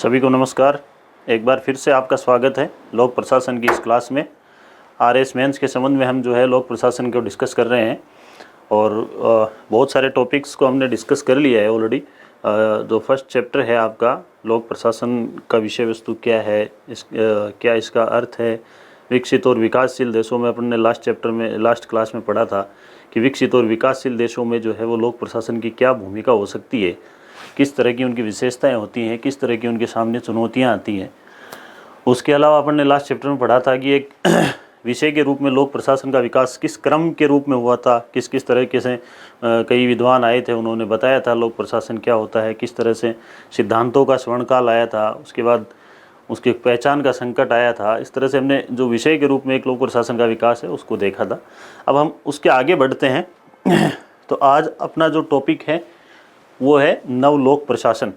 सभी को नमस्कार। एक बार फिर से आपका स्वागत है लोक प्रशासन की इस क्लास में। आरएस मेंस के संबंध में हम जो है लोक प्रशासन को डिस्कस कर रहे हैं और बहुत सारे टॉपिक्स को हमने डिस्कस कर लिया है ऑलरेडी। जो फर्स्ट चैप्टर है आपका लोक प्रशासन का विषय वस्तु क्या है, क्या इसका अर्थ है। विकसित और विकासशील देशों में अपन ने लास्ट क्लास में पढ़ा था कि विकसित और विकासशील देशों में जो है वो लोक प्रशासन की क्या भूमिका हो सकती है, किस तरह की उनकी विशेषताएं होती हैं, किस तरह की उनके सामने चुनौतियां आती हैं। उसके अलावा अपन ने लास्ट चैप्टर में पढ़ा था कि एक विषय के रूप में लोक प्रशासन का विकास किस क्रम के रूप में हुआ था, किस किस तरीके से कई विद्वान आए थे, उन्होंने बताया था लोक प्रशासन क्या होता है, किस तरह से सिद्धांतों का स्वर्णकाल आया था, उसके बाद उसकी पहचान का संकट आया था। इस तरह से हमने जो विषय के रूप में एक लोक प्रशासन का विकास है उसको देखा था। अब हम उसके आगे बढ़ते हैं। तो आज अपना जो टॉपिक है वो है नवलोक प्रशासन।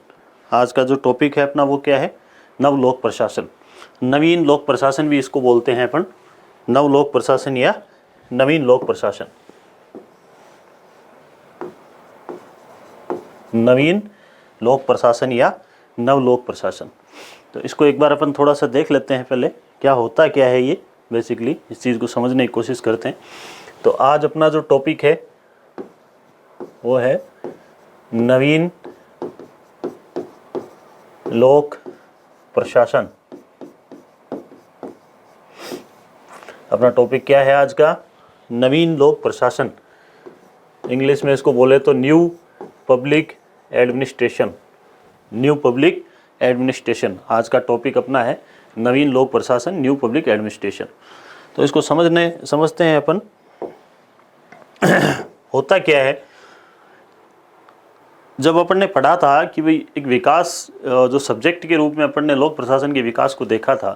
आज का जो टॉपिक है अपना वो क्या है? नवलोक प्रशासन। नवीन लोक प्रशासन भी इसको बोलते हैं अपन, नवलोक प्रशासन या नवीन लोक प्रशासन। नवीन लोक प्रशासन या नवलोक प्रशासन। तो इसको एक बार अपन थोड़ा सा देख लेते हैं पहले, क्या होता क्या है ये। बेसिकली इस चीज़ को समझने की कोशिश करते हैं। तो आज अपना जो टॉपिक है वो है नवीन लोक प्रशासन। अपना टॉपिक क्या है आज का? नवीन लोक प्रशासन। इंग्लिश में इसको बोले तो new public administration. New public administration आज का टॉपिक अपना है, नवीन लोक प्रशासन, न्यू पब्लिक एडमिनिस्ट्रेशन। तो इसको समझते हैं अपन। होता क्या है, जब अपन ने पढ़ा था कि भाई एक विकास जो सब्जेक्ट के रूप में अपन ने लोक प्रशासन के विकास को देखा था,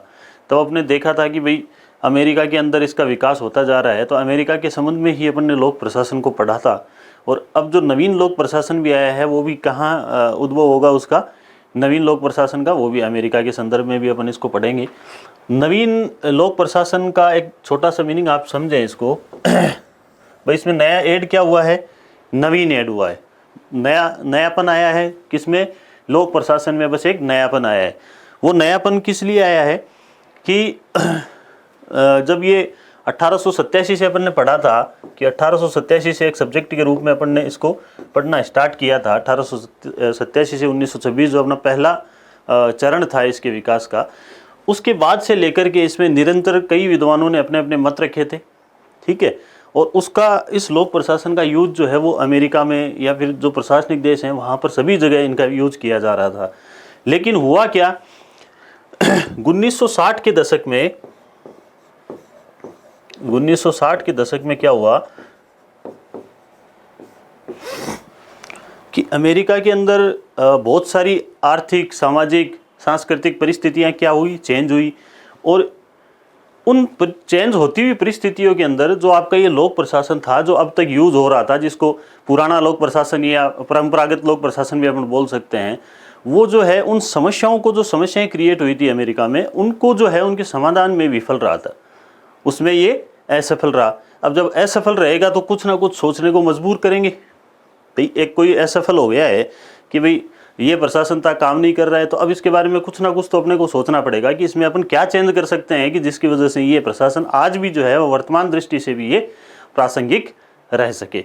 तब अपने देखा था कि भाई अमेरिका के अंदर इसका विकास होता जा रहा है। तो अमेरिका के संबंध में ही अपन ने लोक प्रशासन को पढ़ा था। और अब जो नवीन लोक प्रशासन भी आया है वो भी कहाँ उद्भव होगा उसका, नवीन लोक प्रशासन का, वो भी अमेरिका के संदर्भ में भी अपन इसको पढ़ेंगे। नवीन लोक प्रशासन का एक छोटा सा मीनिंग आप समझें इसको। भाई इसमें नया ऐड क्या हुआ है? नवीन ऐड हुआ है, नयापन आया है। किसमें? लोक प्रशासन में बस एक नयापन आया है। वो नयापन किस लिए आया है कि जब ये 1887 से अपन ने पढ़ा था कि 1887 से एक सब्जेक्ट के रूप में अपन ने इसको पढ़ना स्टार्ट किया था। 1887 से 1926 जो अपना पहला चरण था इसके विकास का, उसके बाद से लेकर के इसमें निरंतर कई विद्वानों ने अपने अपने मत रखे थे। ठीक है। और उसका इस लोक प्रशासन का यूज जो है वो अमेरिका में या फिर जो प्रशासनिक देश हैं वहाँ पर सभी जगह इनका यूज किया जा रहा था। लेकिन हुआ क्या, 1960 के दशक में 1960 के दशक में क्या हुआ कि अमेरिका के अंदर बहुत सारी आर्थिक, सामाजिक, सांस्कृतिक परिस्थितियां क्या हुई, चेंज हुई। और उन चेंज होती हुई परिस्थितियों के अंदर जो आपका ये लोक प्रशासन था, जो अब तक यूज हो रहा था, जिसको पुराना लोक प्रशासन या परंपरागत लोक प्रशासन भी अपन बोल सकते हैं, वो जो है उन समस्याओं को, जो समस्याएं क्रिएट हुई थी अमेरिका में, उनको जो है उनके समाधान में विफल रहा था, उसमें ये असफल रहा। अब जब असफल रहेगा तो कुछ ना कुछ सोचने को मजबूर करेंगे। भाई एक कोई असफल हो गया है कि भाई ये प्रशासन था, काम नहीं कर रहा है, तो अब इसके बारे में कुछ ना कुछ तो अपने को सोचना पड़ेगा कि इसमें अपन क्या चेंज कर सकते हैं कि जिसकी वजह से ये प्रशासन आज भी जो है वो वर्तमान दृष्टि से भी ये प्रासंगिक रह सके।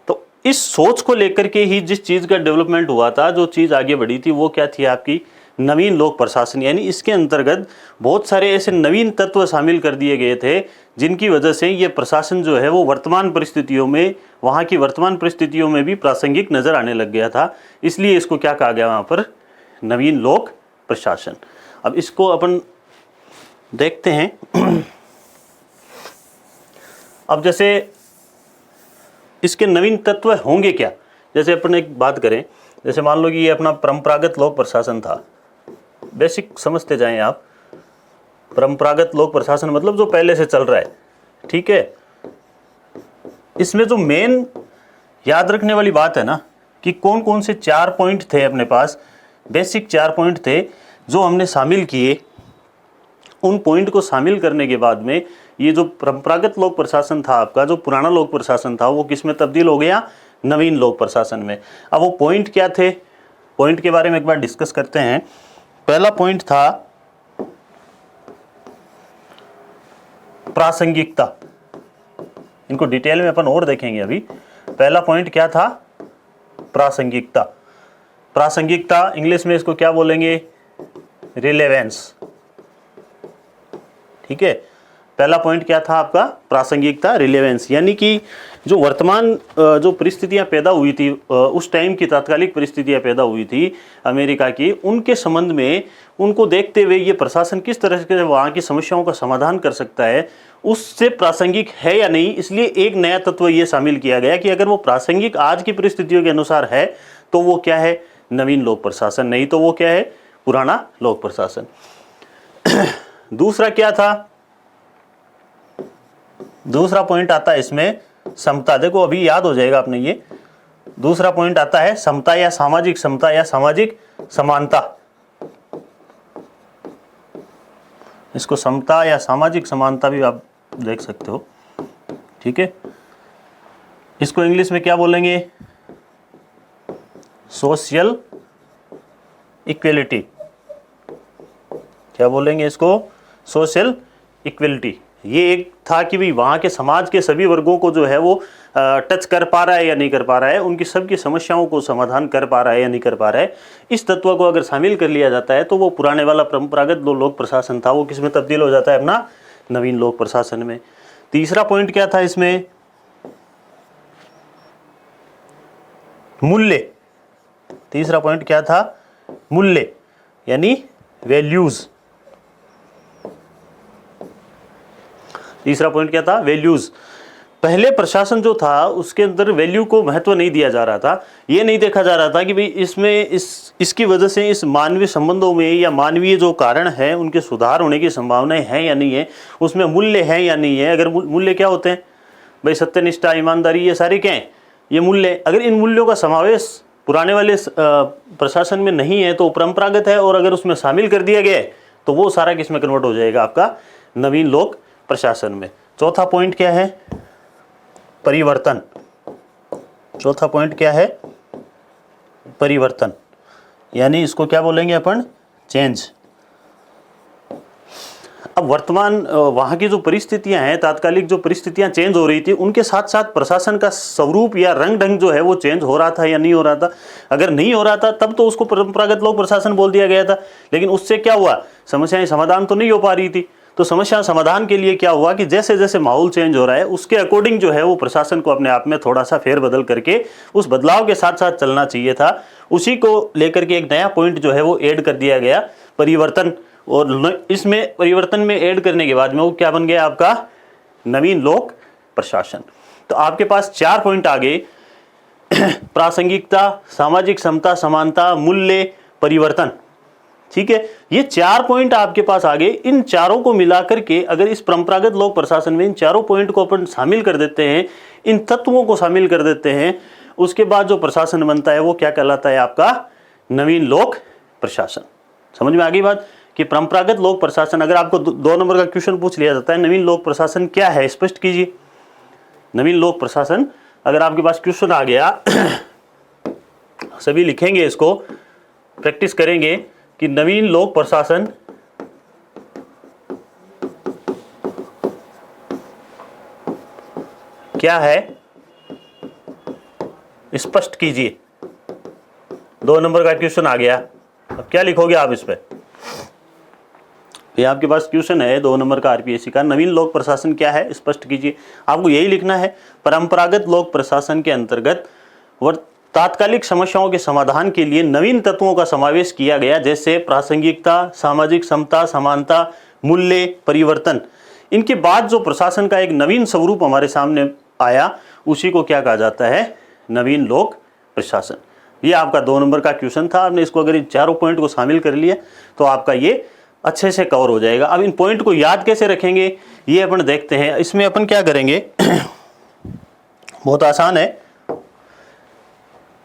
तो इस सोच को लेकर के ही जिस चीज़ का डेवलपमेंट हुआ था, जो चीज़ आगे बढ़ी थी, वो क्या थी? आपकी नवीन लोक प्रशासन। यानी इसके अंतर्गत बहुत सारे ऐसे नवीन तत्व शामिल कर दिए गए थे जिनकी वजह से ये प्रशासन जो है वो वर्तमान परिस्थितियों में, वहाँ की वर्तमान परिस्थितियों में भी प्रासंगिक नजर आने लग गया था। इसलिए इसको क्या कहा गया वहाँ पर? नवीन लोक प्रशासन। अब इसको अपन देखते हैं। अब जैसे इसके नवीन तत्व होंगे क्या, जैसे अपन एक बात करें, जैसे मान लो कि ये अपना परंपरागत लोक प्रशासन था। बेसिक समझते जाएं आप। परंपरागत लोक प्रशासन मतलब जो पहले से चल रहा है। ठीक है। इसमें जो मेन याद रखने वाली बात है ना कि कौन कौन से 4 पॉइंट थे अपने पास, बेसिक 4 पॉइंट थे जो हमने शामिल किए। उन पॉइंट को शामिल करने के बाद में ये जो परंपरागत लोक प्रशासन था आपका, जो पुराना लोक प्रशासन था, वो किस में तब्दील हो गया? नवीन लोक प्रशासन में। अब वो पॉइंट क्या थे? पॉइंट के बारे में एक बार डिस्कस करते हैं। पहला पॉइंट था प्रासंगिकता। इनको डिटेल में अपन और देखेंगे अभी। पहला पॉइंट क्या था? प्रासंगिकता। प्रासंगिकता इंग्लिश में इसको क्या बोलेंगे? रिलेवेंस। ठीक है, पहला पॉइंट क्या था आपका? प्रासंगिकता, रिलेवेंस। यानी कि जो वर्तमान जो परिस्थितियां पैदा हुई थी, उस टाइम की तात्कालिक परिस्थितियां पैदा हुई थी अमेरिका की, उनके संबंध में उनको देखते हुए ये प्रशासन किस तरह से वहाँ की समस्याओं का समाधान कर सकता है, उससे प्रासंगिक है या नहीं। इसलिए एक नया तत्व ये शामिल किया गया कि अगर वो प्रासंगिक आज की परिस्थितियों के अनुसार है तो वो क्या है? नवीन लोक प्रशासन। नहीं तो वो क्या है? पुराना लोक प्रशासन। दूसरा क्या था? दूसरा पॉइंट आता है इसमें समता। देखो अभी याद हो जाएगा आपने ये। दूसरा पॉइंट आता है समता या सामाजिक समता या सामाजिक समानता। इसको समता या सामाजिक समानता भी आप देख सकते हो। ठीक है, इसको इंग्लिश में क्या बोलेंगे? Social equality. क्या बोलेंगे इसको? Social equality. ये एक था कि भाई वहाँ के समाज के सभी वर्गों को जो है वो टच कर पा रहा है या नहीं कर पा रहा है, उनकी सबकी समस्याओं को समाधान कर पा रहा है या नहीं कर पा रहा है। इस तत्व को अगर शामिल कर लिया जाता है तो वो पुराने वाला परंपरागत जो लोक प्रशासन था वो किस में तब्दील हो जाता है? अपना नवीन लोक प्रशासन में। तीसरा पॉइंट क्या था इसमें? मूल्य। तीसरा पॉइंट क्या था? मूल्य यानी वैल्यूज। तीसरा पॉइंट क्या था? वैल्यूज। पहले प्रशासन जो था उसके अंदर वैल्यू को महत्व नहीं दिया जा रहा था। ये नहीं देखा जा रहा था कि भाई इसमें इसकी वजह से इस मानवीय संबंधों में या मानवीय जो कारण है उनके सुधार होने की संभावनाएं हैं या नहीं है, उसमें मूल्य है या नहीं है। अगर मूल्य क्या होते हैं भाई? सत्यनिष्ठा, ईमानदारी, ये सारे क्या हैं? ये मूल्य। अगर इन मूल्यों का समावेश पुराने वाले प्रशासन में नहीं है तो परंपरागत है, और अगर उसमें शामिल कर दिया गया है तो वो सारा किसमें कन्वर्ट हो जाएगा? आपका नवीन लोक प्रशासन में। चौथा पॉइंट क्या है? परिवर्तन। चौथा पॉइंट क्या है? परिवर्तन। यानी इसको क्या बोलेंगे अपन? चेंज। अब वर्तमान वहाँ की जो परिस्थितियां हैं, तात्कालिक जो परिस्थितियां चेंज हो रही थी, उनके साथ साथ प्रशासन का स्वरूप या रंग ढंग जो है वो चेंज हो रहा था या नहीं हो रहा था। अगर नहीं हो रहा था तब तो उसको परंपरागत लोक प्रशासन बोल दिया गया था। लेकिन उससे क्या हुआ? समस्याएं समाधान तो नहीं हो पा रही थी। तो समस्या समाधान के लिए क्या हुआ कि जैसे जैसे माहौल चेंज हो रहा है उसके अकॉर्डिंग जो है वो प्रशासन को अपने आप में थोड़ा सा फेरबदल करके उस बदलाव के साथ साथ चलना चाहिए था। उसी को लेकर के एक नया पॉइंट जो है वो ऐड कर दिया गया, परिवर्तन। और इसमें परिवर्तन में ऐड करने के बाद में वो क्या बन गया? आपका नवीन लोक प्रशासन। तो आपके पास 4 पॉइंट आ गए। प्रासंगिकता, सामाजिक समता, समानता, मूल्य, परिवर्तन। ठीक है, ये 4 पॉइंट आपके पास आ गए। इन चारों को मिलाकर के अगर इस परंपरागत लोक प्रशासन में इन चारों पॉइंट को अपन शामिल कर देते हैं, इन तत्वों को शामिल कर देते हैं, उसके बाद जो प्रशासन बनता है वो क्या कहलाता है? आपका नवीन लोक प्रशासन। समझ में आ गई बात? कि परंपरागत लोक प्रशासन, अगर आपको 2 नंबर का क्वेश्चन पूछ लिया जाता है नवीन लोक प्रशासन क्या है, स्पष्ट कीजिए। नवीन लोक प्रशासन अगर आपके पास क्वेश्चन आ गया, सभी लिखेंगे, इसको प्रैक्टिस करेंगे कि नवीन लोक प्रशासन क्या है, स्पष्ट कीजिए। 2 नंबर का क्वेश्चन आ गया, अब क्या लिखोगे आप इस पे? ये आपके पास क्वेश्चन है 2 नंबर का आरपीएससी का, नवीन लोक प्रशासन क्या है, स्पष्ट कीजिए। आपको यही लिखना है, परंपरागत लोक प्रशासन के अंतर्गत तात्कालिक समस्याओं के समाधान के लिए नवीन तत्वों का समावेश किया गया, जैसे प्रासंगिकता, सामाजिक समता, समानता, मूल्य, परिवर्तन। इनके बाद जो प्रशासन का एक नवीन स्वरूप हमारे सामने आया, उसी को क्या कहा जाता है? नवीन लोक प्रशासन। ये आपका 2 नंबर का क्वेश्चन था। आपने इसको अगर इन चारों पॉइंट को शामिल कर लिया तो आपका ये अच्छे से कवर हो जाएगा। अब इन पॉइंट को याद कैसे रखेंगे ये अपन देखते हैं। इसमें अपन क्या करेंगे, बहुत आसान है।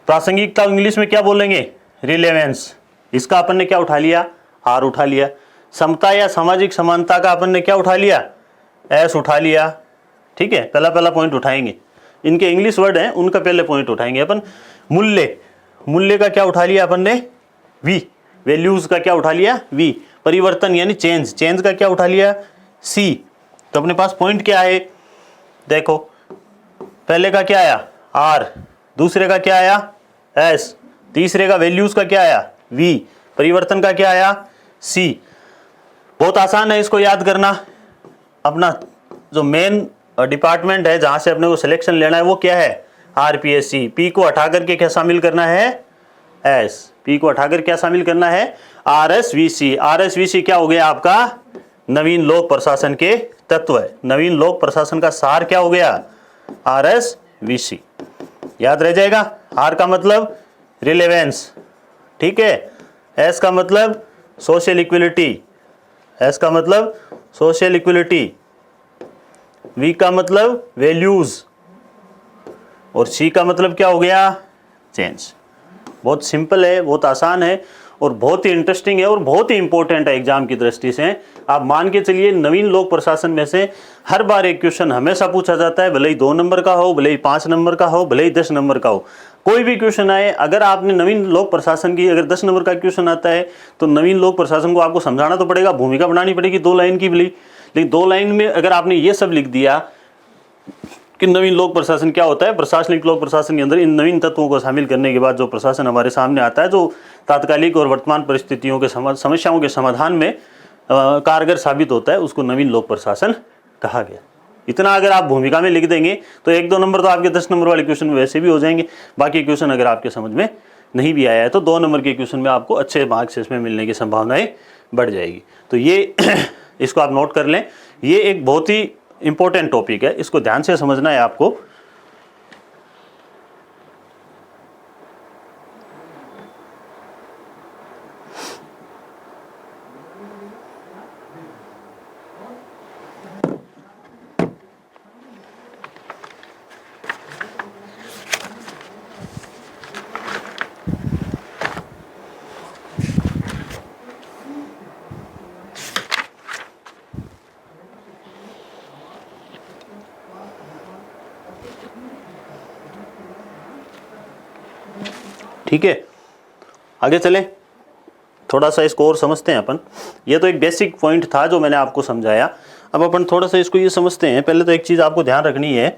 प्रासंगिकता इंग्लिश में क्या बोलेंगे? रिलेवेंस। इसका अपन ने क्या उठा लिया? आर उठा लिया। समता या सामाजिक समानता का अपन ने क्या उठा लिया? एस उठा लिया। ठीक है, पहला पॉइंट उठाएंगे। इनके इंग्लिश वर्ड हैं, उनका पहले पॉइंट उठाएंगे अपन। मूल्य, मूल्य का क्या उठा लिया अपन ने? वी। वैल्यूज का क्या उठा लिया V, परिवर्तन यानी चेंज, चेंज का क्या उठा लिया C। तो अपने पास पॉइंट क्या है, देखो पहले का क्या आया R, दूसरे का क्या आया S, तीसरे का वैल्यूज का क्या आया V, परिवर्तन का क्या आया C। बहुत आसान है इसको याद करना। अपना जो मेन डिपार्टमेंट है जहां से अपने को सिलेक्शन लेना है वो क्या है RPSC। P को हटा करके क्या शामिल करना है S, P को हटाकर क्या शामिल करना है RSVC। RSVC क्या हो गया आपका नवीन लोक प्रशासन के तत्व है, नवीन लोक प्रशासन का सार क्या हो गया RSVC। याद रह जाएगा। R का मतलब रिलेवेंस, ठीक है, S का मतलब सोशल इक्विलिटी, S का मतलब सोशल इक्विलिटी, V का मतलब वैल्यूज और C का मतलब क्या हो गया चेंज। बहुत सिंपल है, बहुत आसान है और बहुत ही इंटरेस्टिंग है और बहुत ही इंपॉर्टेंट है एग्जाम की दृष्टि से। आप मान के चलिए नवीन लोक प्रशासन में से हर बार एक क्वेश्चन हमेशा पूछा जाता है, भले ही 2 नंबर का हो, भले ही 5 नंबर का हो, भले ही 10 नंबर का हो, कोई भी क्वेश्चन आए, अगर आपने नवीन लोक प्रशासन की अगर 10 नंबर का क्वेश्चन आता है तो नवीन लोक प्रशासन को आपको समझाना तो पड़ेगा, भूमिका बनानी पड़ेगी 2 लाइन की भले, लेकिन 2 लाइन में अगर आपने ये सब लिख दिया कि नवीन लोक प्रशासन क्या होता है, प्रशासनिक लोक प्रशासन के अंदर इन नवीन तत्वों को शामिल करने के बाद जो प्रशासन हमारे सामने आता है, जो तात्कालिक और वर्तमान परिस्थितियों के समस्याओं के समाधान में कारगर साबित होता है, उसको नवीन लोक प्रशासन कहा गया। इतना अगर आप भूमिका में लिख देंगे तो 1-2 नंबर तो आपके 10 नंबर वाले क्वेश्चन में वैसे भी हो जाएंगे। बाकी क्वेश्चन अगर आपके समझ में नहीं भी आया है तो 2 नंबर के क्वेश्चन में आपको अच्छे मार्क्स इसमें मिलने की संभावनाएं बढ़ जाएगी। तो ये इसको आप नोट कर लें, ये एक बहुत ही इंपॉर्टेंट टॉपिक है, इसको ध्यान से समझना है आपको। ठीक है, आगे चलें, थोड़ा सा इसको और समझते हैं अपन। ये तो एक बेसिक पॉइंट था जो मैंने आपको समझाया। अब अपन थोड़ा सा इसको ये समझते हैं। पहले तो एक चीज आपको ध्यान रखनी है,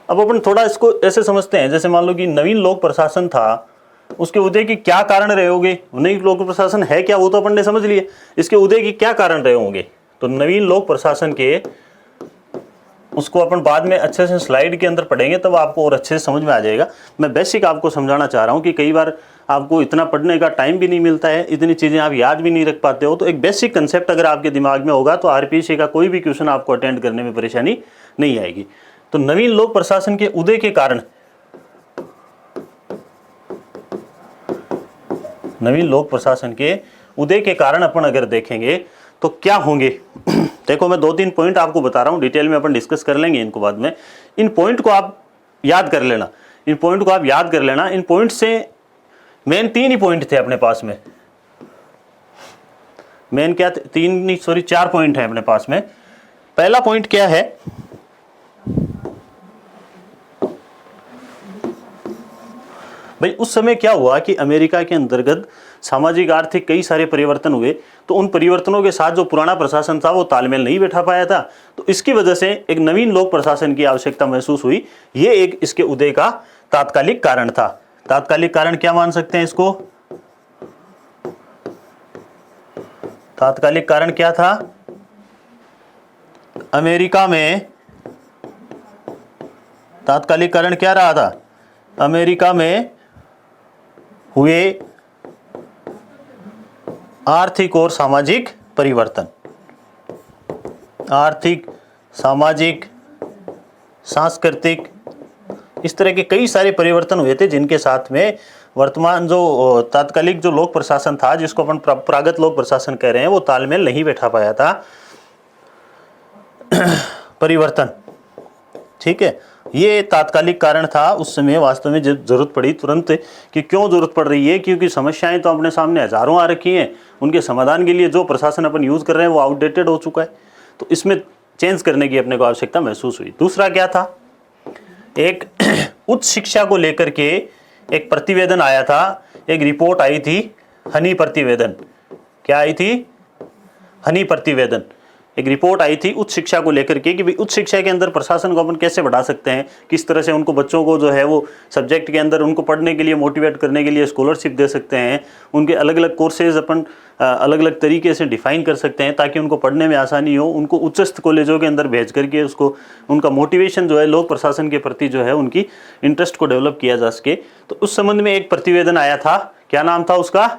अब अपन थोड़ा इसको ऐसे समझते हैं, जैसे मान लो कि नवीन लोक प्रशासन था, उसके उदय के क्या कारण रहे होंगे। नवीन लोक प्रशासन है क्या, वो तो अपन ने समझ लिए, इसके उदय के क्या कारण रहे होंगे। तो नवीन लोक प्रशासन के उसको अपन बाद में अच्छे से स्लाइड के अंदर पढ़ेंगे तब आपको और अच्छे से समझ में आ जाएगा। मैं बेसिक आपको समझाना चाह रहा हूँ कि कई बार आपको इतना पढ़ने का टाइम भी नहीं मिलता है, इतनी चीज़ें आप याद भी नहीं रख पाते हो। तो एक बेसिक कंसेप्ट अगर आपके दिमाग में होगा तो RPSC का कोई भी क्वेश्चन आपको अटेंड करने में परेशानी नहीं आएगी। तो नवीन लोक प्रशासन के उदय के कारण, नवीन लोक प्रशासन के उदय के कारण अपन अगर देखेंगे तो क्या होंगे। देखो मैं 2-3 पॉइंट आपको बता रहा हूं, डिटेल में अपन डिस्कस कर लेंगे इनको बाद में। इन पॉइंट को आप याद कर लेना, इन पॉइंट को आप याद कर लेना। इन पॉइंट से मेन 3 ही पॉइंट थे अपने पास में, मेन क्या 4 पॉइंट है अपने पास में। पहला पॉइंट क्या है, भाई उस समय क्या हुआ कि अमेरिका के अंतर्गत सामाजिक आर्थिक कई सारे परिवर्तन हुए, तो उन परिवर्तनों के साथ जो पुराना प्रशासन था वो तालमेल नहीं बैठा पाया था। तो इसकी वजह से एक नवीन लोक प्रशासन की आवश्यकता महसूस हुई। ये एक इसके उदय का तात्कालिक कारण था। तात्कालिक कारण क्या मान सकते हैं इसको, तात्कालिक कारण क्या था, अमेरिका में तात्कालिक कारण क्या रहा था, अमेरिका में हुए आर्थिक और सामाजिक परिवर्तन, आर्थिक, सामाजिक, सांस्कृतिक, इस तरह के कई सारे परिवर्तन हुए थे जिनके साथ में वर्तमान जो तात्कालिक जो लोक प्रशासन था, जिसको अपन प्रागत लोक प्रशासन कह रहे हैं, वो तालमेल नहीं बैठा पाया था। परिवर्तन, ठीक है, ये तात्कालिक कारण था। उस समय वास्तव में जब जरूरत पड़ी तुरंत, कि क्यों जरूरत पड़ रही है, क्योंकि समस्याएं तो अपने सामने हजारों आ रखी हैं, उनके समाधान के लिए जो प्रशासन अपन यूज कर रहे हैं वो आउटडेटेड हो चुका है, तो इसमें चेंज करने की अपने को आवश्यकता महसूस हुई। दूसरा क्या था, एक उच्च शिक्षा को लेकर के एक प्रतिवेदन आया था, एक रिपोर्ट आई थी, हनी प्रतिवेदन। क्या आई थी? हनी प्रतिवेदन। एक रिपोर्ट आई थी उच्च शिक्षा को लेकर के कि भाई उच्च शिक्षा के अंदर प्रशासन को अपन कैसे बढ़ा सकते हैं, किस तरह से उनको बच्चों को जो है वो सब्जेक्ट के अंदर उनको पढ़ने के लिए मोटिवेट करने के लिए स्कॉलरशिप दे सकते हैं, उनके अलग अलग कोर्सेज अपन अलग अलग तरीके से डिफाइन कर सकते हैं ताकि उनको पढ़ने में आसानी हो, उनको उच्चस्थ कॉलेजों के अंदर भेज करके उसको उनका मोटिवेशन जो है लोक प्रशासन के प्रति जो है उनकी इंटरेस्ट को डेवलप किया जा सके। तो उस संबंध में एक प्रतिवेदन आया था, क्या नाम था उसका?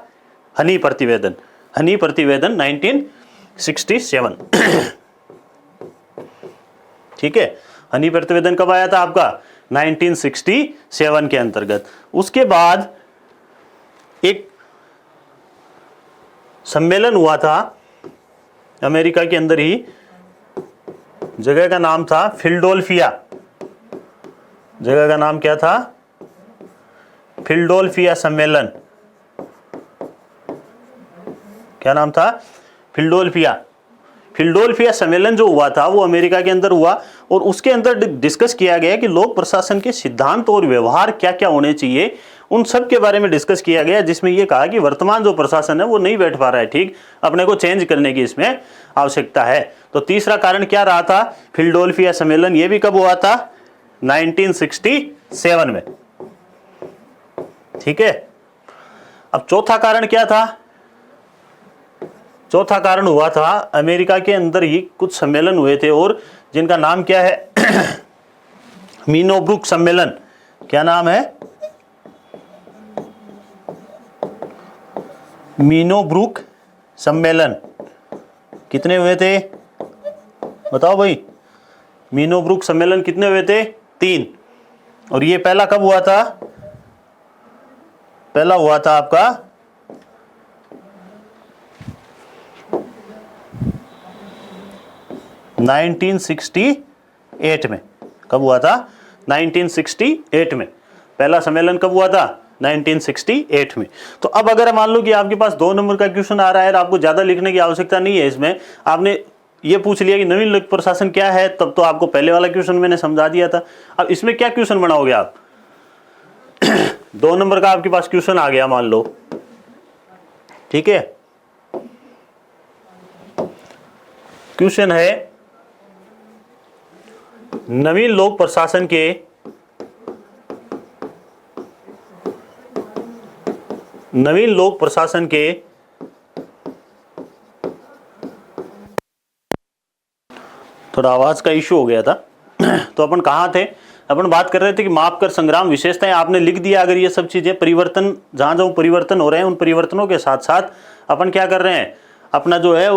हनी प्रतिवेदन। हनी प्रतिवेदन 1967। ठीक है, हनी प्रतिवेदन कब आया था आपका? 1967 के अंतर्गत। उसके बाद एक सम्मेलन हुआ था अमेरिका के अंदर ही, जगह का नाम था फिलडेल्फिया। जगह का नाम क्या था? फिलडेल्फिया सम्मेलन। क्या नाम था? फिलडेल्फिया। फिलडेल्फिया सम्मेलन जो हुआ था वो अमेरिका के अंदर हुआ और उसके अंदर डिस्कस किया गया कि लोक प्रशासन के सिद्धांत और व्यवहार क्या क्या होने चाहिए, उन सब के बारे में डिस्कस किया गया, जिसमें यह कहा कि वर्तमान जो प्रशासन है वो नहीं बैठ पा रहा है ठीक, अपने को चेंज करने की इसमें आवश्यकता है। तो तीसरा कारण क्या रहा था? फिलडेल्फिया सम्मेलन। ये भी कब हुआ था? 1967 में। ठीक है, अब चौथा कारण क्या था? चौथा कारण हुआ था अमेरिका के अंदर ही कुछ सम्मेलन हुए थे और जिनका नाम क्या है? मीनोब्रुक सम्मेलन। क्या नाम है? मीनोब्रुक सम्मेलन। कितने हुए थे बताओ भाई? मीनोब्रुक सम्मेलन कितने हुए थे? 3। और ये पहला कब हुआ था? पहला हुआ था आपका 1968 में। कब हुआ था? 1968 में। पहला सम्मेलन कब हुआ था? 1968 में। तो अब अगर मान लो कि आपके पास 2 नंबर का क्वेश्चन आ रहा है और आपको ज्यादा लिखने की आवश्यकता नहीं है, इसमें आपने ये पूछ लिया कि नवीन लोक प्रशासन क्या है, तब तो आपको पहले वाला क्वेश्चन मैंने समझा दिया था। अब इसमें क्या क्वेश्चन बनाओगे आप? 2 नंबर का आपके पास क्वेश्चन आ गया मान लो, ठीक है। क्वेश्चन है नवीन लोक प्रशासन के थोड़ा आवाज का इशू हो गया था। तो अपन कहाँ थे? अपन बात कर रहे थे कि माफ कर संग्राम विशेषताएं। आपने लिख दिया अगर ये सब चीजें, परिवर्तन जहां जहां परिवर्तन हो रहे हैं उन परिवर्तनों के साथ साथ अपन क्या कर रहे हैं, अपना जो है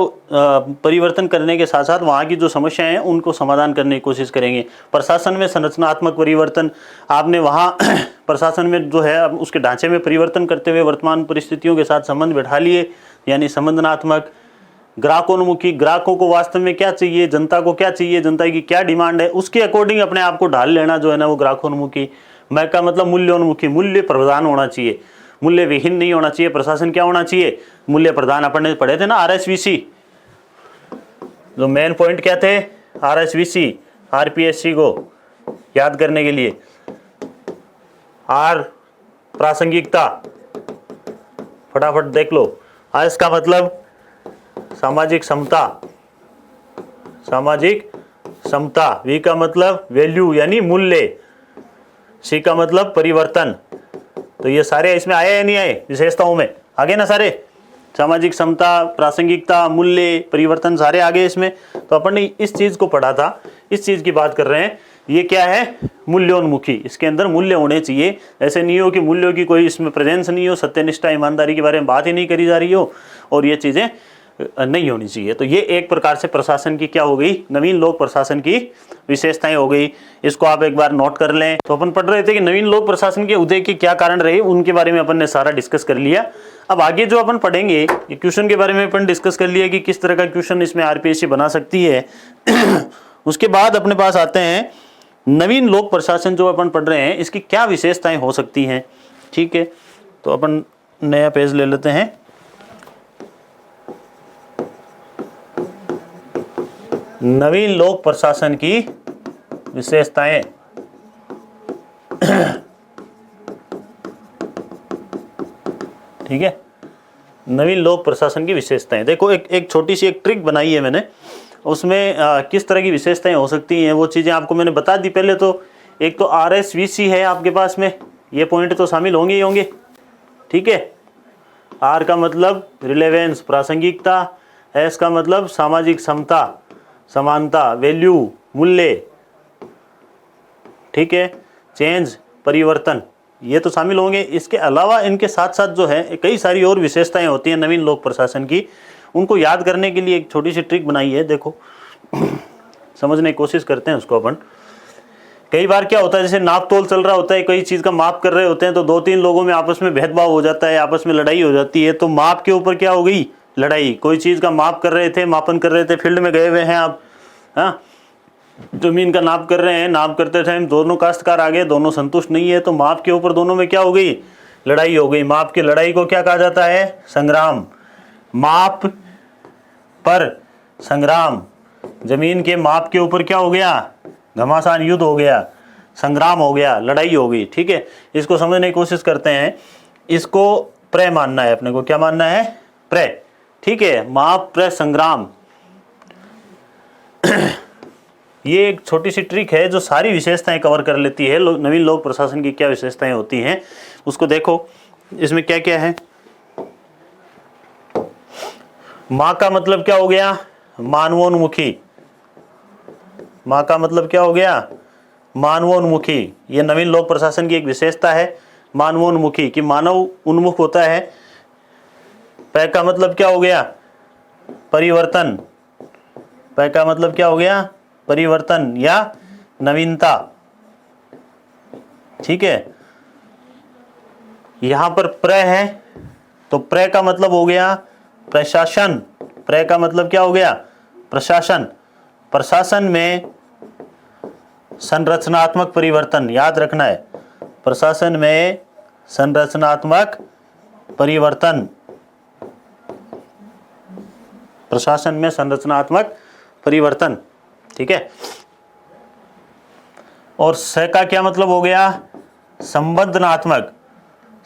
परिवर्तन करने के साथ साथ वहाँ की जो समस्याएं हैं उनको समाधान करने की कोशिश करेंगे। प्रशासन में संरचनात्मक परिवर्तन, आपने वहाँ प्रशासन में जो है उसके ढांचे में परिवर्तन करते हुए वर्तमान परिस्थितियों के साथ संबंध बैठा लिए, यानी संबंधनात्मक। ग्राहकोन्मुखी, ग्राहकों को वास्तव में क्या चाहिए, जनता को क्या चाहिए, जनता की क्या डिमांड है, उसके अकॉर्डिंग अपने आप को ढाल लेना जो है ना वो ग्राहकोन्मुखी। मैं का मतलब मूल्योन्मुखी, मूल्य प्रधान होना चाहिए, मूल्य विहीन नहीं होना चाहिए। प्रशासन क्या होना चाहिए? मूल्य प्रधान। अपन ने पढ़े थे ना RSVC, जो मेन पॉइंट क्या थे? RSVC, RPSC को याद करने के लिए। R प्रासंगिकता, फटाफट देख लो। S का मतलब सामाजिक समता, सामाजिक समता। V का मतलब वैल्यू यानी मूल्य। C का मतलब परिवर्तन। तो ये सारे इसमें आए या नहीं आए? विशेषताओं में आगे ना सारे, सामाजिक समता, प्रासंगिकता, मूल्य, परिवर्तन, सारे आगे इसमें। तो अपन ने इस चीज को पढ़ा था, इस चीज की बात कर रहे हैं। ये क्या है? मूल्योन्मुखी। इसके अंदर मूल्य होने चाहिए। ऐसे नहीं हो कि मूल्यों की कोई इसमें प्रेजेंस नहीं हो, सत्यनिष्ठा ईमानदारी के बारे में बात ही नहीं करी जा रही हो, और ये चीजें नहीं होनी चाहिए। तो ये एक प्रकार से प्रशासन की क्या हो गई? नवीन लोक प्रशासन की विशेषताएं हो गई। इसको आप एक बार नोट कर लें। तो अपन पढ़ रहे थे कि नवीन लोक प्रशासन के उदय के क्या कारण रहे, उनके बारे में अपन ने सारा डिस्कस कर लिया। अब आगे जो अपन पढ़ेंगे, ये क्वेश्चन के बारे में अपन डिस्कस कर लिया कि किस तरह का क्वेश्चन इसमें RPSC बना सकती है। उसके बाद अपने पास आते हैं नवीन लोक प्रशासन जो अपन पढ़ रहे हैं, इसकी क्या विशेषताएं हो सकती हैं। ठीक है, तो अपन नया पेज ले लेते हैं। नवीन लोक प्रशासन की विशेषताएं। ठीक है, नवीन लोक प्रशासन की विशेषताएं। देखो एक छोटी सी एक ट्रिक बनाई है मैंने, उसमें किस तरह की विशेषताएं हो सकती हैं वो चीज़ें आपको मैंने बता दी पहले। तो एक तो RSVC है आपके पास में, ये पॉइंट तो शामिल होंगे ही होंगे, ठीक है। R का मतलब रिलेवेंस, प्रासंगिकता, S का मतलब सामाजिक समता, समानता, वैल्यू, मूल्य, ठीक है, चेंज, परिवर्तन, ये तो शामिल होंगे। इसके अलावा इनके साथ साथ जो है कई सारी और विशेषताएं होती हैं नवीन लोक प्रशासन की, उनको याद करने के लिए एक छोटी सी ट्रिक बनाई है। देखो समझने की कोशिश करते हैं उसको अपन। कई बार क्या होता है, जैसे नाप तोल चल रहा होता है, कोई चीज़ का माप कर रहे होते हैं, तो 2-3 लोगों में आपस में भेदभाव हो जाता है, आपस में लड़ाई हो जाती है। तो माप के ऊपर क्या हो गई, लड़ाई। कोई चीज़ का माप कर रहे थे, मापन कर रहे थे, फील्ड में गए हुए हैं आप, हाँ, जमीन का नाप कर रहे हैं, नाप करते टाइम दोनों काश्तकार आ गए, दोनों संतुष्ट नहीं है, तो माप के ऊपर दोनों में क्या हो गई, लड़ाई हो गई। माप की लड़ाई को क्या कहा जाता है, संग्राम। माप पर संग्राम, जमीन के माप के ऊपर क्या हो गया, घमासान युद्ध हो गया, संग्राम हो गया, लड़ाई हो गई, ठीक है। इसको समझने की कोशिश करते हैं। इसको प्रे मानना है अपने को, क्या मानना है, प्रे, ठीक है। माप प्रे संग्राम, ये एक छोटी सी ट्रिक है जो सारी विशेषताएं कवर कर लेती है। नवीन लोक प्रशासन की क्या विशेषताएं होती हैं उसको देखो, इसमें क्या क्या है। माँ का मतलब क्या हो गया, मानवोन्मुखी। माँ का मतलब क्या हो गया, मानवोन्मुखी। ये नवीन लोक प्रशासन की एक विशेषता है, मानवोन्मुखी, कि मानव उन्मुख होता है। पै का मतलब क्या हो गया, परिवर्तन। पै का मतलब क्या हो गया, परिवर्तन या नवीनता, ठीक है। यहां पर प्र है, तो प्र का मतलब हो गया प्रशासन। प्र का मतलब क्या हो गया, प्रशासन। प्रशासन में संरचनात्मक परिवर्तन, याद रखना है, प्रशासन में संरचनात्मक परिवर्तन, प्रशासन में संरचनात्मक परिवर्तन, ठीक है। और स का क्या मतलब हो गया, संबंधनात्मक,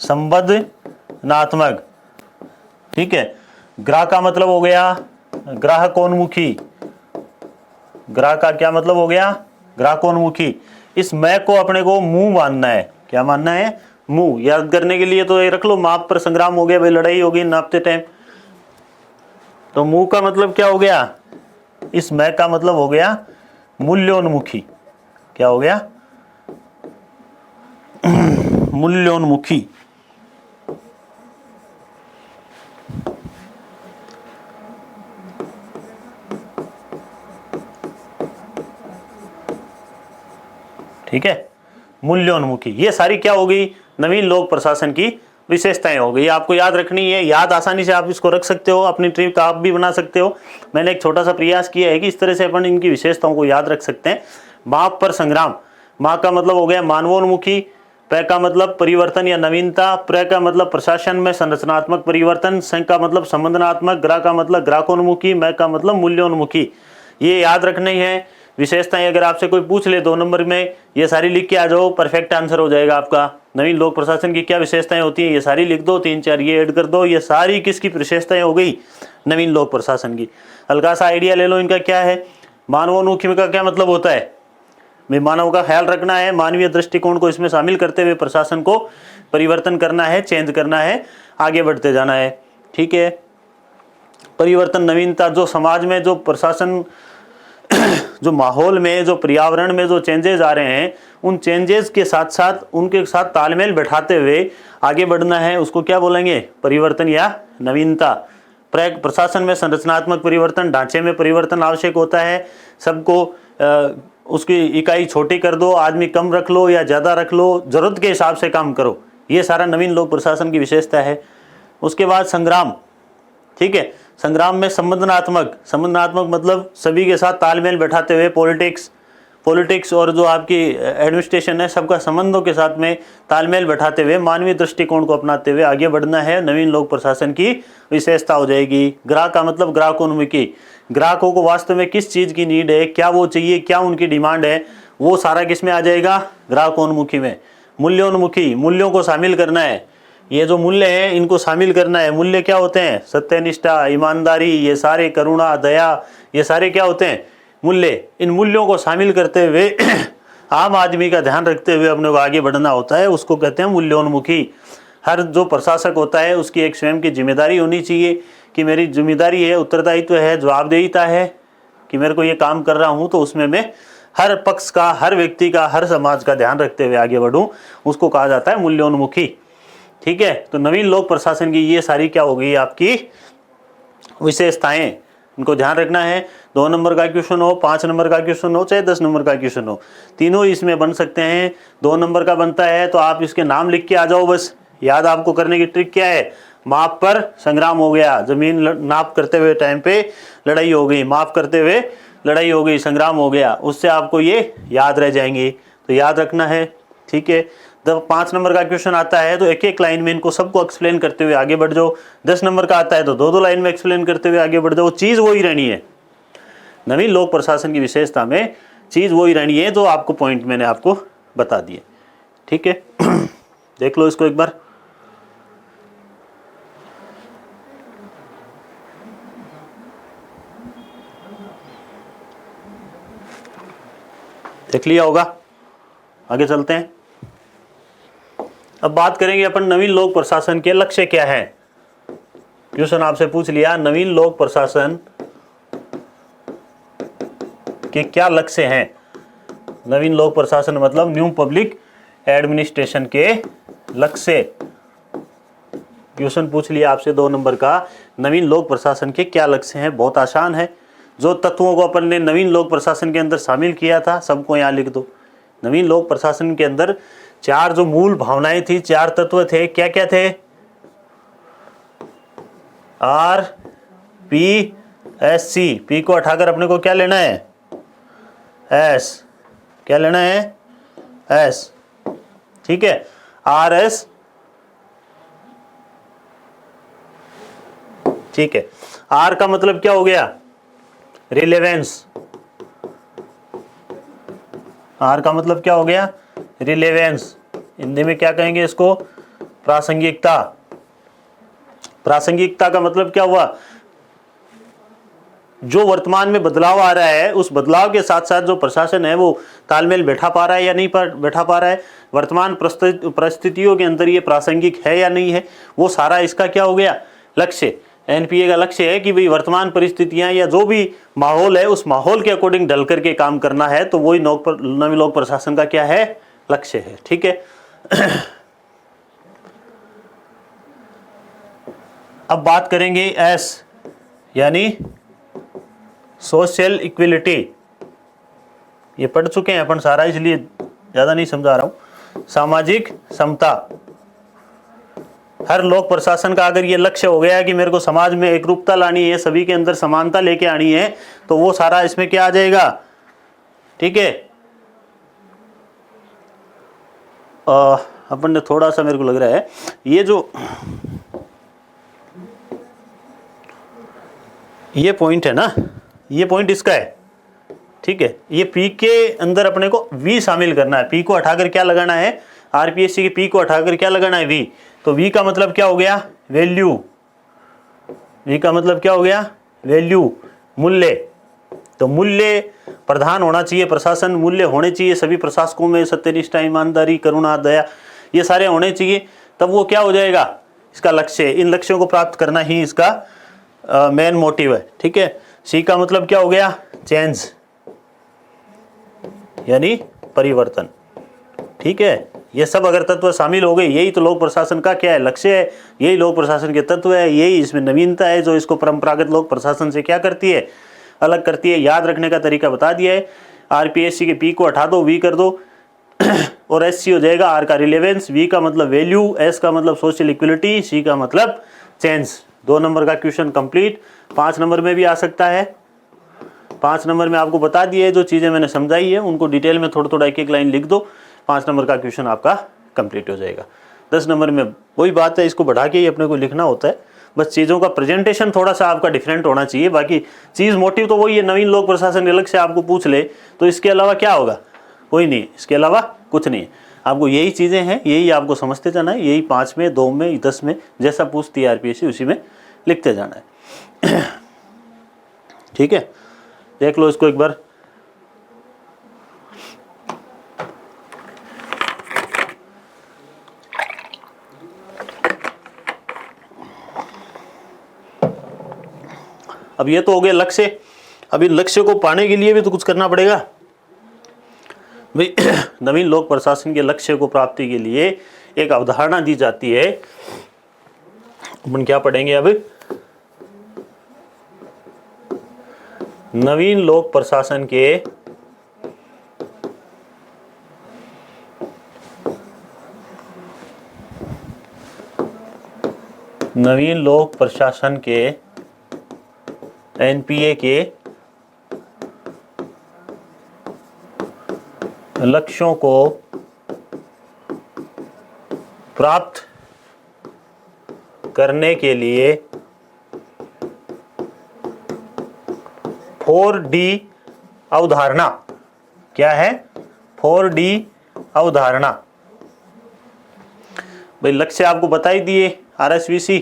संबंधनात्मक, ठीक है। ग्राह का मतलब हो गया ग्राहकोन्मुखी। ग्राह का क्या मतलब हो गया, ग्राहकोन्मुखी। इस मैं को अपने को मुंह मानना है, क्या मानना है, मुंह। याद करने के लिए तो ये रख लो, माप पर संग्राम हो गया भाई, लड़ाई हो गई नापते टाइम, तो मुंह का मतलब क्या हो गया, इस मैं का मतलब हो गया मूल्योन्मुखी। क्या हो गया, मूल्योन्मुखी। ठीक है, मूल्योन्मुखी। ये सारी क्या हो गई, नवीन लोक प्रशासन की विशेषताएं हो गई। आपको याद रखनी है, याद आसानी से आप इसको रख सकते हो, अपनी ट्रिप का आप भी बना सकते हो। मैंने एक छोटा सा प्रयास किया है कि इस तरह से अपन इनकी विशेषताओं को याद रख सकते हैं। माप पर संग्राम, माँ का मतलब हो गया मानवोन्मुखी, पै का मतलब परिवर्तन या नवीनता, प्र का मतलब प्रशासन में संरचनात्मक परिवर्तन, सं का मतलब संबंधनात्मक, ग्रा का मतलब ग्राहकोन्मुखी, मै का मतलब मूल्योन्मुखी। ये याद रखनी है विशेषताएं। अगर आपसे कोई पूछ ले 2 नंबर में, ये सारी लिख के आ जाओ, परफेक्ट आंसर हो जाएगा आपका। नवीन लोक प्रशासन की क्या विशेषताएं होती हैं, ये सारी लिख दो, 3-4 ये ऐड कर दो। ये सारी किसकी विशेषताएं हो गई, नवीन लोक प्रशासन की। हल्का सा आइडिया ले लो इनका क्या है। मानवोन्मुखी का क्या मतलब होता है, भाई मानव का ख्याल रखना है, मानवीय दृष्टिकोण को इसमें शामिल करते हुए प्रशासन को परिवर्तन करना है, चेंज करना है, आगे बढ़ते जाना है, ठीक है। परिवर्तन, नवीनता, जो समाज में जो प्रशासन जो माहौल में, जो पर्यावरण में जो चेंजेस आ रहे हैं, उन चेंजेस के साथ साथ उनके साथ तालमेल बैठाते हुए आगे बढ़ना है, उसको क्या बोलेंगे, परिवर्तन या नवीनता। प्रशासन में संरचनात्मक परिवर्तन, ढांचे में परिवर्तन आवश्यक होता है। सबको उसकी इकाई छोटी कर दो, आदमी कम रख लो या ज़्यादा रख लो, जरूरत के हिसाब से काम करो, ये सारा नवीन लोक प्रशासन की विशेषता है। उसके बाद संग्राम, ठीक है। संग्राम में संबंधनात्मक, संबंधनात्मक मतलब सभी के साथ तालमेल बैठाते हुए, पॉलिटिक्स और जो आपकी एडमिनिस्ट्रेशन है, सबका संबंधों के साथ में तालमेल बैठाते हुए मानवीय दृष्टिकोण को अपनाते हुए आगे बढ़ना है, नवीन लोक प्रशासन की विशेषता हो जाएगी। ग्राहक का मतलब ग्राहकोन्मुखी, ग्राहकों को वास्तव में किस चीज़ की नीड है, क्या वो चाहिए, क्या उनकी डिमांड है, वो सारा किस में आ जाएगा, ग्राहकोन्मुखी में। मूल्योन्मुखी, मूल्यों को शामिल करना है, ये जो मूल्य है इनको शामिल करना है। मूल्य क्या होते हैं? सत्यनिष्ठा, ईमानदारी, ये सारे, करुणा, दया, ये सारे क्या होते हैं? मूल्य। इन मूल्यों को शामिल करते हुए आम आदमी का ध्यान रखते हुए अपने को आगे बढ़ना होता है, उसको कहते हैं मूल्योन्मुखी। हर जो प्रशासक होता है उसकी एक स्वयं की जिम्मेदारी होनी चाहिए कि मेरी जिम्मेदारी है, उत्तरदायित्व है, जवाबदेहिता है कि मेरे को ये काम कर रहा हूँ तो उसमें मैं हर पक्ष का, हर व्यक्ति का, हर समाज का ध्यान रखते हुए आगे बढ़ूँ, उसको कहा जाता है मूल्योन्मुखी। ठीक है, तो नवीन लोक प्रशासन की ये सारी क्या हो गई आपकी विशेषताएं, इनको ध्यान रखना है। 2 नंबर का क्वेश्चन हो, 5 नंबर का क्वेश्चन हो, चाहे 10 नंबर का क्वेश्चन हो, तीनों इसमें बन सकते हैं। 2 नंबर का बनता है तो आप इसके नाम लिख के आ जाओ। बस याद आपको करने की ट्रिक क्या है? माप पर संग्राम हो गया, जमीन नाप करते हुए टाइम पे लड़ाई हो गई, माफ करते हुए लड़ाई हो गई, संग्राम हो गया, उससे आपको ये याद रह जाएंगे, तो याद रखना है। ठीक है, जब 5 नंबर का क्वेश्चन आता है तो एक एक लाइन में इनको सबको एक्सप्लेन करते हुए आगे बढ़ जाओ। 10 नंबर का आता है तो 2-2 लाइन में एक्सप्लेन करते हुए आगे बढ़ जाओ। चीज़ वही रहनी है, नवीन लोक प्रशासन की विशेषता में चीज़ वही रहनी है जो आपको पॉइंट मैंने आपको बता दिए। ठीक है, देख लो इसको एक बार। देख लिया होगा, आगे चलते हैं। अब बात करेंगे अपन नवीन लोक प्रशासन के लक्ष्य क्या है। क्वेश्चन आपसे पूछ लिया नवीन लोक प्रशासन के क्या लक्ष्य हैं। नवीन लोक प्रशासन मतलब न्यू पब्लिक एडमिनिस्ट्रेशन के लक्ष्य। क्वेश्चन पूछ लिया आपसे 2 नंबर का, नवीन लोक प्रशासन के क्या लक्ष्य हैं। बहुत आसान है, जो तत्वों को अपन ने नवीन लोक प्रशासन के अंदर शामिल किया था सबको यहाँ लिख दो। नवीन लोक प्रशासन के अंदर 4 जो मूल भावनाएं थी, 4 तत्व थे, क्या क्या थे? R P S C. P को हटाकर अपने को क्या लेना है? एस। क्या लेना है? एस। ठीक है, आर एस। ठीक है, आर का मतलब क्या हो गया? रिलेवेंस। आर का मतलब क्या हो गया? रिलेवेंस। हिंदी में क्या कहेंगे इसको? प्रासंगिकता। प्रासंगिकता का मतलब क्या हुआ? जो वर्तमान में बदलाव आ रहा है उस बदलाव के साथ साथ जो प्रशासन है वो तालमेल बैठा पा रहा है या नहीं बैठा पा रहा है, वर्तमान परिस्थितियों के अंदर ये प्रासंगिक है या नहीं है, वो सारा इसका क्या हो गया? लक्ष्य। एनपीए का लक्ष्य है कि भाई वर्तमान परिस्थितियां या जो भी माहौल है उस माहौल के अकॉर्डिंग ढल करके काम करना है, तो वही नवीन लोक प्रशासन का क्या है? लक्ष्य है। ठीक है, अब बात करेंगे एस यानी सोशल इक्विलिटी। ये पढ़ चुके हैं अपन सारा, इसलिए ज्यादा नहीं समझा रहा हूं। सामाजिक समता। हर लोक प्रशासन का अगर ये लक्ष्य हो गया कि मेरे को समाज में एकरूपता लानी है, सभी के अंदर समानता लेके आनी है, तो वो सारा इसमें क्या आ जाएगा? ठीक है, अपन ने थोड़ा सा मेरे को लग रहा है ये पॉइंट है ना, ये पॉइंट इसका है। ठीक है, ये पी के अंदर अपने को वी शामिल करना है। पी को हटाकर क्या लगाना है? आरपीएससी के पी को हटाकर क्या लगाना है? वी। तो वी का मतलब क्या हो गया? वैल्यू। वी का मतलब क्या हो गया? वैल्यू, मूल्य। तो मूल्य प्रधान होना चाहिए प्रशासन, मूल्य होने चाहिए सभी प्रशासकों में, सत्यनिष्ठा, ईमानदारी, करुणा, दया, ये सारे होने चाहिए, तब वो क्या हो जाएगा? इसका लक्ष्य। इन लक्ष्यों को प्राप्त करना ही इसका मेन मोटिव है। ठीक है, सी का मतलब क्या हो गया? चेंज यानी परिवर्तन। ठीक है, ये सब अगर तत्व शामिल हो गए, यही तो लोक प्रशासन का क्या है? लक्ष्य है। यही लोक प्रशासन के तत्व है, यही इसमें नवीनता है जो इसको परंपरागत लोक प्रशासन से क्या करती है? अलग करती है। याद रखने का तरीका बता दिया है। आरपीएससी के पी को हटा दो, वी कर दो और एससी हो जाएगा। आर का रिलेवेंस, वी का मतलब वैल्यू, एस का मतलब सोशल इक्विलिटी, सी का मतलब चेंज। 2 नंबर का क्वेश्चन कंप्लीट। 5 नंबर में भी आ सकता है। 5 नंबर में आपको बता दिए जो चीज़ें मैंने समझाई है उनको डिटेल में थोड़ा थोड़ा एक एक लाइन लिख दो, 5 नंबर का क्वेश्चन आपका कंप्लीट हो जाएगा। 10 नंबर में वही बात है, इसको बढ़ा के ही अपने को लिखना होता है, बस चीज़ों का प्रेजेंटेशन थोड़ा सा आपका डिफरेंट होना चाहिए। बाकी चीज़ मोटिव तो वही है, नवीन लोक प्रशासन के लक्ष्य आपको पूछ ले तो इसके अलावा क्या होगा? कोई नहीं, इसके अलावा कुछ नहीं है। आपको यही चीज़ें हैं, यही आपको समझते जाना है, यही 5 में, 2 में, 10 में जैसा पूछती है आरपीएससी उसी में लिखते जाना है। ठीक है, देख लो इसको एक बार। अब ये तो हो गया लक्ष्य। अब इन लक्ष्य को पाने के लिए भी तो कुछ करना पड़ेगा भाई। नवीन लोक प्रशासन के लक्ष्य को प्राप्ति के लिए एक अवधारणा दी जाती है। अपन क्या पढ़ेंगे अब? नवीन लोक प्रशासन के एनपीए के लक्ष्यों को प्राप्त करने के लिए 4D अवधारणा, क्या है? 4D अवधारणा। भाई लक्ष्य आपको बता ही दिए, आरएसवीसी,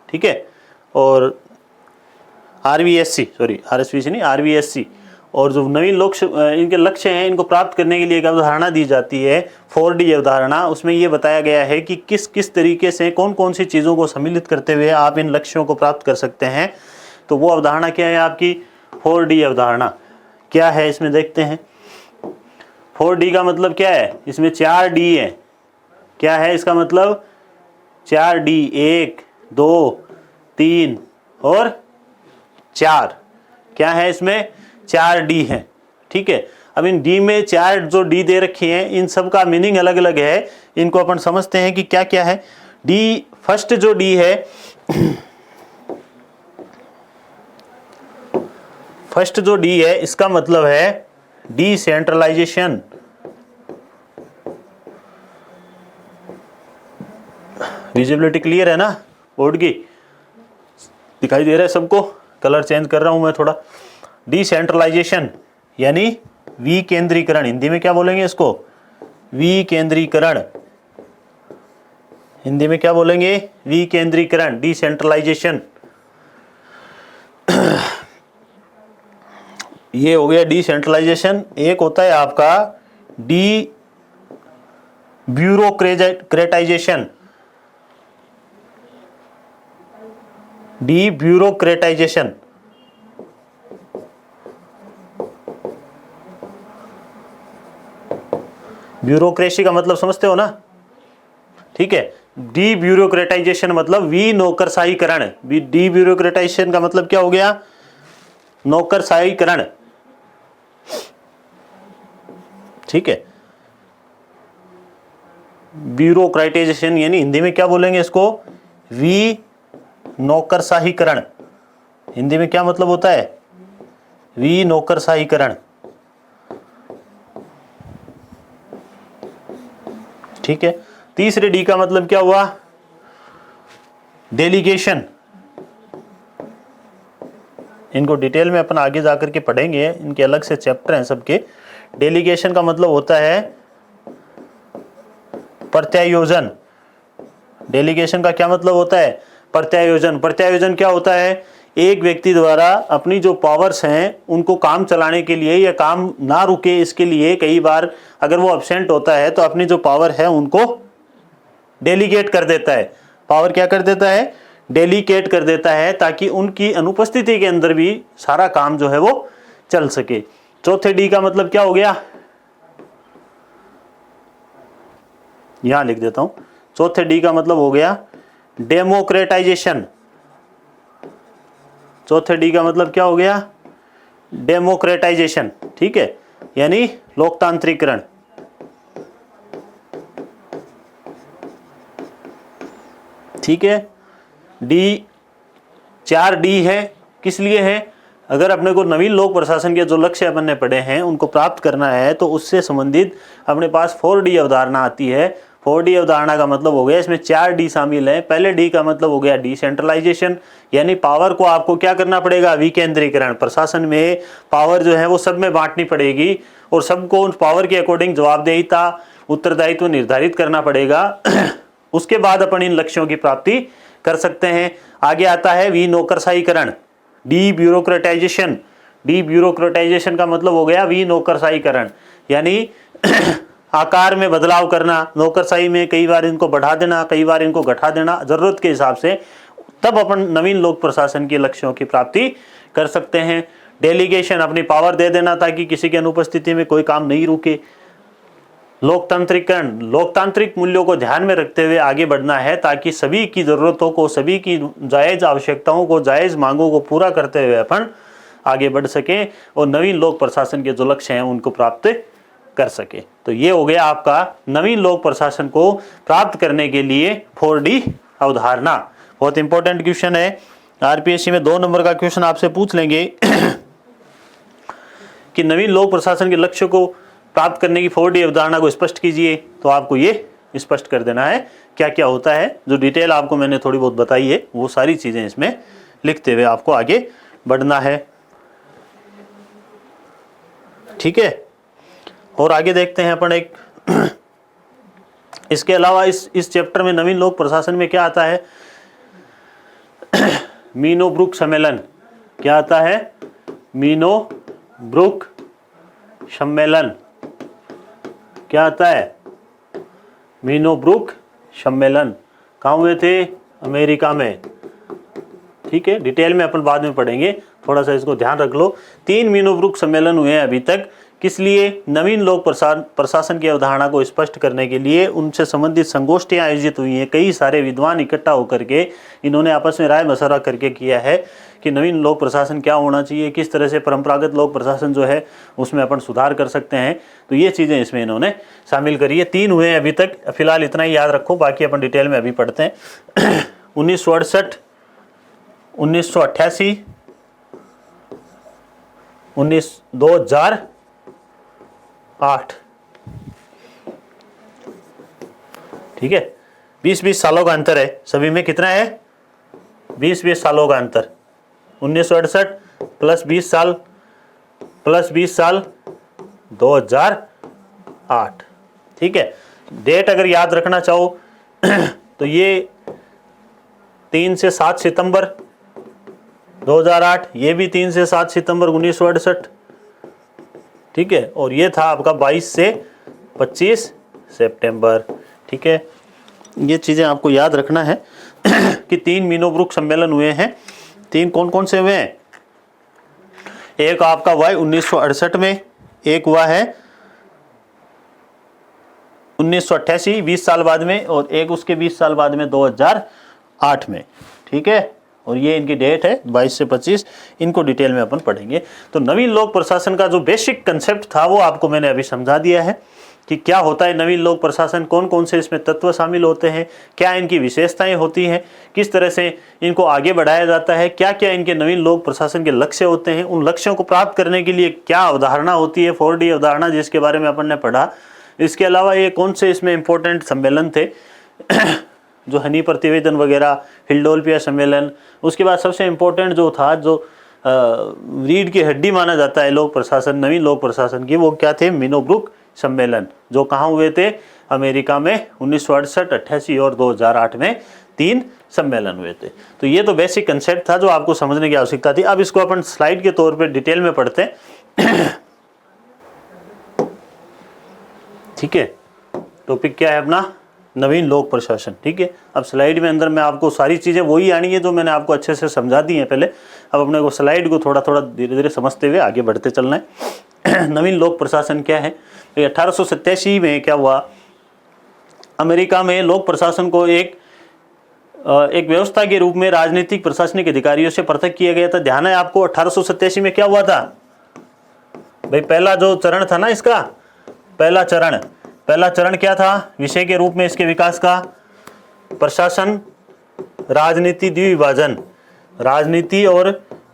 ठीक है, और आरवीएससी, सॉरी आरएसवीसी नहीं, आरवीएससी। और जो नवीन लोक इनके लक्ष्य हैं, इनको प्राप्त करने के लिए एक अवधारणा दी जाती है 4D अवधारणा। उसमें ये बताया गया है कि किस किस तरीके से कौन कौन सी चीज़ों को सम्मिलित करते हुए आप इन लक्ष्यों को प्राप्त कर सकते हैं। तो वो अवधारणा क्या है आपकी? 4D अवधारणा। क्या है इसमें देखते हैं। 4D का मतलब क्या है? इसमें 4D है। क्या है इसका मतलब? 4D, 1, 2, 3 और 4। क्या है इसमें? 4D है, ठीक है। अब इन D में 4 जो D दे रखे हैं, इन सब का मीनिंग अलग अलग है। इनको अपन समझते हैं कि क्या क्या है। D, फर्स्ट जो D है, फर्स्ट जो D है इसका मतलब है डिसेंट्रलाइजेशन। विजिबिलिटी क्लियर है ना बोर्ड की? दिखाई दे रहा है सबको? कलर चेंज कर रहा हूं मैं थोड़ा। डिसेंट्रलाइजेशन यानी विकेंद्रीकरण। हिंदी में क्या बोलेंगे इसको? विकेंद्रीकरण। हिंदी में क्या बोलेंगे? विकेंद्रीकरण, डिसेंट्रलाइजेशन। ये हो गया डिसेंट्रलाइजेशन। एक होता है आपका डी ब्यूरोक्रेटाइजेशन। डी ब्यूरोक्रेटाइजेशन, ब्यूरोक्रेसी का मतलब समझते हो ना? ठीक है। डी ब्यूरोक्रेटाइजेशन मतलब वी नौकरशाहीकरण। डी ब्यूरोक्रेटाइजेशन का मतलब क्या हो गया? नौकरशाहीकरण, ठीक है। ब्यूरोक्रेटाइजेशन यानी हिंदी में क्या बोलेंगे इसको? वी नौकरशाहीकरण। हिंदी में क्या मतलब होता है? वी नौकरशाहीकरण, ठीक है। तीसरे डी का मतलब क्या हुआ? डेलीगेशन। इनको डिटेल में अपन आगे जाकर के पढ़ेंगे, इनके अलग से चैप्टर हैं सबके। डेलीगेशन का मतलब होता है प्रत्यायोजन। डेलीगेशन का क्या मतलब होता है? प्रत्यायोजन। प्रत्यायोजन क्या होता है? एक व्यक्ति द्वारा अपनी जो पावर्स हैं उनको काम चलाने के लिए या काम ना रुके इसके लिए कई बार अगर वो एब्सेंट होता है तो अपनी जो पावर है उनको डेलीगेट कर देता है। पावर क्या कर देता है? डेलीगेट कर देता है, ताकि उनकी अनुपस्थिति के अंदर भी सारा काम जो है वो चल सके। चौथे डी का मतलब क्या हो गया? यहां लिख देता हूं। चौथे डी का मतलब हो गया डेमोक्रेटाइजेशन। चौथे डी का मतलब क्या हो गया? डेमोक्रेटाइजेशन, ठीक है, यानी लोकतांत्रिकरण। ठीक है। डी, 4D है, किस लिए है? अगर अपने को नवीन लोक प्रशासन के जो लक्ष्य अपन ने पढ़े हैं उनको प्राप्त करना है तो उससे संबंधित अपने पास 4D अवधारणा आती है। 4D अवधारणा का मतलब हो गया इसमें 4D शामिल है। पहले डी का मतलब हो गया डिसेंट्रलाइजेशन, यानी पावर को आपको क्या करना पड़ेगा? विकेंद्रीकरण। प्रशासन में पावर जो है वो सब में बांटनी पड़ेगी और सबको उन पावर के अकॉर्डिंग जवाबदेहिता उत्तरदायित्व निर्धारित करना पड़ेगा। उसके बाद अपन इन लक्ष्यों की प्राप्ति कर सकते हैं। आगे आता है विनौकरशाहीकरण, डी ब्यूरोक्रेटाइजेशन। डी ब्यूरोक्रेटाइजेशन का मतलब हो गया विनौकरशाहीकरण, यानी आकार में बदलाव करना। नौकरशाही में कई बार इनको बढ़ा देना, कई बार इनको घटा देना जरूरत के हिसाब से, तब अपन नवीन लोक प्रशासन के लक्ष्यों की प्राप्ति कर सकते हैं। डेलीगेशन, अपनी पावर दे देना ताकि किसी की अनुपस्थिति में कोई काम नहीं रुके। लोकतांत्रिकरण, लोकतांत्रिक मूल्यों को ध्यान में रखते हुए आगे बढ़ना है ताकि सभी की जरूरतों को, सभी की जायज आवश्यकताओं को, जायज मांगों को पूरा करते हुए अपन आगे बढ़ सकें और नवीन लोक प्रशासन के जो लक्ष्य हैं उनको प्राप्त कर सके। तो ये हो गया आपका नवीन लोक प्रशासन को प्राप्त करने के लिए 4D अवधारणा। बहुत इंपॉर्टेंट क्वेश्चन है, आरपीएससी में 2 नंबर का क्वेश्चन आपसे पूछ लेंगे कि नवीन लोक प्रशासन के लक्ष्य को प्राप्त करने की 4D अवधारणा को स्पष्ट कीजिए। तो आपको ये स्पष्ट कर देना है क्या क्या होता है। जो डिटेल आपको मैंने थोड़ी बहुत बताई है वो सारी चीजें इसमें लिखते हुए आपको आगे बढ़ना है, ठीक है। और आगे देखते हैं अपन एक इसके अलावा इस चैप्टर में नवीन लोक प्रशासन में क्या आता है, मीनो ब्रुक सम्मेलन। क्या आता है? मीनो ब्रुक सम्मेलन। क्या आता है? मीनो ब्रुक सम्मेलन। कहाँ हुए थे? अमेरिका में, ठीक है। डिटेल में अपन बाद में पढ़ेंगे, थोड़ा सा इसको ध्यान रख लो। 3 मीनो ब्रुक सम्मेलन हुए हैं अभी तक। किस लिए? नवीन लोक प्रशासन की अवधारणा को स्पष्ट करने के लिए। उनसे संबंधित संगोष्ठियां आयोजित हुई हैं, कई सारे विद्वान इकट्ठा होकर के इन्होंने आपस में राय मशवरा करके किया है कि नवीन लोक प्रशासन क्या होना चाहिए, किस तरह से परंपरागत लोक प्रशासन जो है उसमें अपन सुधार कर सकते हैं। तो ये चीज़ें इसमें इन्होंने शामिल करी है। 3 हुए हैं अभी तक, फिलहाल इतना ही याद रखो, बाकी अपन डिटेल में अभी पढ़ते हैं। 1968, 1988, 2008, ठीक है। 20-20 सालों का अंतर है सभी में। कितना है? 20-20 सालों का अंतर। 1968 प्लस 20 साल प्लस 20 साल 2008, ठीक है। डेट अगर याद रखना चाहो तो ये 3 से 7 सितंबर 2008, ये भी 3 से 7 सितंबर 1968, ठीक है। और ये था आपका 22 से 25 सितंबर, ठीक है। ये चीज़ें आपको याद रखना है कि 3 मीनो ब्रुक सम्मेलन हुए हैं। 3 कौन कौन से हुए हैं? एक आपका हुआ है 1968 में, एक हुआ है 1988 20 साल बाद में, और एक उसके 20 साल बाद में 2008 में, ठीक है। और ये इनकी डेट है 22 से 25। इनको डिटेल में अपन पढ़ेंगे। तो नवीन लोक प्रशासन का जो बेसिक कंसेप्ट था वो आपको मैंने अभी समझा दिया है कि क्या होता है नवीन लोक प्रशासन, कौन कौन से इसमें तत्व शामिल होते हैं, क्या इनकी विशेषताएं होती हैं, किस तरह से इनको आगे बढ़ाया जाता है, क्या क्या इनके नवीन लोक प्रशासन के लक्ष्य होते हैं, उन लक्ष्यों को प्राप्त करने के लिए क्या अवधारणा होती है, 4D अवधारणा जिसके बारे में अपन ने पढ़ा। इसके अलावा ये कौन से इसमें इंपॉर्टेंट सम्मेलन थे जो हनी प्रतिवेदन वगैरह, फिलडेल्फिया सम्मेलन। उसके बाद सबसे इम्पोर्टेंट जो था, जो रीढ़ की हड्डी माना जाता है लोक प्रशासन, नवीन लोक प्रशासन की, वो क्या थे? मीनो ब्रुक सम्मेलन, जो कहाँ हुए थे? अमेरिका में 1968, 88 और 2008 में 3 सम्मेलन हुए थे। तो ये तो बेसिक कंसेप्ट था जो आपको समझने की आवश्यकता थी। अब इसको अपन स्लाइड के तौर पे डिटेल में पढ़ते हैं, ठीक है। टॉपिक क्या है अपना? नवीन लोक प्रशासन, ठीक है। अब स्लाइड में अंदर में आपको सारी चीज़ें वही आनी है जो मैंने आपको अच्छे से समझा दी हैं पहले। अब अपने को स्लाइड को थोड़ा थोड़ा धीरे धीरे समझते हुए आगे बढ़ते चलना है। नवीन लोक प्रशासन क्या है? 1887 में क्या हुआ? अमेरिका में लोक प्रशासन को एक व्यवस्था के रूप में राजनीतिक प्रशासनिक अधिकारियों से पृथक किया गया था। ध्यान है आपको 1887 में क्या हुआ था भाई? पहला जो चरण था ना इसका, पहला चरण क्या था विषय के रूप में इसके विकास का? प्रशासन, राजनीति, द्विविभाजन। राजनीति और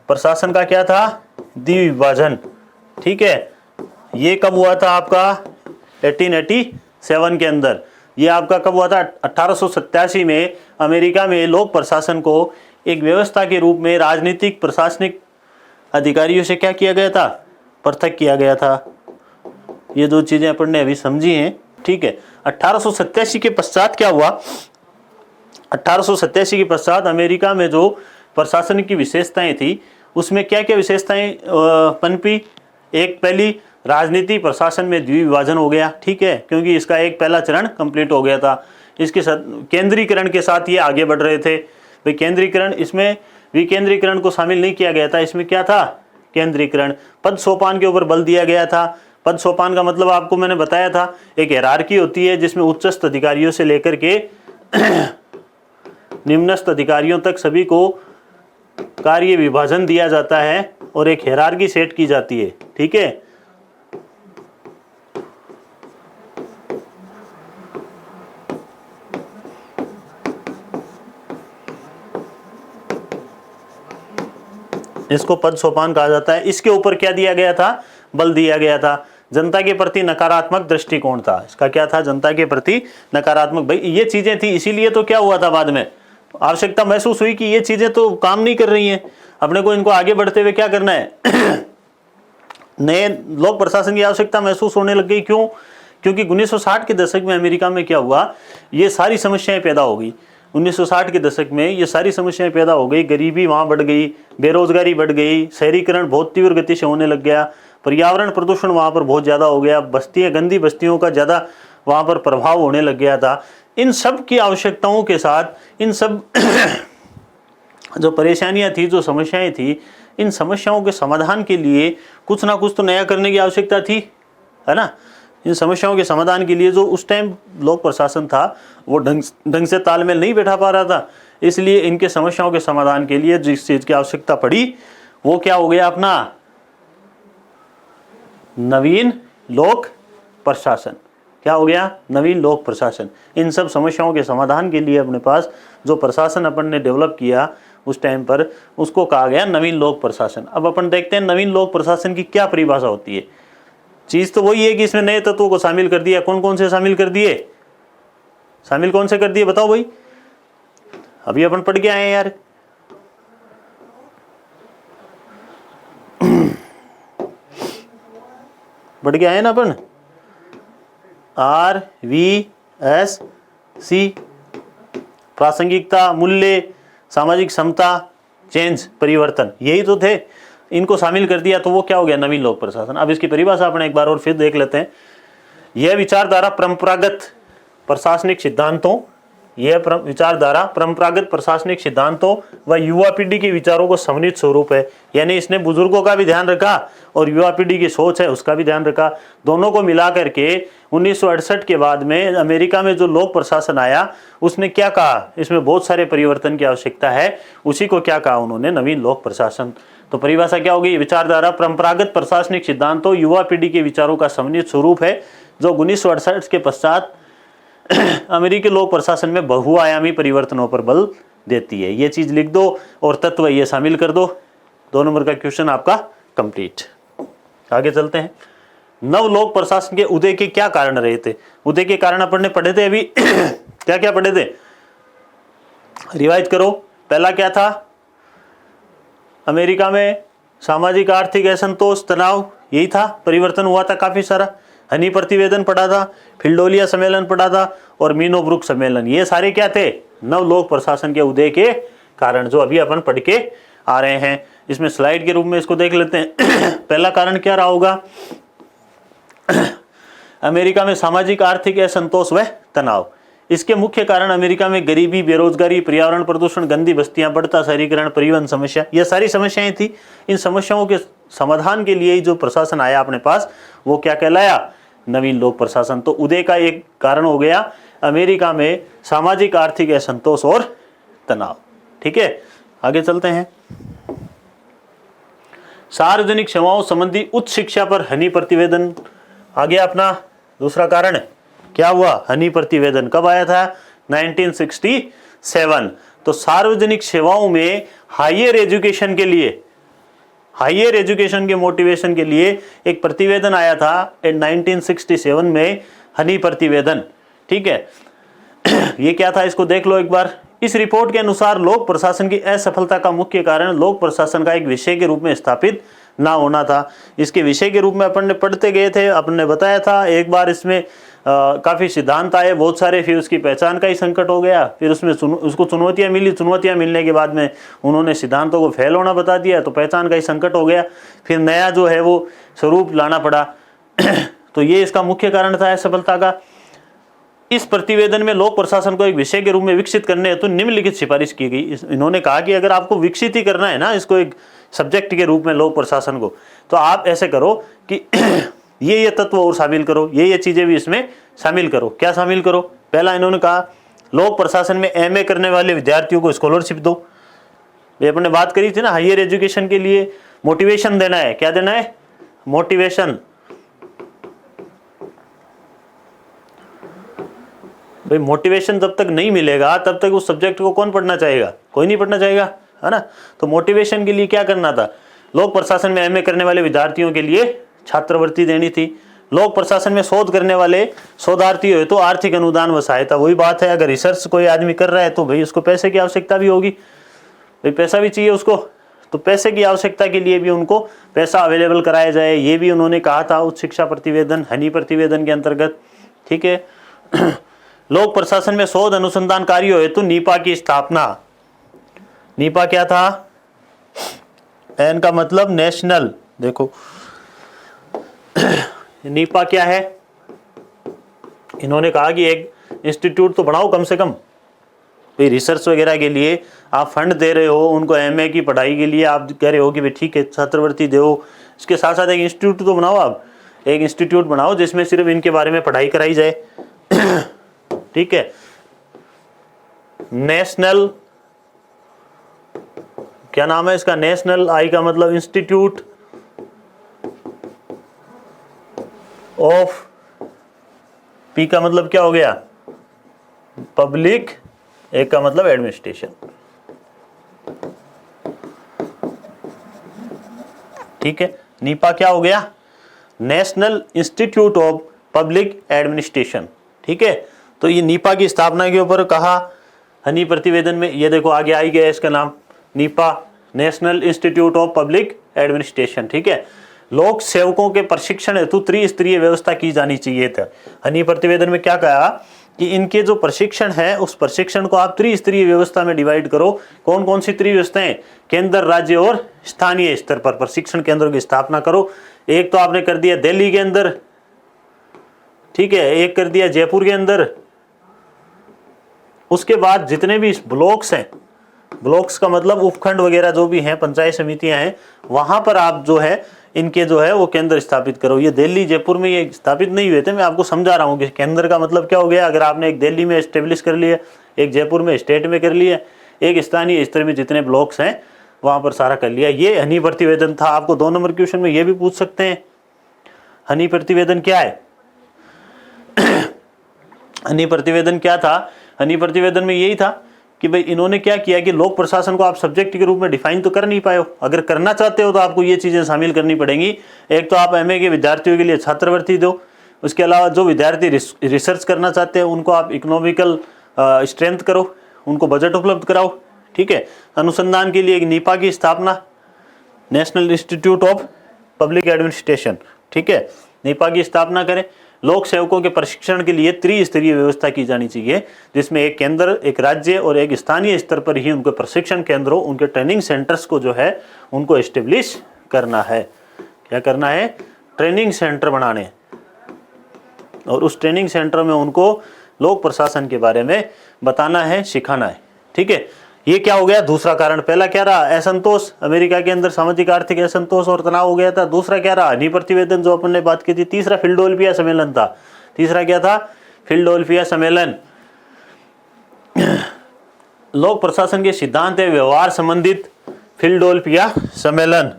प्रशासन का क्या था? द्विविभाजन, ठीक है। ये कब हुआ था आपका? 1887 के अंदर। ये आपका कब हुआ था? 1887 में अमेरिका में लोक प्रशासन को एक व्यवस्था के रूप में राजनीतिक प्रशासनिक अधिकारियों से क्या किया गया था? पृथक किया गया था। ये 2 चीज़ें अपन ने अभी समझी हैं। ठीक है। 1887 के पश्चात क्या हुआ? 1887 के पश्चात अमेरिका में जो प्रशासन की विशेषताएं थी उसमें क्या क्या विशेषताएं पनपी? एक, पहली, राजनीति प्रशासन में द्विविभाजन हो गया, ठीक है, क्योंकि इसका एक पहला चरण कंप्लीट हो गया था। इसके साथ केंद्रीकरण के साथ ये आगे बढ़ रहे थे। भाई केंद्रीकरण, इसमें विकेंद्रीकरण को शामिल नहीं किया गया था, इसमें क्या था? केंद्रीकरण। पद सोपान के ऊपर बल दिया गया था। पद सोपान का मतलब आपको मैंने बताया था, एक हायरार्की होती है जिसमें उच्चस्थ अधिकारियों से लेकर के निम्नस्थ अधिकारियों तक सभी को कार्य विभाजन दिया जाता है और एक हायरार्की सेट की जाती है, ठीक है। इसको पद सोपान कहा जाता है। इसके ऊपर क्या दिया गया था? बल दिया गया था। जनता के प्रति नकारात्मक दृष्टिकोण था। इसका क्या था? जनता के प्रति नकारात्मक। भाई ये चीजें थी, इसीलिए तो क्या हुआ था, बाद में आवश्यकता महसूस हुई कि ये चीजें तो काम नहीं कर रही हैं, अपने को इनको आगे बढ़ते हुए क्या करना है नए लोक प्रशासन की आवश्यकता महसूस होने लग गई। क्यों? क्योंकि 1960 के दशक में अमेरिका में क्या हुआ, ये सारी समस्याएं पैदा हो गई। 1960 के दशक में ये सारी समस्याएं पैदा हो गई। गरीबी वहाँ बढ़ गई, बेरोजगारी बढ़ गई, शहरीकरण बहुत तीव्र गति से होने लग गया, पर्यावरण प्रदूषण वहाँ पर बहुत ज़्यादा हो गया, बस्तियाँ, गंदी बस्तियों का ज़्यादा वहाँ पर प्रभाव होने लग गया था। इन सब की आवश्यकताओं के साथ इन सब जो परेशानियाँ थी, जो समस्याएं थी, इन समस्याओं के समाधान के लिए कुछ ना कुछ तो नया करने की आवश्यकता थी, है ना। इन समस्याओं के समाधान के लिए जो उस टाइम लोक प्रशासन था वो ढंग से तालमेल नहीं बैठा पा रहा था, इसलिए इनके समस्याओं के समाधान के लिए जिस चीज़ की आवश्यकता पड़ी वो क्या हो गया, अपना नवीन लोक प्रशासन। क्या हो गया? नवीन लोक प्रशासन। इन सब समस्याओं के समाधान के लिए अपने पास जो प्रशासन अपन ने डेवलप किया उस टाइम पर, उसको कहा गया नवीन लोक प्रशासन। अब अपन देखते हैं नवीन लोक प्रशासन की क्या परिभाषा होती है। चीज तो वही है कि इसमें नए तत्वों को शामिल कर दिया। कौन कौन से शामिल कर दिए? शामिल कौन से कर दिए बताओ भाई? अभी अपन पढ़ के आए हैं यार। पढ़ के आए ना अपन, RVSC, प्रासंगिकता, मूल्य, सामाजिक समता, चेंज, परिवर्तन, यही तो थे। इनको शामिल कर दिया तो वो क्या हो गया? नवीन लोक प्रशासन। अब इसकी परिभाषा अपने एक बार और फिर देख लेते हैं। यह विचारधारा परंपरागत प्रशासनिक सिद्धांतों परंपरागत प्रशासनिक सिद्धांतों व युवा पीढ़ी के विचारों को सम्मिलित स्वरूप है। यानी इसने बुजुर्गों का भी ध्यान रखा और युवा पीढ़ी की सोच है उसका भी ध्यान रखा। दोनों को मिला करके 1968 के बाद में अमेरिका में जो लोक प्रशासन आया उसने क्या कहा, इसमें बहुत सारे परिवर्तन की आवश्यकता है। उसी को क्या कहा उन्होंने? नवीन लोक प्रशासन। तो परिभाषा क्या होगी? विचारधारा परंपरागत प्रशासनिक सिद्धांतों युवा पीढ़ी के विचारों का सम्मिलित स्वरूप है जो 1968 के पश्चात अमेरिकी लोक प्रशासन में बहुआयामी परिवर्तनों पर बल देती है। ये चीज लिख दो और तत्व ये शामिल कर दो। 2 नंबर का क्वेश्चन आपका कंप्लीट। आगे चलते हैं। नव लोक प्रशासन के उदय के क्या कारण रहे थे? उदय के कारण अपन ने पढ़े थे अभी क्या क्या पढ़े थे? रिवाइज करो। पहला क्या था? अमेरिका में सामाजिक आर्थिक असंतोष, तनाव, यही था। परिवर्तन हुआ था काफी सारा। हनी प्रतिवेदन पढ़ा था, फिल्डोलिया सम्मेलन पढ़ा था और मीनो ब्रुक सम्मेलन। ये सारे क्या थे? नव लोक प्रशासन के उदय के कारण, जो अभी अपन पढ़ के आ रहे हैं। इसमें स्लाइड के रूप में इसको देख लेते हैं। पहला कारण क्या रहा होगा? अमेरिका में सामाजिक आर्थिक असंतोष व तनाव। इसके मुख्य कारण अमेरिका में गरीबी, बेरोजगारी, पर्यावरण प्रदूषण, गंदी बस्तियां, बढ़ता शहरीकरण, परिवहन समस्या, ये सारी समस्याएं थी। इन समस्याओं के समाधान के लिए जो प्रशासन आया अपने पास वो क्या कहलाया? नवीन लोक प्रशासन। तो उदय का एक कारण हो गया अमेरिका में सामाजिक आर्थिक असंतोष और तनाव। ठीक है, आगे चलते हैं। सार्वजनिक सेवाओं संबंधी उच्च शिक्षा पर हनी प्रतिवेदन आ गया अपना दूसरा कारण। क्या हुआ? हनी प्रतिवेदन कब आया था? 1967। तो सार्वजनिक सेवाओं में हायर एजुकेशन के लिए, हायर एजुकेशन के मोटिवेशन के लिए एक प्रतिवेदन आया था 1967 में, हनी प्रतिवेदन। ठीक है, ये क्या था इसको देख लो एक बार। इस रिपोर्ट के अनुसार लोक प्रशासन की असफलता का मुख्य कारण लोक प्रशासन का एक विषय के रूप में स्थापित ना होना था। इसके विषय के रूप में अपन ने पढ़ते गए थे, अपन ने बताया था। एक बार इसमें काफ़ी सिद्धांत आए बहुत सारे, फिर उसकी पहचान का ही संकट हो गया, फिर उसमें उसको चुनौतियाँ मिली, चुनौतियाँ मिलने के बाद में उन्होंने सिद्धांतों को फेल होना बता दिया, तो पहचान का ही संकट हो गया, फिर नया जो है वो स्वरूप लाना पड़ा। तो ये इसका मुख्य कारण था असफलता का। इस प्रतिवेदन में लोक प्रशासन को एक विषय के रूप में विकसित करने हेतु निम्नलिखित सिफारिश की गई। इन्होंने कहा कि अगर आपको विकसित ही करना है ना इसको एक सब्जेक्ट के रूप में लोक प्रशासन को, तो आप ऐसे करो कि ये तत्व और शामिल करो, ये चीजें भी इसमें शामिल करो। क्या शामिल करो? पहला इन्होंने कहा लोक प्रशासन में एमए करने वाले विद्यार्थियों को स्कॉलरशिप दो। ये अपने बात करी थी ना, हायर एजुकेशन के लिए मोटिवेशन देना है। क्या देना है? मोटिवेशन। भाई मोटिवेशन जब तक नहीं मिलेगा तब तक उस सब्जेक्ट को कौन पढ़ना चाहेगा? कोई नहीं पढ़ना चाहेगा, है ना। तो मोटिवेशन के लिए क्या करना था? लोक प्रशासन में एमए करने वाले विद्यार्थियों के लिए छात्रवृत्ति देनी थी। लोक प्रशासन में शोध करने वाले शोधार्थी हो तो आर्थिक अनुदान व सहायता। वही बात है, अगर रिसर्च कोई आदमी कर रहा है तो भाई उसको पैसे की आवश्यकता भी होगी, भाई पैसा भी चाहिए उसको, तो पैसे की आवश्यकता के लिए भी उनको पैसा अवेलेबल कराया जाए, ये भी उन्होंने कहा था उच्च शिक्षा प्रतिवेदन, हनी प्रतिवेदन के अंतर्गत। ठीक है। लोक प्रशासन में शोध अनुसंधान कार्यों हेतु नीपा की स्थापना। नीपा क्या था? एन का मतलब नेशनल। देखो नीपा क्या है? इन्होंने कहा कि एक इंस्टीट्यूट तो बनाओ कम से कम, भाई रिसर्च वगैरह के लिए आप फंड दे रहे हो उनको, एमए की पढ़ाई के लिए आप कह रहे हो कि भाई ठीक है छात्रवृत्ति दो, इसके साथ साथ एक इंस्टीट्यूट तो बनाओ। आप एक इंस्टीट्यूट बनाओ जिसमें सिर्फ इनके बारे में पढ़ाई कराई जाए। ठीक है। नेशनल, क्या नाम है इसका? नेशनल, आई का मतलब इंस्टीट्यूट ऑफ, पी का मतलब क्या हो गया? पब्लिक, एक का मतलब एडमिनिस्ट्रेशन। ठीक है। नीपा क्या हो गया? National institute of public administration. ठीक है। तो ये नीपा की स्थापना के ऊपर कहा हनी प्रतिवेदन में, ये देखो आगे आई गया इसका नाम, Nipah, national institute of public administration. ठीक है। लोक सेवकों के प्रशिक्षण हेतु त्रिस्तरीय व्यवस्था की जानी चाहिए था। हनी प्रतिवेदन में क्या कहा कि इनके जो प्रशिक्षण है उस प्रशिक्षण को आप त्रिस्तरीय व्यवस्था में डिवाइड करो। कौन कौन सी त्रिव्यवस्थाएं? केंद्र, राज्य और स्थानीय स्तर पर प्रशिक्षण केंद्रों की स्थापना करो। एक तो आपने कर दिया दिल्ली के अंदर, ठीक है, एक कर दिया जयपुर के अंदर। उसके बाद जितने भी ब्लॉक्स हैं, ब्लॉक्स का मतलब उपखंड वगैरह जो भी हैं, पंचायत समितियां हैं, वहां पर आप जो है इनके जो है वो केंद्र स्थापित करो। ये दिल्ली जयपुर में ये स्थापित नहीं हुए थे, मैं आपको समझा रहा हूँ कि केंद्र का मतलब क्या हो गया। अगर आपने एक दिल्ली में एस्टेब्लिश कर लिया, एक जयपुर में स्टेट में कर लिया, एक स्थानीय स्तर में जितने ब्लॉक्स हैं वहां पर सारा कर लिया। ये हनी प्रतिवेदन था। आपको 2 नंबर क्वेश्चन में ये भी पूछ सकते हैं हनी प्रतिवेदन क्या है। हनी प्रतिवेदन क्या था? हनी प्रतिवेदन में यही था कि भाई इन्होंने क्या किया कि लोक प्रशासन को आप सब्जेक्ट के रूप में डिफाइन तो कर नहीं पाए हो। अगर करना चाहते हो तो आपको ये चीजें शामिल करनी पड़ेंगी। एक तो आप एमए के विद्यार्थियों के लिए छात्रवृत्ति दो, उसके अलावा जो विद्यार्थी रिसर्च करना चाहते हैं उनको आप इकोनॉमिकल स्ट्रेंथ करो, उनको बजट उपलब्ध कराओ। ठीक है। अनुसंधान के लिए एक नीपा की स्थापना, national institute of public administration. ठीक है, नीपा की स्थापना करें। लोक सेवकों के प्रशिक्षण के लिए त्रिस्तरीय व्यवस्था की जानी चाहिए, जिसमें एक केंद्र, एक राज्य और एक स्थानीय स्तर पर ही उनके प्रशिक्षण केंद्रों, उनके ट्रेनिंग सेंटर्स को जो है उनको एस्टेब्लिश करना है। क्या करना है? ट्रेनिंग सेंटर बनाने, और उस ट्रेनिंग सेंटर में उनको लोक प्रशासन के बारे में बताना है, सिखाना है। ठीक है। ये क्या हो गया? दूसरा कारण। पहला क्या रहा? असंतोष, अमेरिका के अंदर सामाजिक आर्थिक असंतोष और तनाव हो गया था। दूसरा क्या रहा? हनी प्रतिवेदन जो अपन ने बात की थी। तीसरा फिलाडेल्फिया सम्मेलन था। तीसरा क्या था? फिलाडेल्फिया सम्मेलन। लोक प्रशासन के सिद्धांत एवं व्यवहार संबंधित फिलाडेल्फिया सम्मेलन।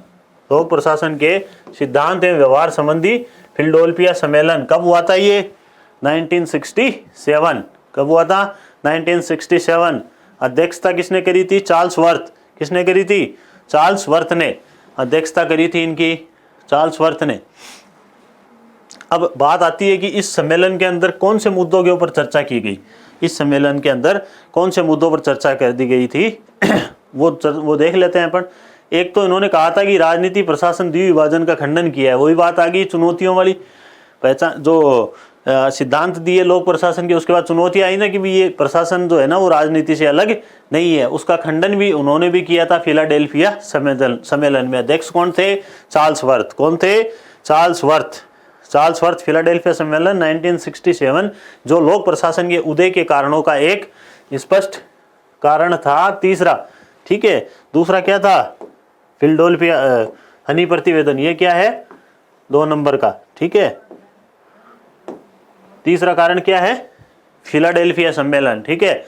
लोक प्रशासन के सिद्धांत एवं व्यवहार संबंधी फिलाडेल्फिया सम्मेलन कब हुआ था? ये 1967। कब हुआ था? 1967। अध्यक्षता किसने करी थी? Charles worth. किसने करी थी? चार्ल्स वर्थ ने अध्यक्षता करी थी इनकी, चार्ल्स वर्थ ने। अब बात आती है कि इस सम्मेलन के अंदर कौन से मुद्दों के ऊपर चर्चा की गई। इस सम्मेलन के अंदर कौन से मुद्दों पर चर्चा कर दी गई थी वो देख लेते हैं अपन। एक तो इन्होंने कहा था कि राजनीति प्रशासन द्विविभाजन का खंडन किया है, वही बात आ गई चुनौतियों वाली पहचान, जो सिद्धांत दिए लोक प्रशासन के, उसके बाद चुनौती आई ना कि भी ये प्रशासन जो है ना वो राजनीति से अलग नहीं है, उसका खंडन भी उन्होंने भी किया था फिलाडेल्फिया सम्मेलन में। अध्यक्ष कौन थे? Charles worth. कौन थे? चार्ल्स वर्थ फिलाडेल्फिया सम्मेलन 1967, जो लोक प्रशासन के उदय के कारणों का एक स्पष्ट कारण था। तीसरा, ठीक है, दूसरा क्या था? फिलाडेल्फिया हनी प्रतिवेदन, ये क्या है? 2 नंबर का, ठीक है। तीसरा कारण क्या है? फिलाडेल्फिया सम्मेलन, ठीक है,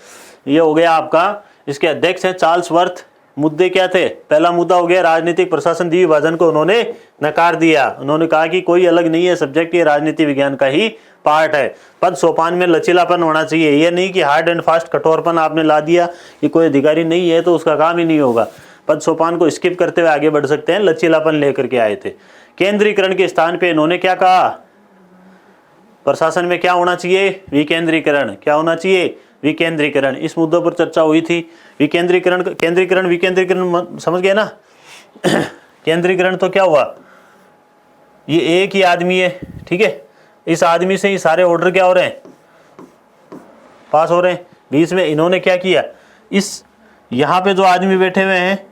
ये हो गया आपका। इसके अध्यक्ष हैं चार्ल्स वर्थ। मुद्दे क्या थे? पहला मुद्दा हो गया राजनीतिक प्रशासन द्विविभाजन को उन्होंने नकार दिया। उन्होंने कहा कि कोई अलग नहीं है सब्जेक्ट, ये राजनीति विज्ञान का ही पार्ट है। पद सोपान में लचीलापन होना चाहिए, ये नहीं कि हार्ड एंड फास्ट कठोरपन आपने ला दिया कि कोई अधिकारी नहीं है तो उसका काम ही नहीं होगा। पद सोपान को स्किप करते हुए आगे बढ़ सकते हैं, लचीलापन लेकर के आए थे। केंद्रीकरण के स्थान पे इन्होंने क्या कहा? प्रशासन में क्या होना चाहिए? विकेंद्रीकरण। क्या होना चाहिए? विकेंद्रीकरण। इस मुद्दों पर चर्चा हुई थी। विकेंद्रीकरण, केंद्रीकरण, विकेंद्रीकरण समझ गए ना? केंद्रीकरण तो क्या हुआ? ये एक ही आदमी है, ठीक है, इस आदमी से ही सारे ऑर्डर क्या हो रहे हैं? पास हो रहे हैं। बीच में इन्होंने क्या किया? इस यहाँ पे जो आदमी बैठे हुए हैं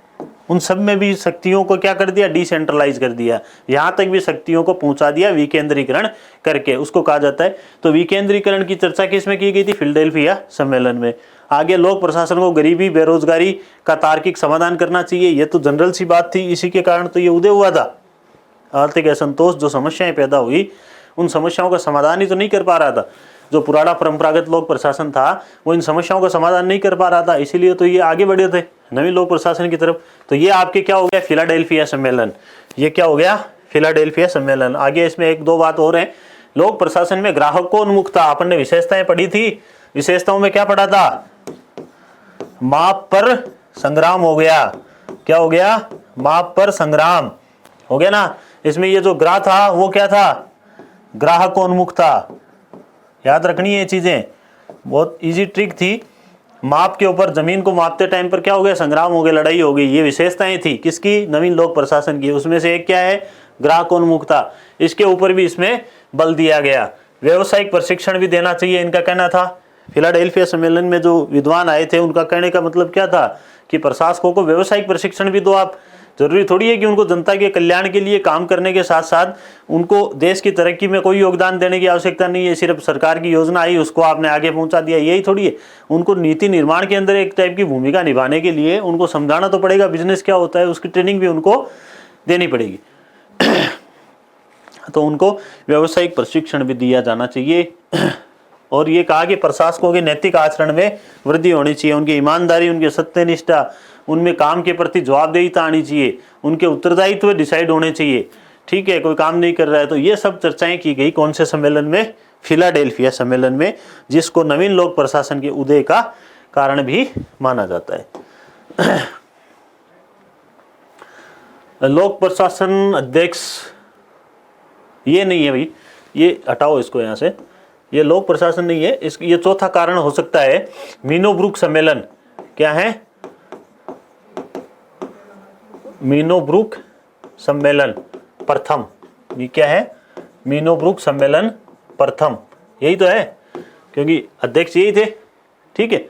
उन सब में भी शक्तियों को क्या कर दिया? डिसेंट्रलाइज कर दिया। यहाँ तक भी शक्तियों को पहुंचा दिया विकेंद्रीकरण करके, उसको कहा जाता है। तो विकेंद्रीकरण की चर्चा किस में की गई थी? फिलाडेल्फिया सम्मेलन में। आगे लोक प्रशासन को गरीबी बेरोजगारी का तार्किक समाधान करना चाहिए, ये तो जनरल सी बात थी, इसी के कारण तो ये उदय हुआ था। आर्थिक असंतोष, जो समस्याएं पैदा हुई, उन समस्याओं का समाधान ही तो नहीं कर पा रहा था। जो पुराना परंपरागत लोक प्रशासन था वो इन समस्याओं का समाधान नहीं कर पा रहा था, इसीलिए तो ये आगे बढ़े थे नवीन लोक प्रशासन की तरफ। तो ये आपके क्या हो गया? फिलाडेल्फिया सम्मेलन। ये क्या हो गया? फिलाडेल्फिया सम्मेलन। आगे इसमें 1-2 बात और है। लोक प्रशासन में ग्राहकोन्मुखता, अपन ने विशेषताएं पढ़ी थी। विशेषताओं में क्या पढ़ा था? माप पर संग्राम हो गया। क्या हो गया? माप पर संग्राम हो गया ना। इसमें ये जो ग्राह था वो क्या था? ग्राहकोन्मुखता। याद रखनी है ये चीजें, बहुत इजी ट्रिक थी। माप के ऊपर, जमीन को मापते टाइम पर क्या हो गया? संग्राम हो गया, लड़ाई हो गई। ये विशेषताएं थी किसकी? नवीन लोक प्रशासन की। उसमें से एक क्या है? ग्राहकोन्मुखता। इसके ऊपर भी इसमें बल दिया गया। व्यवसायिक प्रशिक्षण भी देना चाहिए, इनका कहना था। फिलाडेल्फिया सम्मेलन में जो विद्वान आए थे उनका कहने का मतलब क्या था कि प्रशासकों को व्यवसायिक प्रशिक्षण भी दो आप। जरूरी थोड़ी है कि उनको जनता के कल्याण के लिए काम करने के साथ साथ उनको देश की तरक्की में कोई योगदान देने की आवश्यकता नहीं है। सिर्फ सरकार की योजना आई उसको आपने आगे पहुंचा दिया, यही थोड़ी है। उनको नीति निर्माण के अंदर एक टाइप की भूमिका निभाने के लिए उनको समझाना तो पड़ेगा बिजनेस क्या होता है, उसकी ट्रेनिंग भी उनको देनी पड़ेगी। तो उनको व्यावसायिक प्रशिक्षण भी दिया जाना चाहिए। और ये कहा कि प्रशासकों के नैतिक आचरण में वृद्धि होनी चाहिए, उनकी ईमानदारी, उनकी सत्यनिष्ठा, उनमें काम के प्रति जवाबदेहिता आनी चाहिए, उनके उत्तरदायित्व डिसाइड होने चाहिए। ठीक है, कोई काम नहीं कर रहा है तो ये सब चर्चाएं की गई कौन से सम्मेलन में? फिलाडेल्फिया सम्मेलन में, जिसको नवीन लोक प्रशासन के उदय का कारण भी माना जाता है। लोक प्रशासन अध्यक्ष ये नहीं है भाई, ये हटाओ इसको यहाँ से, ये लोक प्रशासन नहीं है। ये चौथा कारण हो सकता है मीनोब्रुक सम्मेलन। क्या है? मीनोब्रुक सम्मेलन प्रथम। ये क्या है? मीनोब्रुक सम्मेलन प्रथम, यही तो है क्योंकि अध्यक्ष यही थे। ठीक है,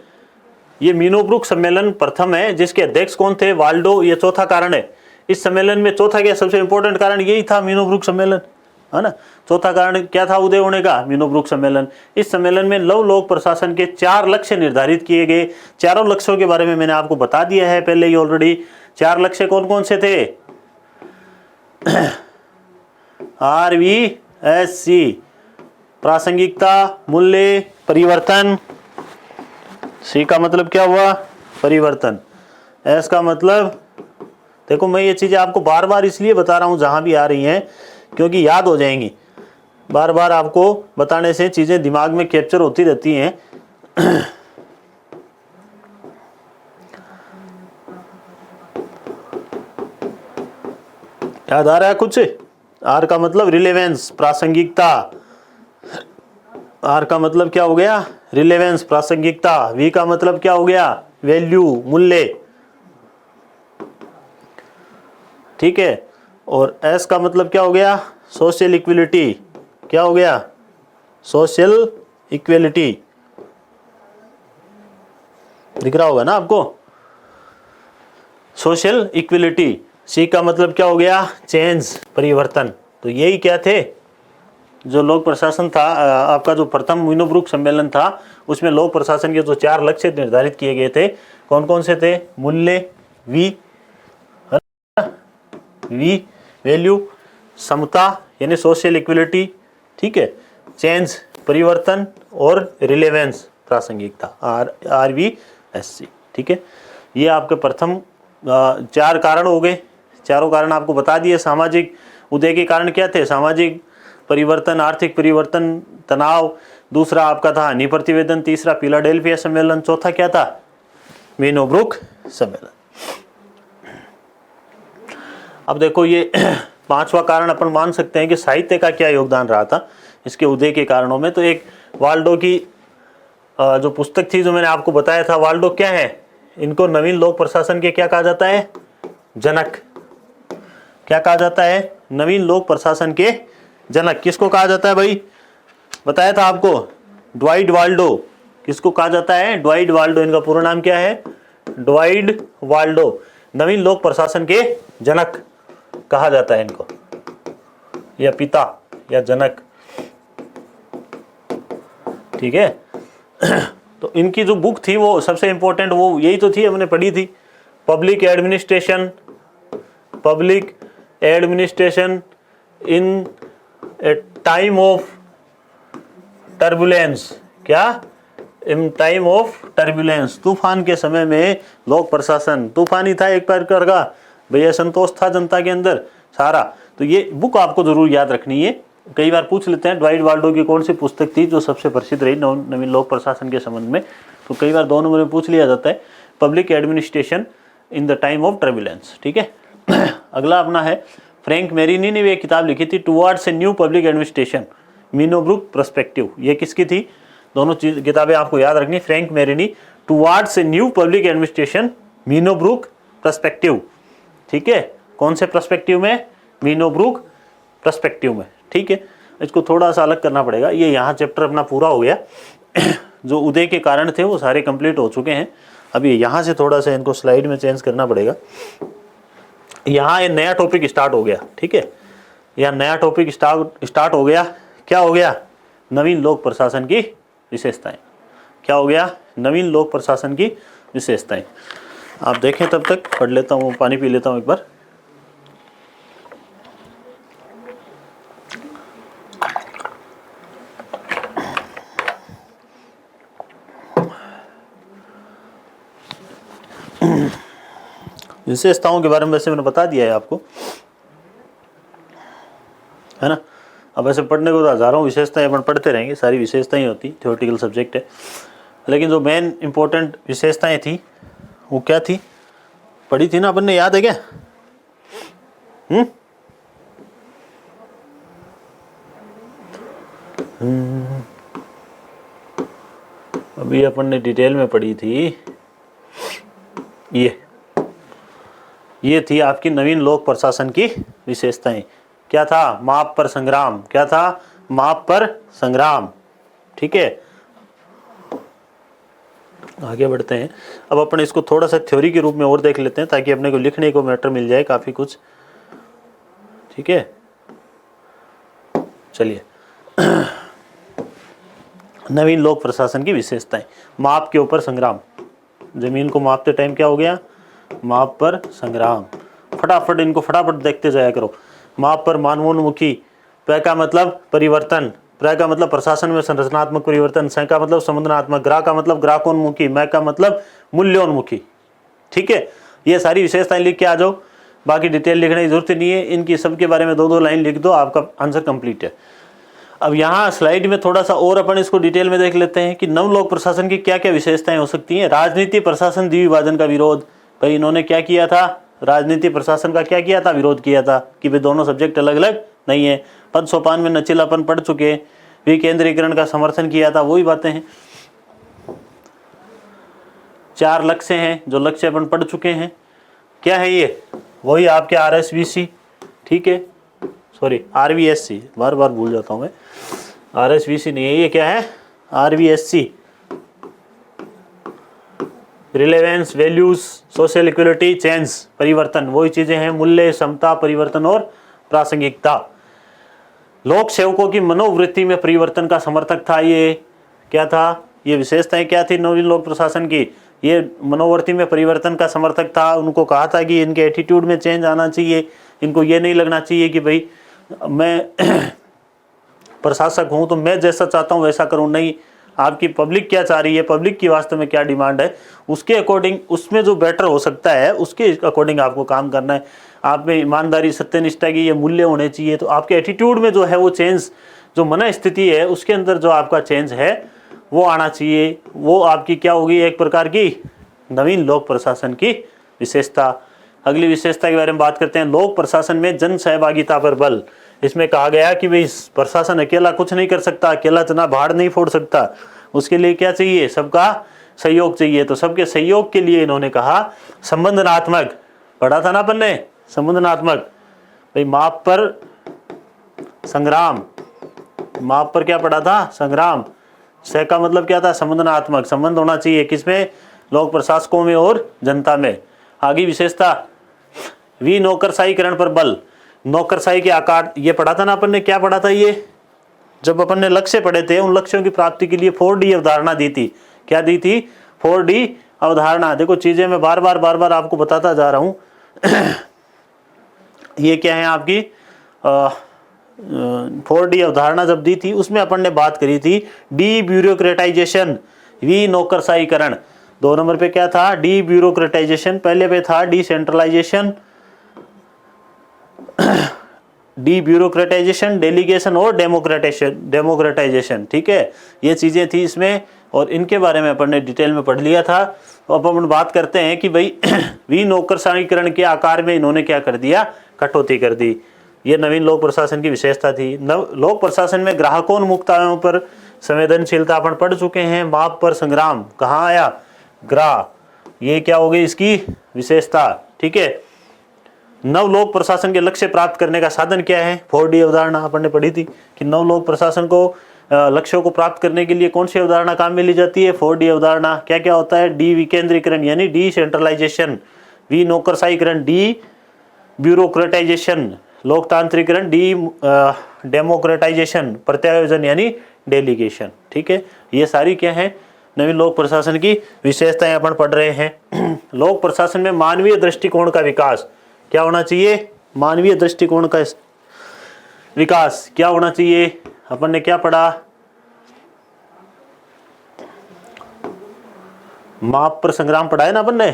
ये मीनोब्रुक सम्मेलन प्रथम है जिसके अध्यक्ष कौन थे? वाल्डो। ये चौथा कारण है इस सम्मेलन में। चौथा क्या? सबसे इंपॉर्टेंट कारण यही था, मीनोब्रुक सम्मेलन, है ना। चौथा कारण क्या था उदय होने का? मीनोब्रुक सम्मेलन। इस सम्मेलन में नव लोक प्रशासन के 4 लक्ष्य निर्धारित किए गए। चारों लक्ष्यों के बारे में मैंने आपको बता दिया है पहले ही ऑलरेडी। 4 लक्ष्य कौन कौन से थे? RVSC, प्रासंगिकता, मूल्य, परिवर्तन। C का मतलब क्या हुआ? परिवर्तन। S का मतलब, देखो मैं ये चीजें आपको बार बार इसलिए बता रहा हूं जहां भी आ रही हैं क्योंकि याद हो जाएंगी। बार बार आपको बताने से चीजें दिमाग में कैप्चर होती रहती हैं। याद आ रहा है कुछ? R का मतलब रिलेवेंस, प्रासंगिकता। R का मतलब क्या हो गया? रिलेवेंस, प्रासंगिकता। V का मतलब क्या हो गया? वैल्यू, मूल्य। ठीक है। और एस का मतलब क्या हो गया, सोशल इक्विलिटी। क्या हो गया, सोशल इक्विलिटी। दिख रहा होगा ना आपको, सोशल इक्विलिटी। सी का मतलब क्या हो गया, चेंज, परिवर्तन। तो यही क्या थे, जो लोक प्रशासन था आपका, जो प्रथम मीनोब्रुक सम्मेलन था, उसमें लोक प्रशासन के जो 4 लक्ष्य निर्धारित किए गए थे, कौन कौन से थे, मूल्य, वी वैल्यू, समता यानी सोशल इक्विलिटी, ठीक है, चेंज परिवर्तन, और रिलेवेंस प्रासंगिकता, RVSC, ठीक है। ये आपके प्रथम 4 कारण हो गए। चारों कारण आपको बता दिए। सामाजिक उदय के कारण क्या थे, सामाजिक परिवर्तन, आर्थिक परिवर्तन, तनाव। दूसरा आपका था हनी प्रतिवेदन, तीसरा फिलाडेल्फिया सम्मेलन, चौथा क्या था, मीनोब्रुक सम्मेलन। अब देखो ये 5वां कारण अपन मान सकते हैं कि साहित्य का क्या योगदान रहा था इसके उदय के कारणों में। तो एक वाल्डो की जो पुस्तक थी, जो मैंने आपको बताया था, वाल्डो क्या है, इनको नवीन लोक प्रशासन के क्या कहा जाता है, जनक। क्या कहा जाता है, नवीन लोक प्रशासन के जनक। किसको कहा जाता है भाई, बताया था आपको, ड्वाइट वाल्डो। किसको कहा जाता है, ड्वाइट वाल्डो। इनका पूरा नाम क्या है, ड्वाइट वाल्डो। नवीन लोक प्रशासन के जनक कहा जाता है इनको, या पिता या जनक, ठीक है। तो इनकी जो बुक थी वो सबसे इंपॉर्टेंट वो यही तो थी, हमने पढ़ी थी, public administration in A time of turbulence. क्या, इन टाइम ऑफ टर्बुलेंस, तूफान के समय में लोक प्रशासन। तूफान ही था एक प्रकार का भैया, संतोष था जनता के अंदर सारा। तो ये बुक आपको जरूर याद रखनी है। कई बार पूछ लेते हैं ड्वाइट वाल्डो की कौन सी पुस्तक थी जो सबसे प्रसिद्ध रही नवीन लोक प्रशासन के संबंध में, तो कई बार 2 नंबर में पूछ लिया जाता है, public administration in the time of turbulence, ठीक है। अगला अपना है, फ्रैंक मेरिनी ने भी एक किताब लिखी थी, towards a new public administration, Minnowbrook perspective. ये किसकी थी, दोनों किताबें आपको याद रखनी, Frank Marini, towards a new public administration, Minnowbrook perspective, ठीक है। कौन से पर्सपेक्टिव में, मीनोब्रुक पर्सपेक्टिव में, ठीक है। इसको थोड़ा सा अलग करना पड़ेगा। ये यहाँ चैप्टर अपना पूरा हो गया। जो उदय के कारण थे वो सारे कंप्लीट हो चुके हैं। अब ये यहाँ से थोड़ा सा इनको स्लाइड में चेंज करना पड़ेगा। यहाँ एक नया टॉपिक स्टार्ट हो गया, ठीक है। यहाँ नया टॉपिक स्टार्ट हो गया। क्या हो गया, नवीन लोक प्रशासन की विशेषताएं। क्या हो गया, नवीन लोक प्रशासन की विशेषताएं। आप देखें, तब तक पढ़ लेता हूँ, पानी पी लेता हूँ एक बार। विशेषताओं के बारे में वैसे मैंने बता दिया है आपको, है ना। अब ऐसे पढ़ने को तो हजारों विशेषताएं अपन पढ़ते रहेंगे, सारी विशेषताएं होती, थ्योरेटिकल सब्जेक्ट है। लेकिन जो मेन इंपॉर्टेंट विशेषताएं थी वो क्या थी, पढ़ी थी ना अपन ने, याद है क्या? अभी अपन ने डिटेल में पढ़ी थी। ये थी आपकी नवीन लोक प्रशासन की विशेषताएं। क्या था, माप पर संग्राम। क्या था, माप पर संग्राम, ठीक है। आगे बढ़ते हैं। अब अपन इसको थोड़ा सा थ्योरी के रूप में और देख लेते हैं, ताकि अपने को लिखने को मैटर मिल जाए काफी कुछ, ठीक है। चलिए, नवीन लोक प्रशासन की विशेषताएं। माप के ऊपर संग्राम, जमीन को मापते टाइम क्या हो गया, माप पर संग्राम। फटाफट इनको फटाफट देखते जाया करो। माप पर मानवोन्मुखी, प का मतलब परिवर्तन, प्र का मतलब प्रशासन में संरचनात्मक परिवर्तन, स का मतलब संबंधनात्मक, ग्रा का मतलब ग्राहकोन्मुखी, मैं का मतलब मूल्योन्मुखी, ठीक है। ये सारी विशेषताएं लिख के आ जाओ, बाकी डिटेल लिखने की जरूरत नहीं है। इनकी सबके बारे में 2-2 लाइन लिख दो, आपका आंसर कंप्लीट है। अब यहाँ स्लाइड में थोड़ा सा और अपन इसको डिटेल में देख लेते हैं कि नव लोक प्रशासन की क्या क्या विशेषताएं हो सकती हैं। राजनीति प्रशासन द्विविभाजन का विरोध। भाई इन्होंने क्या किया था, राजनीति प्रशासन का क्या किया था, विरोध किया था कि भाई दोनों सब्जेक्ट अलग अलग नहीं है। पद सोपान में नचिलापन पढ़ चुके, विकेंद्रीकरण का समर्थन किया था, वही बातें हैं। 4 लक्ष्य हैं, जो लक्ष्य अपन पढ़ चुके हैं। क्या है ये, वही आपके RSVC, ठीक है, सॉरी RVSC, बार बार भूल जाता हूँ मैं, RSVC नहीं है, ये क्या है, RVSC, relevance, values, social equality, change, परिवर्तन, वही चीजें हैं, मूल्य, समता, परिवर्तन और प्रासंगिकता। लोक सेवकों की मनोवृत्ति में परिवर्तन का समर्थक था। ये क्या था, ये विशेषताएं क्या थी नवीन लोक प्रशासन की, ये मनोवृत्ति में परिवर्तन का समर्थक था। उनको कहा था कि इनके एटीट्यूड में चेंज आना चाहिए, इनको ये नहीं लगना चाहिए कि भाई मैं प्रशासक हूँ तो मैं जैसा चाहता हूँ वैसा करूँ, नहीं, आपकी पब्लिक क्या चाह रही है, पब्लिक की वास्तव में क्या डिमांड है, उसके अकॉर्डिंग, उसमें जो बेटर हो सकता है उसके अकॉर्डिंग आपको काम करना है। आप में ईमानदारी, सत्यनिष्ठा की ये मूल्य होने चाहिए। तो आपके एटीट्यूड में जो है वो चेंज, जो मन स्थिति है उसके अंदर जो आपका चेंज है वो आना चाहिए। वो आपकी क्या होगी, एक प्रकार की नवीन लोक प्रशासन की विशेषता। अगली विशेषता के बारे में बात करते हैं, लोक प्रशासन में जन सहभागिता पर बल। इसमें कहा गया कि भाई प्रशासन अकेला कुछ नहीं कर सकता, अकेला तना भाड़ नहीं फोड़ सकता, उसके लिए क्या चाहिए, सबका सहयोग चाहिए। तो सबके सहयोग के लिए इन्होंने कहा संबंधनात्मक, पढ़ा था ना अपन ने, संबंधनात्मक, भाई माप पर संग्राम, माप पर क्या पढ़ा था, संग्राम, सह का मतलब क्या था, संबंधनात्मक, संबंध होना चाहिए किसमें, लोक प्रशासकों में और जनता में। आगे विशेषता, विनौकरशाहीकरण पर बल, नौकरशाही के आकार, ये पढ़ा था ना अपन ने, क्या पढ़ा था ये, जब अपन ने लक्ष्य पढ़े थे, उन लक्ष्यों की प्राप्ति के लिए 4D अवधारणा दी थी। क्या दी थी, 4D अवधारणा। देखो चीजें मैं बार बार आपको बताता जा रहा हूं। ये क्या है आपकी 4D अवधारणा जब दी थी उसमें अपन ने बात करी थी डी ब्यूरोक्रेटाइजेशन, वी नौकरशाहीकरण। 2 नंबर पे क्या था, डी ब्यूरोक्रेटाइजेशन, पहले पे था डिसेंट्रलाइजेशन, डी ब्यूरोक्रेटाइजेशन, डेलीगेशन और डेमोक्रेटाइजेशन, ठीक है, ये चीजें थी इसमें, और इनके बारे में अपन ने डिटेल में पढ़ लिया था। तो अब अपन बात करते हैं कि भाई वी नौकरशाहीकरण के आकार में इन्होंने क्या कर दिया, कटौती कर दी। ये नवीन लोक प्रशासन की विशेषता थी। लोक प्रशासन में ग्राहकोन्मुखताओं पर संवेदनशीलता अपन पढ़ चुके हैं। माप पर संग्राम कहाँ आया, ग्राह, ये क्या हो गई इसकी विशेषता, ठीक है। नव लोक प्रशासन के लक्ष्य प्राप्त करने का साधन क्या है, 4D अवधारणा अपन ने पढ़ी थी कि नव लोक प्रशासन को लक्ष्यों को प्राप्त करने के लिए कौन सी अवधारणा काम में ली जाती है, 4D अवधारणा। क्या क्या होता है, डी विकेंद्रीकरण यानी डिसेंट्रलाइजेशन, वी नौकरशाहीकरण, डी ब्यूरोक्रेटाइजेशन, लोकतांत्रिकरण, डी डेमोक्रेटाइजेशन, प्रत्यायोजन यानी डेलीगेशन, ठीक है। ये सारी क्या है, नवीन लोक प्रशासन की विशेषताएं अपन पढ़ रहे हैं। लोक प्रशासन में मानवीय दृष्टिकोण का विकास क्या होना चाहिए, मानवीय दृष्टिकोण का विकास क्या होना चाहिए। अपन ने क्या पढ़ा, माप पर संग्राम पढ़ा है ना अपन ने।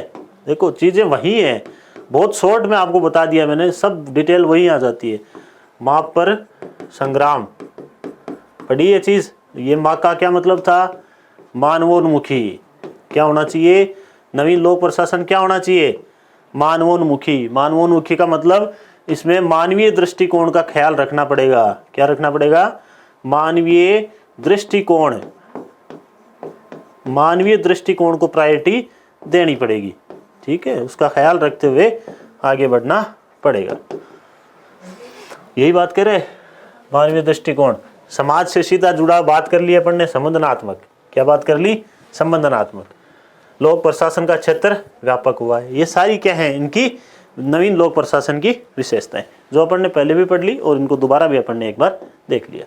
देखो चीजें वही हैं, बहुत शॉर्ट में आपको बता दिया मैंने, सब डिटेल वही आ जाती है। माप पर संग्राम पढ़ी ये चीज। ये माँ का क्या मतलब था, मानवोन्मुखी क्या होना चाहिए, नवीन लोक प्रशासन क्या होना चाहिए, मानवोन्मुखी। मानवोन्मुखी का मतलब इसमें मानवीय दृष्टिकोण का ख्याल रखना पड़ेगा। क्या रखना पड़ेगा, मानवीय दृष्टिकोण, मानवीय दृष्टिकोण को प्रायोरिटी देनी पड़ेगी, ठीक है, उसका ख्याल रखते हुए आगे बढ़ना पड़ेगा। यही बात करें, मानवीय दृष्टिकोण, समाज से सीधा जुड़ा बात कर ली अपन ने, संबंधनात्मक, क्या बात कर ली, संबंधनात्मक। लोक प्रशासन का क्षेत्र व्यापक हुआ है। ये सारी क्या है, इनकी नवीन लोक प्रशासन की विशेषताएं जो अपन ने पहले भी पढ़ ली और इनको दोबारा भी अपन ने एक बार देख लिया।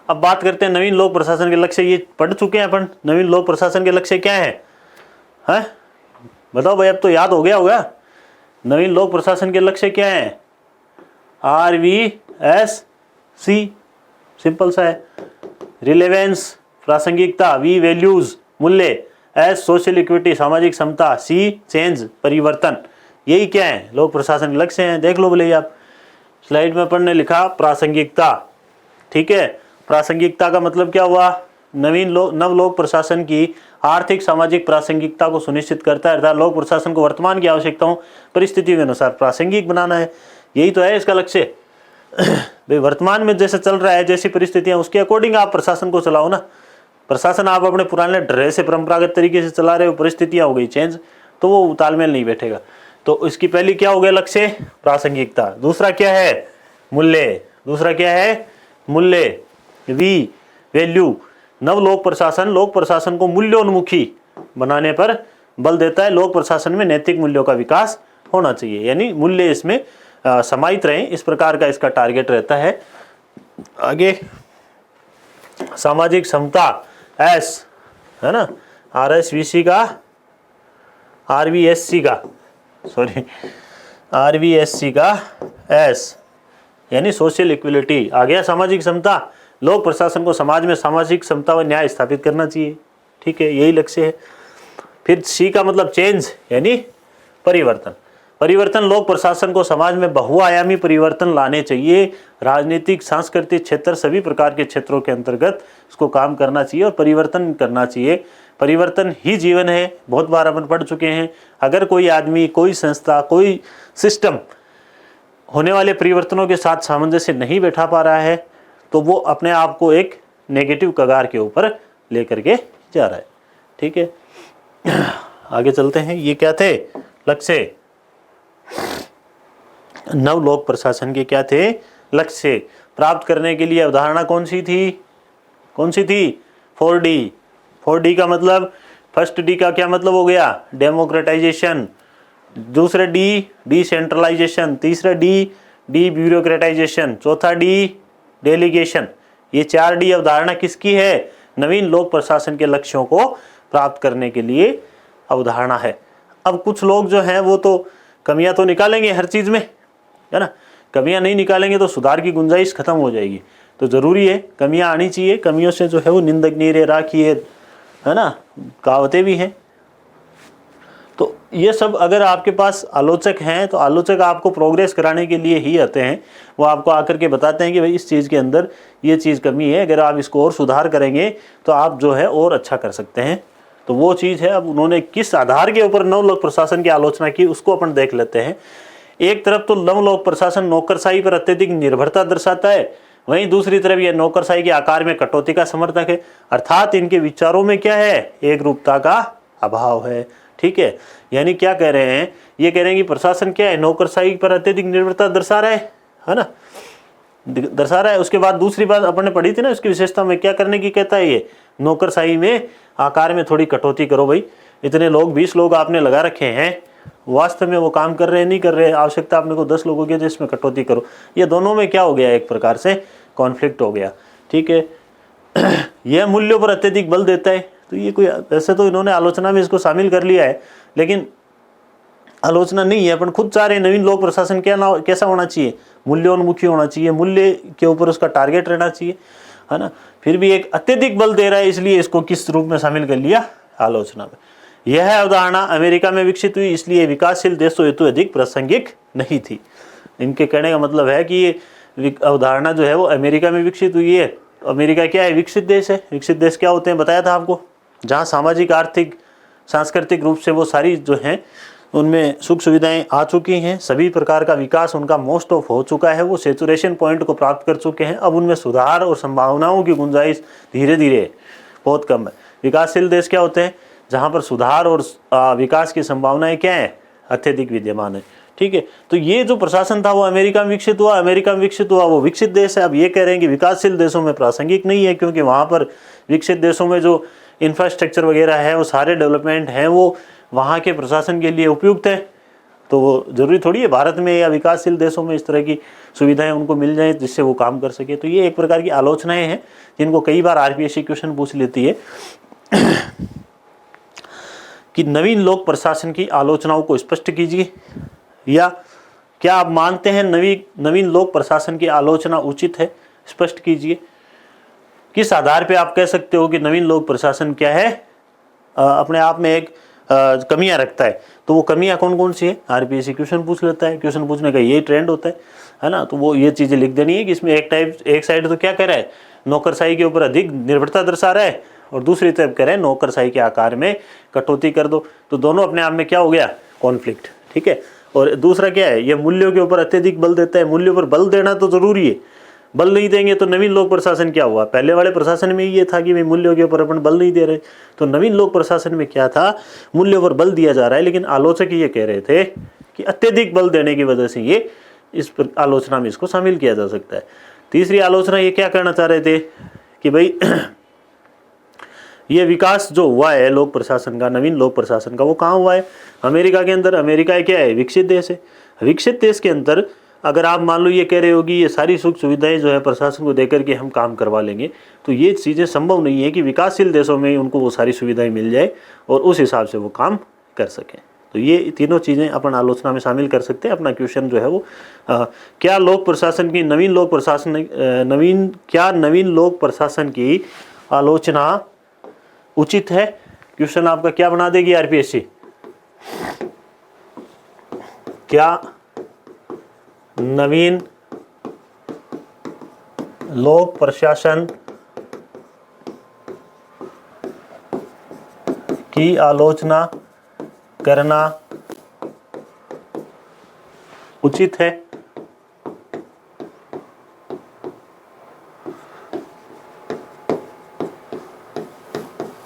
अब बात करते हैं नवीन लोक प्रशासन के लक्ष्य। ये पढ़ चुके हैं अपन, नवीन लोक प्रशासन के लक्ष्य क्या है, हैं बताओ भाई, अब तो याद हो गया होगा। नवीन लोक प्रशासन के लक्ष्य क्या है, RVSC, सिंपल सा है। रिलेवेंस प्रासंगिकता, V वैल्यूज मूल्य, S सोशल इक्विटी सामाजिक समता, C चेंज परिवर्तन। यही क्या है, लोक प्रशासन के लक्ष्य हैं। देख लो बोले आप, स्लाइड में अपन ने लिखा प्रासंगिकता, ठीक है। प्रासंगिकता का मतलब क्या हुआ, नव लोक प्रशासन की आर्थिक सामाजिक प्रासंगिकता को सुनिश्चित करता है, अर्थात लोक प्रशासन को वर्तमान की आवश्यकताओं परिस्थिति के अनुसार प्रासंगिक बनाना है। यही तो है इसका लक्ष्य। भाई वर्तमान में जैसे चल रहा है, जैसी परिस्थितियां, उसके अकॉर्डिंग आप प्रशासन को चलाओ ना। प्रशासन आप अपने पुराने ढर्रे से परंपरागत तरीके से चला रहे हो, परिस्थितियां हो गई चेंज, तो वो तालमेल नहीं बैठेगा। तो इसकी पहली क्या हो गया लक्ष्य, प्रासंगिकता। दूसरा क्या है, मूल्य। दूसरा क्या है, मूल्य, वी वैल्यू। नव लोक प्रशासन लोक प्रशासन को मूल्योन्मुखी बनाने पर बल देता है। लोक प्रशासन में नैतिक मूल्यों का विकास होना चाहिए, यानी मूल्य इसमें समाहित रहे, इस प्रकार का इसका टारगेट रहता है। आगे सामाजिक समता एस, है ना, RSVC का, RVSC का, सॉरी RVSC का एस, यानी सोशल इक्वलिटी। आ गया सामाजिक समता। लोक प्रशासन को समाज में सामाजिक समता व न्याय स्थापित करना चाहिए, ठीक है, यही लक्ष्य है। फिर सी का मतलब चेंज, यानी परिवर्तन। परिवर्तन, लोक प्रशासन को समाज में बहुआयामी परिवर्तन लाने चाहिए। राजनीतिक, सांस्कृतिक क्षेत्र, सभी प्रकार के क्षेत्रों के अंतर्गत इसको काम करना चाहिए और परिवर्तन करना चाहिए। परिवर्तन ही जीवन है, बहुत बार अपन पढ़ चुके हैं। अगर कोई आदमी, कोई संस्था, कोई सिस्टम होने वाले परिवर्तनों के साथ सामंजस्य नहीं बैठा पा रहा है तो वो अपने आप को एक नेगेटिव कगार के ऊपर लेकर के जा रहा है, ठीक है। आगे चलते हैं। ये क्या थे लक्ष्य, नव लोक प्रशासन के क्या थे लक्ष्य। प्राप्त करने के लिए अवधारणा कौन सी थी, कौन सी थी, 4D। 4D का मतलब, फर्स्ट D का क्या मतलब हो गया, डेमोक्रेटाइजेशन। दूसरा D डिसेंट्रलाइजेशन। तीसरा D ब्यूरोक्रेटाइजेशन। चौथा D डेलीगेशन। ये 4D अवधारणा किसकी है, नवीन लोक प्रशासन के लक्ष्यों को प्राप्त करने के लिए अवधारणा है। अब कुछ लोग जो हैं वो तो कमियां तो निकालेंगे हर चीज़ में, है ना। कमियां नहीं निकालेंगे तो सुधार की गुंजाइश खत्म हो जाएगी। तो ज़रूरी है कमियां आनी चाहिए। कमियों से जो है वो निंदक नीरे राखी है ना, कहावतें भी हैं। तो ये सब अगर आपके पास आलोचक हैं तो आलोचक आपको प्रोग्रेस कराने के लिए ही आते हैं। वो आपको आकर के बताते हैं कि भाई इस चीज़ के अंदर ये चीज़ कमी है, अगर आप इसको और सुधार करेंगे तो आप जो है और अच्छा कर सकते हैं। तो वो चीज़ है। अब उन्होंने किस आधार के ऊपर नव लोक प्रशासन की आलोचना की उसको अपन देख लेते हैं। एक तरफ तो नव लोक प्रशासन नौकरशाही पर अत्यधिक निर्भरता दर्शाता है, वहीं दूसरी तरफ यह नौकरशाही के आकार में कटौती का समर्थक है। अर्थात इनके विचारों में क्या है, एक रूपता का अभाव है, ठीक है। यानी क्या कह रहे हैं, ये कह रहे हैं कि प्रशासन क्या है, नौकरशाही पर अत्यधिक निर्भरता दर्शा रहा है ना, दर्शा रहा है। उसके बाद दूसरी बात अपन ने पढ़ी थी ना, उसकी विशेषता में क्या करने की कहता है, ये नौकरशाही में आकार में थोड़ी कटौती करो। भाई इतने लोग 20 लोग आपने लगा रखे हैं, वास्तव में वो काम कर रहे हैं नहीं कर रहे, आवश्यकता आपने को 10 लोगों की, जिसमें कटौती करो। ये दोनों में क्या हो गया, एक प्रकार से कॉन्फ्लिक्ट हो गया, ठीक है। यह मूल्यों पर अत्यधिक बल देता है। तो ये कोई, वैसे तो इन्होंने आलोचना में इसको शामिल कर लिया है, लेकिन आलोचना नहीं है। अपन खुद चाह रहे हैं नवीन लोक प्रशासन कैसा होना चाहिए, मूल्योन्मुखी होना चाहिए, मूल्य के ऊपर उसका टारगेट रहना चाहिए, है ना। फिर भी एक अत्यधिक बल दे रहा है, इसलिए इसको किस रूप में शामिल कर लिया, आलोचना में। यह अवधारणा अमेरिका में विकसित हुई, इसलिए विकासशील देशों हेतु अधिक प्रासंगिक नहीं थी। इनके कहने का मतलब है कि ये अवधारणा जो है वो अमेरिका में विकसित हुई है। अमेरिका क्या है, विकसित देश है। विकसित देश क्या होते हैं बताया था आपको, जहाँ सामाजिक, आर्थिक, सांस्कृतिक रूप से वो सारी जो हैं उनमें सुख सुविधाएं आ चुकी हैं, सभी प्रकार का विकास उनका मोस्ट ऑफ हो चुका है, वो सेचुरेशन पॉइंट को प्राप्त कर चुके हैं। अब उनमें सुधार और संभावनाओं की गुंजाइश धीरे धीरे बहुत कम है। विकासशील देश क्या होते हैं, जहाँ पर सुधार और विकास की संभावनाएं क्या है, अत्यधिक विद्यमान है, ठीक है। तो ये जो प्रशासन था वो अमेरिका में विकसित हुआ, अमेरिका में विकसित हुआ, वो विकसित देश है। अब ये कह रहे हैं कि विकासशील देशों में प्रासंगिक नहीं है, क्योंकि वहाँ पर विकसित देशों में जो इंफ्रास्ट्रक्चर वगैरह है, वो सारे डेवलपमेंट हैं, वो वहाँ के प्रशासन के लिए उपयुक्त है। तो वो जरूरी थोड़ी है भारत में या विकासशील देशों में इस तरह की सुविधाएं उनको मिल जाएं जिससे वो काम कर सके। तो ये एक प्रकार की आलोचनाएं हैं जिनको कई बार RPSC क्वेश्चन पूछ लेती है कि नवीन लोक प्रशासन की आलोचनाओं को स्पष्ट कीजिए, या क्या आप मानते हैं नवीन लोक प्रशासन की आलोचना उचित है, स्पष्ट कीजिए। किस आधार पे आप कह सकते हो कि नवीन लोक प्रशासन क्या है, अपने आप में एक कमियां रखता है। तो वो कमियां कौन कौन सी है, RPSC क्वेश्चन पूछ लेता है। क्वेश्चन पूछने का यही ट्रेंड होता है ना। तो वो ये चीज़ें लिख देनी है कि इसमें एक साइड तो क्या कह रहा है, नौकरशाही के ऊपर अधिक निर्भरता दर्शा रहा है, और दूसरी तरफ कह रहे हैं नौकरशाही के आकार में कटौती कर दो। तो दोनों अपने आप में क्या हो गया, कॉन्फ्लिक्ट, ठीक है। और दूसरा क्या है, ये मूल्यों के ऊपर अत्यधिक बल देता है। मूल्यों पर बल देना तो जरूरी है, बल नहीं देंगे तो नवीन लोक प्रशासन क्या हुआ? पहले वाले प्रशासन में ये था कि भाई मूल्यों के ऊपर अपन बल नहीं दे रहे, तो नवीन लोक प्रशासन में क्या था, मूल्यों पर बल दिया जा रहा है। लेकिन आलोचक ये कह रहे थे कि अत्यधिक बल देने की वजह से ये इस आलोचना में इसको शामिल किया जा सकता है। तीसरी आलोचना ये क्या करना चाह रहे थे कि भाई ये विकास जो हुआ है लोक प्रशासन का, नवीन लोक प्रशासन का, वो कहाँ हुआ है? अमेरिका के अंदर। अमेरिका क्या है? विकसित देश है। विकसित देश के अंदर अगर आप मान लो ये कह रहे हो कि ये सारी सुख सुविधाएं जो है प्रशासन को देकर के हम काम करवा लेंगे, तो ये चीज़ें संभव नहीं है कि विकासशील देशों में उनको वो सारी सुविधाएं मिल जाए और उस हिसाब से वो काम कर सकें। तो ये तीनों चीज़ें अपन आलोचना में शामिल कर सकते हैं। अपना क्वेश्चन जो है वो क्या लोक प्रशासन की नवीन लोक प्रशासन की आलोचना उचित है? क्वेश्चन आपका क्या बना देगी आरपीएससी? क्या नवीन लोक प्रशासन की आलोचना करना उचित है?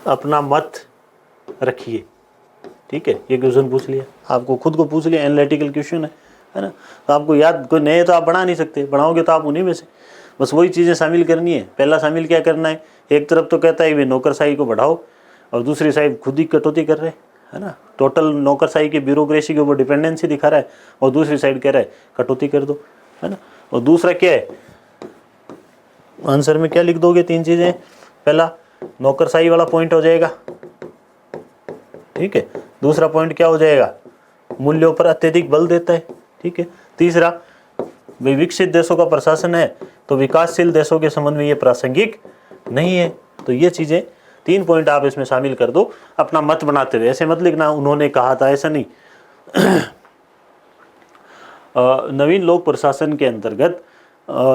अपना मत रखिए। ठीक है, ये क्वेश्चन पूछ लिया, आपको खुद को पूछ लिया, एनालिटिकल क्वेश्चन है ना। तो आपको याद, कोई नए तो आप बना नहीं सकते, बनाओगे तो आप उन्हीं में से बस वही चीज़ें शामिल करनी है। पहला शामिल क्या करना है? एक तरफ तो कहता है वे नौकरशाही को बढ़ाओ और दूसरी साइड खुद ही कटौती कर रहे है ना, टोटल नौकरशाही की ब्यूरोक्रेसी के ऊपर डिपेंडेंसी दिखा रहा है और दूसरी साइड कह रहा है कटौती कर दो, है ना। और दूसरा क्या है, आंसर में क्या लिख दोगे? 3 चीज़ें। पहला नौकरशाही वाला पॉइंट हो जाएगा, ठीक है। दूसरा पॉइंट क्या हो जाएगा? मूल्यों पर अत्यधिक बल देता है, ठीक है। तीसरा, विकसित देशों का प्रशासन है तो विकासशील देशों के संबंध में ये प्रासंगिक नहीं है। तो ये चीज़ें 3 पॉइंट आप इसमें शामिल कर दो अपना मत बनाते हुए। ऐसे मत लिखना उन्होंने कहा था, ऐसा नहीं। नवीन लोक प्रशासन के अंतर्गत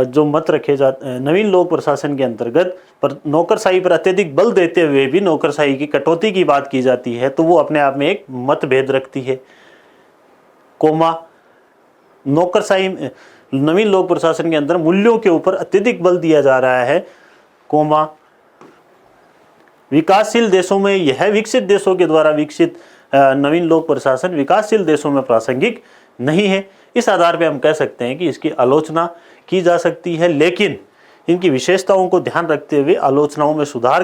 जो मत रखे जाते हैं, नवीन लोक प्रशासन के अंतर्गत पर नौकरशाही पर अत्यधिक बल देते हुए भी नौकरशाही की कटौती की बात की जाती है, तो वो अपने आप में एक मतभेद रखती है। कोमा, नौकरशाही नवीन लोक प्रशासन के अंदर मूल्यों के ऊपर अत्यधिक बल दिया जा रहा है, कोमा विकासशील देशों में यह विकसित देशों के द्वारा विकसित नवीन लोक प्रशासन विकासशील देशों में प्रासंगिक नहीं है। इस आधार पे हम कह सकते हैं कि इसकी आलोचना की जा सकती है, लेकिन इनकी विशेषताओं को ध्यान रखते हुए आलोचनाओं में सुधार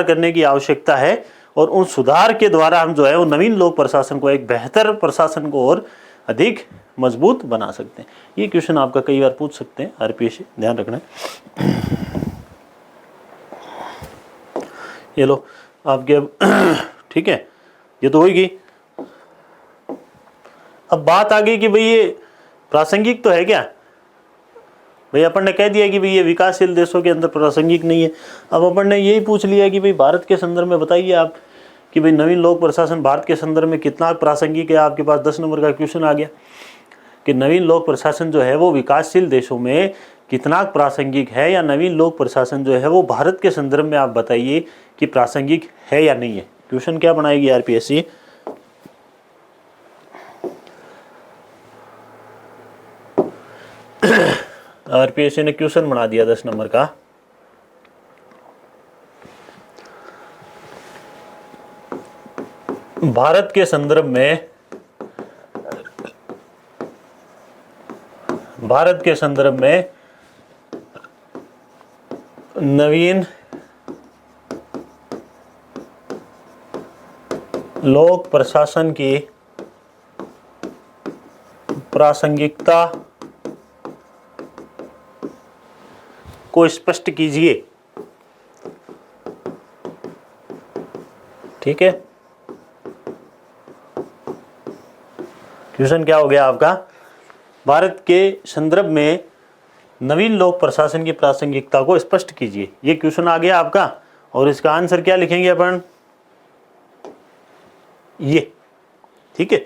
करने की आवश्यकता है और उन सुधार के द्वारा हम जो है वो नवीन लोक प्रशासन को, एक बेहतर प्रशासन को और अधिक मजबूत बना सकते हैं। ये क्वेश्चन आपका कई बार पूछ सकते हैं आरपीएससी, ध्यान रखना है। ये लो आपके अब ठीक है, ये तो होगी। अब बात आ गई कि भाई ये प्रासंगिक तो है क्या? भाई अपन ने कह दिया कि भाई ये विकासशील देशों के अंदर प्रासंगिक नहीं है। अब अपन ने यही पूछ लिया कि भाई भारत के संदर्भ में बताइए आप कि भाई नवीन लोक प्रशासन भारत के संदर्भ में कितना प्रासंगिक है। आपके पास 10 नंबर का क्वेश्चन आ गया कि नवीन लोक प्रशासन जो है वो विकासशील देशों में कितना प्रासंगिक है, या नवीन लोक प्रशासन जो है वो भारत के संदर्भ में आप बताइए कि प्रासंगिक है या नहीं है। क्वेश्चन क्या बनाएगी आरपीएससी? आरपीएससी ने क्वेश्चन बना दिया 10 नंबर का, भारत के संदर्भ में नवीन लोक प्रशासन की प्रासंगिकता को स्पष्ट कीजिए। ठीक है, क्वेश्चन क्या हो गया आपका? भारत के संदर्भ में नवीन लोक प्रशासन की प्रासंगिकता को स्पष्ट कीजिए। ये क्वेश्चन आ गया आपका, और इसका आंसर क्या लिखेंगे अपन? ये, ठीक है।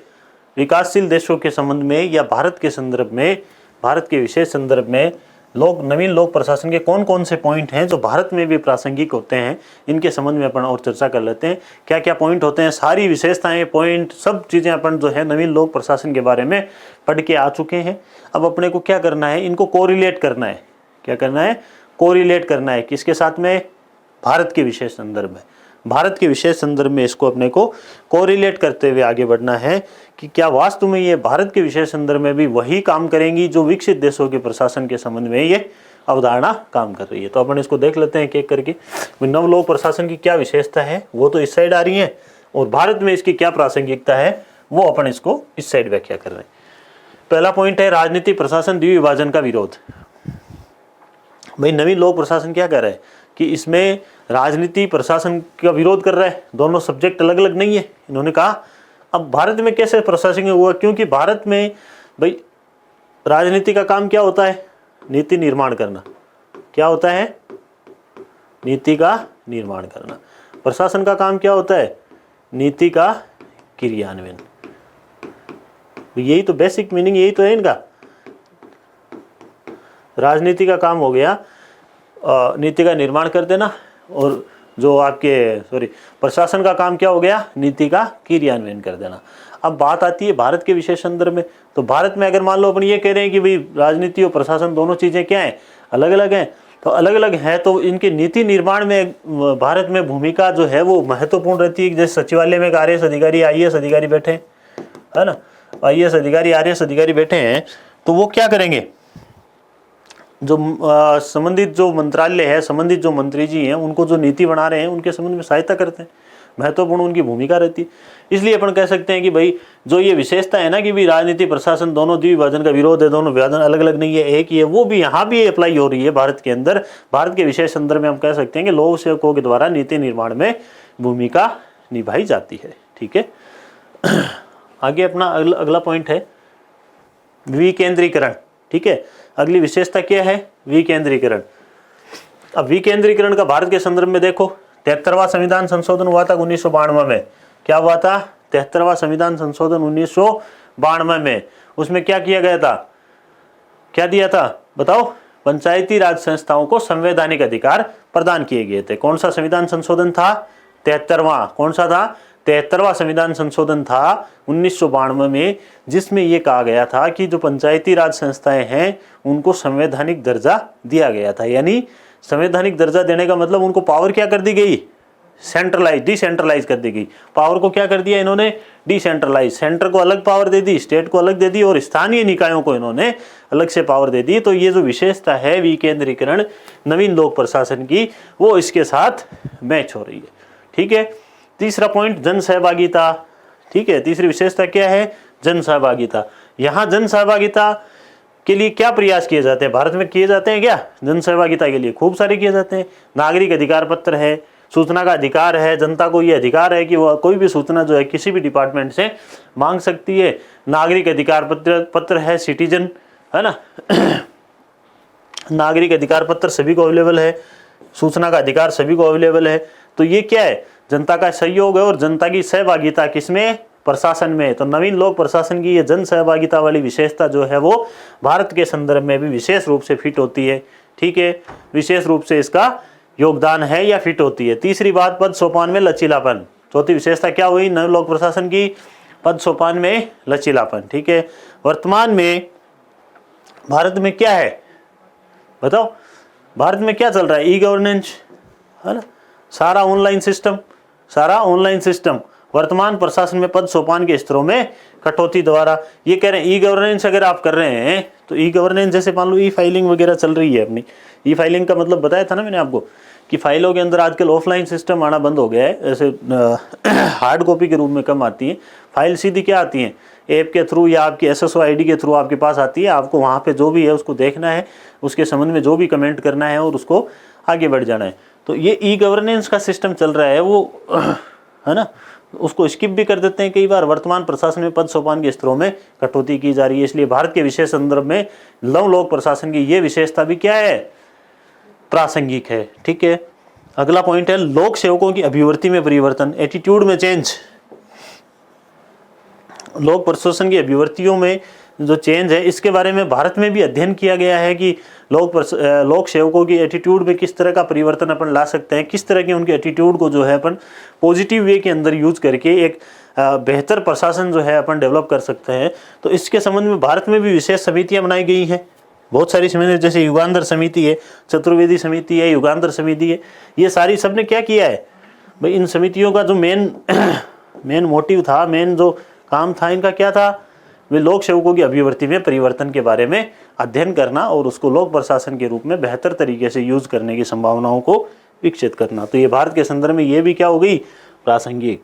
विकासशील देशों के संबंध में या भारत के संदर्भ में, भारत के विशेष संदर्भ में नवीन लोक प्रशासन के कौन कौन से पॉइंट हैं जो भारत में भी प्रासंगिक होते हैं, इनके संबंध में अपन और चर्चा कर लेते हैं। क्या क्या पॉइंट होते हैं, सारी विशेषताएं, पॉइंट, सब चीज़ें अपन जो है नवीन लोक प्रशासन के बारे में पढ़ के आ चुके हैं। अब अपने को क्या करना है, इनको कोरिलेट करना है। क्या करना है, कोरिलेट करना है। किसके साथ में, भारत के विशेष संदर्भ में। भारत के विशेष संदर्भ में इसको अपने को कोरिलेट करते हुए आगे बढ़ना है कि क्या वास्तव में ये भारत के विशेष संदर्भ में भी वही काम करेंगी जो विकसित देशों के प्रशासन के संबंध में ये अवधारणा काम कर रही है। तो अपन इसको देख लेते हैं एक एक करके। नवलोक प्रशासन की क्या विशेषता है वो तो इस साइड आ रही है, और भारत में इसकी क्या प्रासंगिकता है वो अपन इसको इस साइड व्याख्या कर रहे हैं। पहला पॉइंट है राजनीति प्रशासन द्विविभाजन का विरोध। भाई नवीन लोक प्रशासन क्या कर रहा है कि इसमें राजनीति प्रशासन का विरोध कर रहा है। दोनों सब्जेक्ट अलग अलग नहीं है। इन्होंने कहा अब भारत में कैसे प्रशासन हुआ, क्योंकि भारत में भाई राजनीति का काम क्या होता है, नीति निर्माण करना। क्या होता है, नीति का निर्माण करना। प्रशासन का काम क्या होता है, नीति का क्रियान्वयन। यही तो बेसिक मीनिंग, यही तो है इनका। राजनीति का काम हो गया नीति का निर्माण कर देना, और जो आपके प्रशासन का काम क्या हो गया, नीति का क्रियान्वयन कर देना। अब बात आती है भारत के विशेष संदर्भ में। तो भारत में अगर मान लो अपन ये कह रहे हैं कि भाई राजनीति और प्रशासन दोनों चीज़ें क्या हैं, अलग अलग हैं, तो अलग अलग है तो इनके नीति निर्माण में भारत में भूमिका जो है वो महत्वपूर्ण रहती है। जैसे सचिवालय में आरएएस अधिकारी, आईएएस अधिकारी बैठे हैं, है ना, आईएएस अधिकारी, आरएएस अधिकारी बैठे हैं, तो वो क्या करेंगे, जो संबंधित जो मंत्रालय है, संबंधित जो मंत्री जी हैं, उनको जो नीति बना रहे हैं उनके संबंध में सहायता करते हैं, महत्वपूर्ण उनकी भूमिका रहती है। इसलिए अपन कह सकते हैं कि भाई जो ये विशेषता है ना कि भाई राजनीति प्रशासन दोनों द्विविभाजन का विरोध है, दोनों विभाजन अलग अलग नहीं है, एक ही है, वो भी यहाँ भी अप्लाई हो रही है भारत के अंदर। भारत के विशेष संदर्भ में हम कह सकते हैं कि लोक सेवकों के द्वारा नीति निर्माण में भूमिका निभाई जाती है। ठीक है, आगे अपना अगला पॉइंट है विकेंद्रीकरण। ठीक है, अगली विशेषता क्या है, विकेंद्रीकरण। अब विकेंद्रीकरण का भारत के संदर्भ में देखो, 73वां संविधान संशोधन हुआ था 1992 में। क्या हुआ था, 73वां संविधान संशोधन 1992 में। उसमें क्या किया गया था, क्या दिया था बताओ, पंचायती राज संस्थाओं को संवैधानिक अधिकार प्रदान किए गए थे। कौन सा संविधान संशोधन था, 73वां। कौन सा था, 73वां संविधान संशोधन था 1992 में, जिसमें यह कहा गया था कि जो पंचायती राज संस्थाएं हैं उनको संवैधानिक दर्जा दिया गया था। यानी संवैधानिक दर्जा देने का मतलब उनको पावर क्या कर दी गई, सेंट्रलाइज, डिसेंट्रलाइज कर दी गई। पावर को क्या कर दिया इन्होंने, डिसेंट्रलाइज। सेंटर को अलग पावर दे दी, स्टेट को अलग दे दी, और स्थानीय निकायों को इन्होंने अलग से पावर दे दी। तो ये जो विशेषता है विकेंद्रीकरण नवीन लोक प्रशासन की, वो इसके साथ मैच हो रही है। ठीक है, तीसरा पॉइंट जन सहभागिता। ठीक है, तीसरी विशेषता क्या है, जन सहभागिता। यहाँ जन सहभागिता के लिए क्या प्रयास किए जाते हैं, भारत में किए जाते हैं क्या, जन सहभागिता के लिए खूब सारे किए जाते हैं। नागरिक अधिकार पत्र है, सूचना का अधिकार है, जनता को ये अधिकार है कि वह कोई भी सूचना जो है किसी भी डिपार्टमेंट से मांग सकती है। नागरिक अधिकार पत्र है, सिटीजन, है ना, नागरिक अधिकार पत्र सभी को अवेलेबल है, सूचना का अधिकार सभी को अवेलेबल है। तो ये क्या है, जनता का सहयोग है और जनता की सहभागिता किसमें, प्रशासन में। तो नवीन लोक प्रशासन की ये जन सहभागिता वाली विशेषता जो है वो भारत के संदर्भ में भी विशेष रूप से फिट होती है। ठीक है, विशेष रूप से इसका योगदान है या फिट होती है। तीसरी बात, पद सोपान में लचीलापन। चौथी विशेषता क्या हुई नव लोक प्रशासन की, पद सोपान में लचीलापन। ठीक है, वर्तमान में भारत में क्या है बताओ, भारत में क्या चल रहा है, ई गवर्नेंस, है ना, सारा ऑनलाइन सिस्टम, सारा ऑनलाइन सिस्टम। वर्तमान प्रशासन में पद सोपान के स्तरों में कटौती द्वारा, ये कह रहे हैं ई गवर्नेंस अगर आप कर रहे हैं तो ई गवर्नेंस जैसे मान लो ई फाइलिंग वगैरह चल रही है अपनी। ई फाइलिंग का मतलब बताया था ना मैंने आपको कि फाइलों के अंदर आजकल ऑफलाइन सिस्टम आना बंद हो गया है, ऐसे हार्ड कॉपी के रूप में कम आती है। फाइल सीधी क्या आती है, ऐप के थ्रू या आपकी SSO ID के थ्रू आपके पास आती है। आपको वहाँ पे जो भी है उसको देखना है, उसके संबंध में जो भी कमेंट करना है और उसको आगे बढ़ जाना है। तो ये ई गवर्नेंस का सिस्टम चल रहा है वो, है ना, उसको स्किप भी कर देते हैं कई बार। वर्तमान प्रशासन में पद सोपान के स्तरों में कटौती की जा रही है। इसलिए भारत के विशेष संदर्भ में नव लोक प्रशासन की ये विशेषता भी क्या है, प्रासंगिक है। ठीक है, अगला पॉइंट है लोक सेवकों की अभिवृत्ति में परिवर्तन, एटीट्यूड में चेंज। लोक प्रशासन की अभिवृत्तियों में जो चेंज है इसके बारे में भारत में भी अध्ययन किया गया है कि लोक सेवकों की एटीट्यूड में किस तरह का परिवर्तन अपन ला सकते हैं, किस तरह के उनके एटीट्यूड को जो है अपन पॉजिटिव वे के अंदर यूज करके एक बेहतर प्रशासन जो है अपन डेवलप कर सकते हैं। तो इसके संबंध में भारत में भी विशेष समितियां बनाई गई हैं, बहुत सारी समिति, जैसे युगांतर समिति है, चतुर्वेदी समिति है, युगांतर समिति है, ये सारी सब ने क्या किया है भाई, इन समितियों का जो मेन मोटिव था, मेन जो काम था इनका क्या था, वे लोक सेवकों की अभिवृत्ति में परिवर्तन के बारे में अध्ययन करना और उसको लोक प्रशासन के रूप में बेहतर तरीके से यूज करने की संभावनाओं को विकसित करना। तो ये भारत के संदर्भ में ये भी क्या हो गई, प्रासंगिक।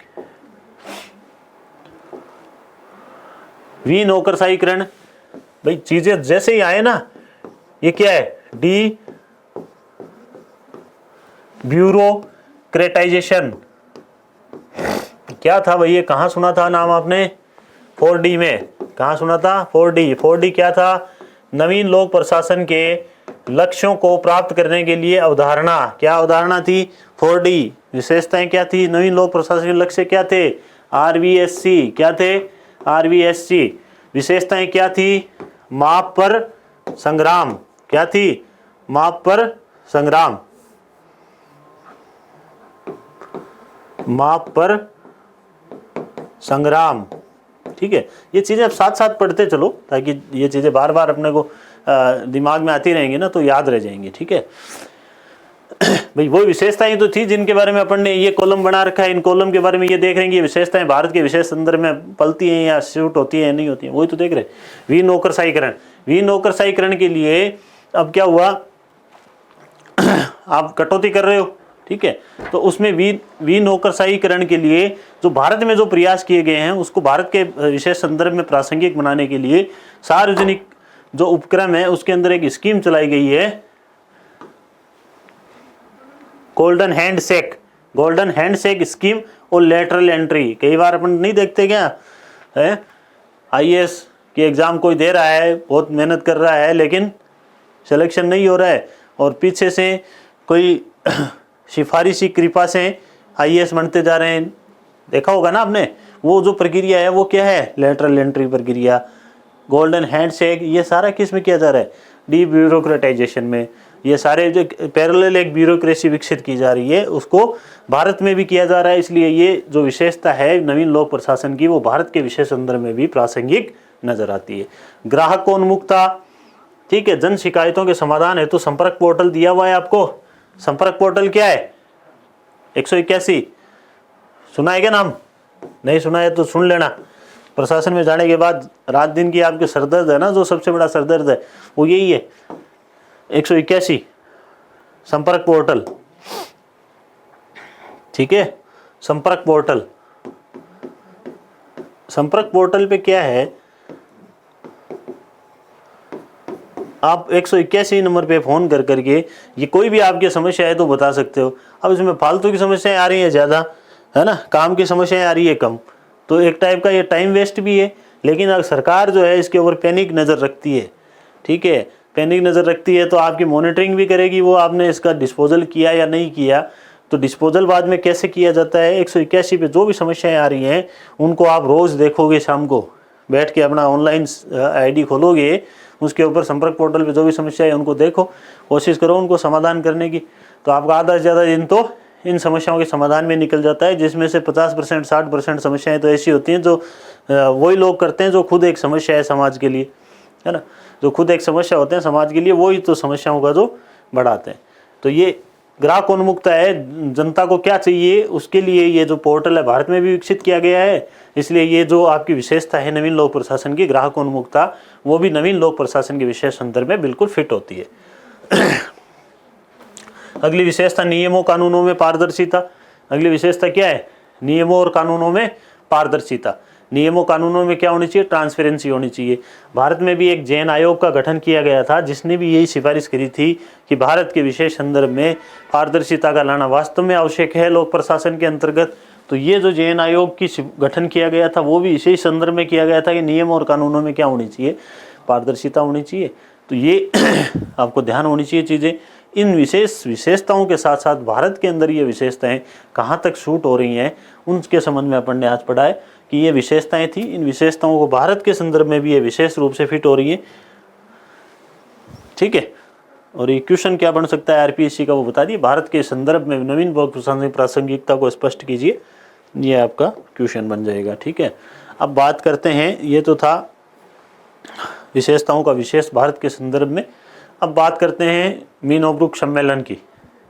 नौकरशाहीकरण, भाई चीजें जैसे ही आए ना, ये क्या है, डी ब्यूरोक्रेटाइजेशन, क्या था भाई, ये कहाँ सुना था नाम आपने, 4D में, कहाँ सुना था, 4D क्या था, नवीन लोक प्रशासन के लक्ष्यों को प्राप्त करने के लिए अवधारणा, क्या अवधारणा थी, 4D। विशेषताएं क्या थी, नवीन लोक प्रशासन के लक्ष्य क्या थे, RVSC, क्या थे, RVSC। विशेषताएं क्या थी, माप पर संग्राम, क्या थी, माप पर संग्राम, माप पर संग्राम, ठीक है। ये चीजें आप साथ साथ पढ़ते चलो ताकि ये चीजें बार बार अपने को दिमाग में आती रहेंगी ना, तो याद रह जाएंगी, ठीक है। भाई वो विशेषताएं तो थी जिनके बारे में अपन ने ये कॉलम बना रखा है, इन कॉलम के बारे में ये देख रहे हैं कि ये विशेषताएं भारत के विशेष संदर्भ में पलती हैं या शूट होती हैं नहीं होती हैं, वही तो देख रहे हैं। नौकरशाहीकरण के लिए अब क्या हुआ, आप कटौती कर रहे हो, ठीक है, तो उसमें नौकरशाहीकरण के लिए जो भारत में जो प्रयास किए गए हैं उसको भारत के विशेष संदर्भ में प्रासंगिक बनाने के लिए सार्वजनिक जो उपक्रम है उसके अंदर एक स्कीम चलाई गई है, गोल्डन हैंडशेक स्कीम और लेटरल एंट्री। कई बार अपन नहीं देखते क्या है, IAS की एग्जाम कोई दे रहा है, बहुत मेहनत कर रहा है, लेकिन सिलेक्शन नहीं हो रहा है, और पीछे से कोई सिफारिशी कृपा से IAS बनते जा रहे हैं, देखा होगा ना आपने। वो जो प्रक्रिया है वो क्या है, लेटरल एंट्री प्रक्रिया, गोल्डन हैंडशेक, ये सारा किस में किया जा रहा है, डी ब्यूरोक्रेटाइजेशन में। ये सारे जो पैरेलल एक ब्यूरोक्रेसी विकसित की जा रही है उसको भारत में भी किया जा रहा है, इसलिए ये जो विशेषता है नवीन लोक प्रशासन की वो भारत के विशेष संदर्भ में भी प्रासंगिक नजर आती है। ग्राहकोन्मुखता, ठीक है, जन शिकायतों के समाधान हेतु संपर्क पोर्टल दिया हुआ है आपको। संपर्क पोर्टल क्या है, 181, सुना है क्या नाम, नहीं सुना है तो सुन लेना। प्रशासन में जाने के बाद रात दिन की आपके सरदर्द है ना, जो सबसे बड़ा सरदर्द है वो यही है, 181 संपर्क पोर्टल, ठीक है। संपर्क पोर्टल पे क्या है, आप 181 नंबर पे फ़ोन कर करके ये कोई भी आपकी समस्या है तो बता सकते हो। अब इसमें फालतू की समस्याएं आ रही हैं ज़्यादा, है ना, काम की समस्याएं आ रही है कम, तो एक टाइप का ये टाइम वेस्ट भी है। लेकिन अगर सरकार जो है इसके ऊपर पैनिक नज़र रखती है, ठीक है, पैनिक नज़र रखती है तो आपकी मॉनिटरिंग भी करेगी, वो आपने इसका डिस्पोजल किया या नहीं किया। तो डिस्पोजल बाद में कैसे किया जाता है, 181 पे जो भी समस्याएं आ रही हैं उनको आप रोज़ देखोगे, शाम को बैठ के अपना ऑनलाइन ID खोलोगे, उसके ऊपर संपर्क पोर्टल पे जो भी समस्या है उनको देखो, कोशिश करो उनको समाधान करने की, तो आपका आधा से ज़्यादा दिन तो इन समस्याओं के समाधान में निकल जाता है, जिसमें से 50% 60% समस्याएं तो ऐसी होती हैं जो वही लोग करते हैं जो खुद एक समस्या है समाज के लिए, है ना, जो खुद एक समस्या होते हैं समाज के लिए, वही तो समस्याओं का जो बढ़ाते हैं। तो ये ग्राहकोन्मुखता है, जनता को क्या चाहिए उसके लिए ये जो पोर्टल है भारत में भी विकसित किया गया है। इसलिए ये जो आपकी विशेषता है नवीन लोक प्रशासन की ग्राहकोन्मुखता, वो भी नवीन लोक प्रशासन के विशेष संदर्भ में बिल्कुल फिट होती है। अगली विशेषता नियमों कानूनों में पारदर्शिता। अगली विशेषता क्या है, नियमों और कानूनों में पारदर्शिता। नियमों कानूनों में क्या होनी चाहिए, ट्रांसपेरेंसी होनी चाहिए। भारत में भी एक जैन आयोग का गठन किया गया था जिसने भी यही सिफारिश करी थी कि भारत के विशेष संदर्भ में पारदर्शिता का लाना वास्तव में आवश्यक है लोक प्रशासन के अंतर्गत। तो ये जो जैन आयोग की गठन किया गया था वो भी इसी संदर्भ में किया गया था कि नियम और कानूनों में क्या होनी चाहिए, पारदर्शिता होनी चाहिए। तो ये आपको ध्यान होनी चाहिए चीज़ें। इन विशेष विशेषताओं के साथ साथ भारत के अंदर ये विशेषताएं कहाँ तक शूट हो रही हैं उनके संबंध में अपन ने आज पढ़ा है कि ये विशेषताएं थी, इन विशेषताओं को भारत के संदर्भ में भी ये विशेष रूप से फिट हो रही है। ठीक है, और ये क्वेश्चन क्या बन सकता है आरपीएससी का वो बता दिए, भारत के संदर्भ में नवीन लोक प्रशासन प्रासंगिकता को स्पष्ट कीजिए, ये आपका क्वेश्चन बन जाएगा। ठीक है, अब बात करते हैं, ये तो था विशेषताओं का विशेष भारत के संदर्भ में। अब बात करते हैं मीनोब्रुक सम्मेलन की।